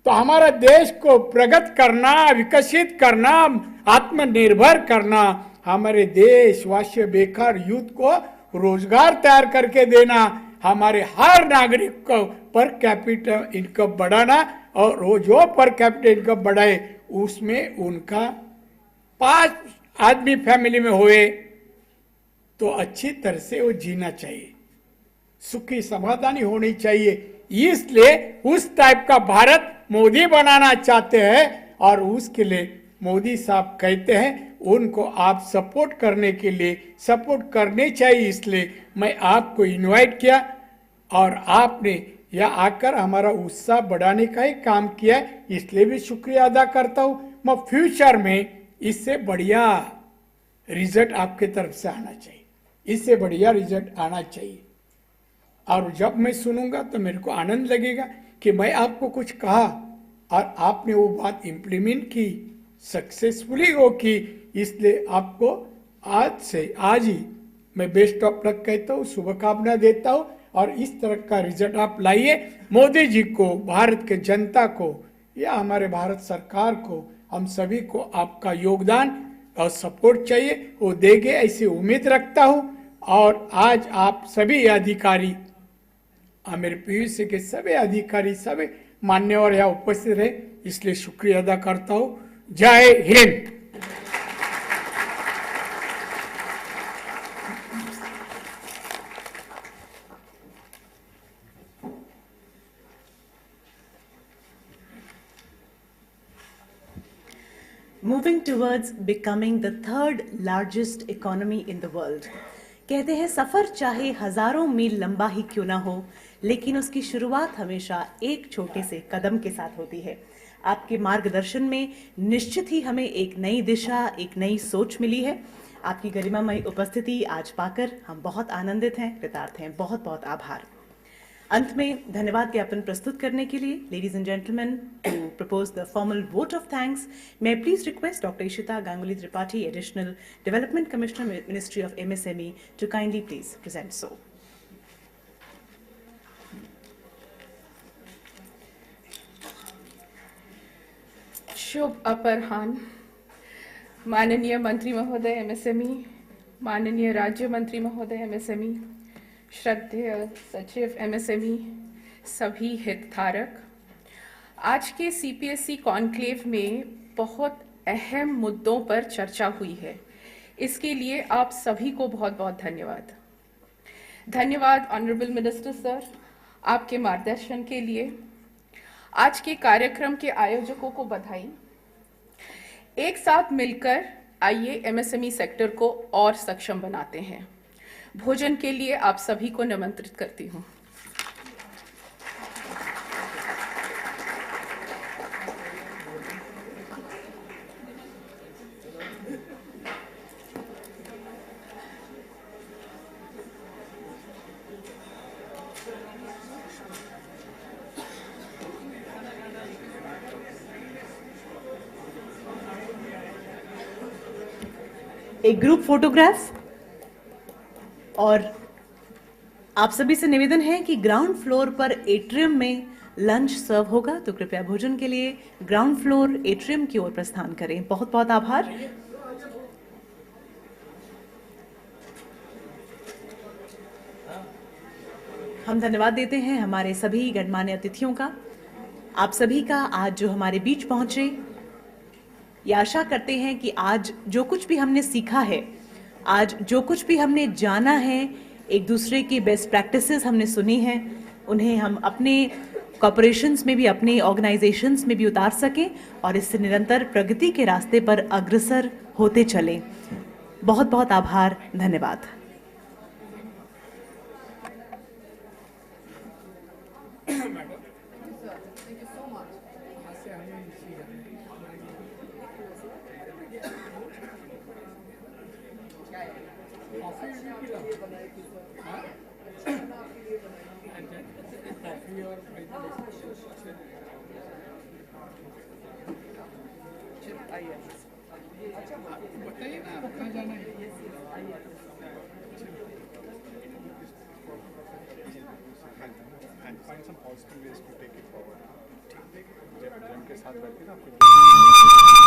तो हमारा देश को प्रगत करना, विकसित करना, आत्मनिर्भर करना, हमारे देशवासी बेकार यूथ को रोजगार तैयार करके देना, हमारे हर नागरिक को पर कैपिटा इनकम बढ़ाना, और वो जो पर कैपिटा इनकम बढ़ाए उसमें उनका 5 आदमी फैमिली में होए तो अच्छी तरह से वो जीना चाहिए, सुखी समाधानी होनी चाहिए। इसलिए उस टाइप का भारत मोदी बनाना चाहते हैं, और उसके लिए मोदी साहब कहते हैं उनको आप सपोर्ट करने के लिए सपोर्ट करने चाहिए। इसलिए मैं आपको इनवाइट किया और आपने यहाँ आकर हमारा उत्साह बढ़ाने का ही काम किया है, इसलिए भी शुक्रिया अदा करता हूँ। मैं फ्यूचर में इससे बढ़िया रिजल्ट आपके तरफ से आना चाहिए, इससे बढ़िया रिजल्ट आना चाहिए। और जब मैं सुनूंगा तो मेरे को आनंद लगेगा कि मैं आपको कुछ कहा और आपने वो बात इम्प्लीमेंट की, सक्सेसफुली वो की। इसलिए आपको आज ही मैं बेस्ट ऑफ लक कहता हूँ, शुभकामना देता हूँ, और इस तरह का रिजल्ट आप लाइए। मोदी जी को, भारत के जनता को, या हमारे भारत सरकार को, हम सभी को आपका योगदान और सपोर्ट चाहिए, वो देंगे ऐसी उम्मीद रखता हूँ। और आज आप सभी अधिकारी, मेरे पीयूष के सभी अधिकारी, सभी मान्यवर यहाँ उपस्थित रहे, इसलिए शुक्रिया अदा करता हूँ। जय Hind. Moving towards becoming the 3rd largest economy in the world. कहते हैं सफर चाहे हजारों मील लंबा ही क्यों ना हो, लेकिन उसकी शुरुआत हमेशा एक छोटे से कदम के साथ होती है। आपके मार्गदर्शन में निश्चित ही हमें एक नई दिशा, एक नई सोच मिली है। आपकी गरिमामयी उपस्थिति आज पाकर हम बहुत आनंदित हैं, कृतार्थ हैं। बहुत बहुत आभार। अंत में धन्यवाद ज्ञापन प्रस्तुत करने के लिए, ladies and gentleman, to propose the formal vote of thanks, may I please request Dr. Ishita Ganguly Tripathi, Additional Development Commissioner, Ministry of MSME, to kindly please present so. शुभ अपराह्न। माननीय मंत्री महोदय MSME, माननीय राज्य मंत्री महोदय MSME, श्रद्धेय सचिव MSME, सभी हितधारक, आज के CPSE कॉन्क्लेव में बहुत अहम मुद्दों पर चर्चा हुई है। इसके लिए आप सभी को बहुत बहुत धन्यवाद। धन्यवाद ऑनरेबल मिनिस्टर सर, आपके मार्गदर्शन के लिए। आज के कार्यक्रम के आयोजकों को बधाई। एक साथ मिलकर आइए MSME सेक्टर को और सक्षम बनाते हैं। भोजन के लिए आप सभी को निमंत्रित करती हूँ। एक ग्रुप फोटोग्राफ। और आप सभी से निवेदन है कि ग्राउंड फ्लोर पर एट्रियम में लंच सर्व होगा, तो कृपया भोजन के लिए ग्राउंड फ्लोर एट्रियम की ओर प्रस्थान करें। बहुत बहुत आभार। हम धन्यवाद देते हैं हमारे सभी गणमान्य अतिथियों का, आप सभी का आज जो हमारे बीच पहुंचे। ये आशा करते हैं कि आज जो कुछ भी हमने सीखा है, आज जो कुछ भी हमने जाना है, एक दूसरे की बेस्ट प्रैक्टिसेस हमने सुनी हैं, उन्हें हम अपने कॉर्पोरेशंस में भी, अपने ऑर्गेनाइजेशंस में भी उतार सकें और इससे निरंतर प्रगति के रास्ते पर अग्रसर होते चलें। बहुत बहुत आभार, धन्यवाद। बताइए ना कहाँ जाना है। Find some positive ways to take it forward. जब के साथ बैठे ना आपको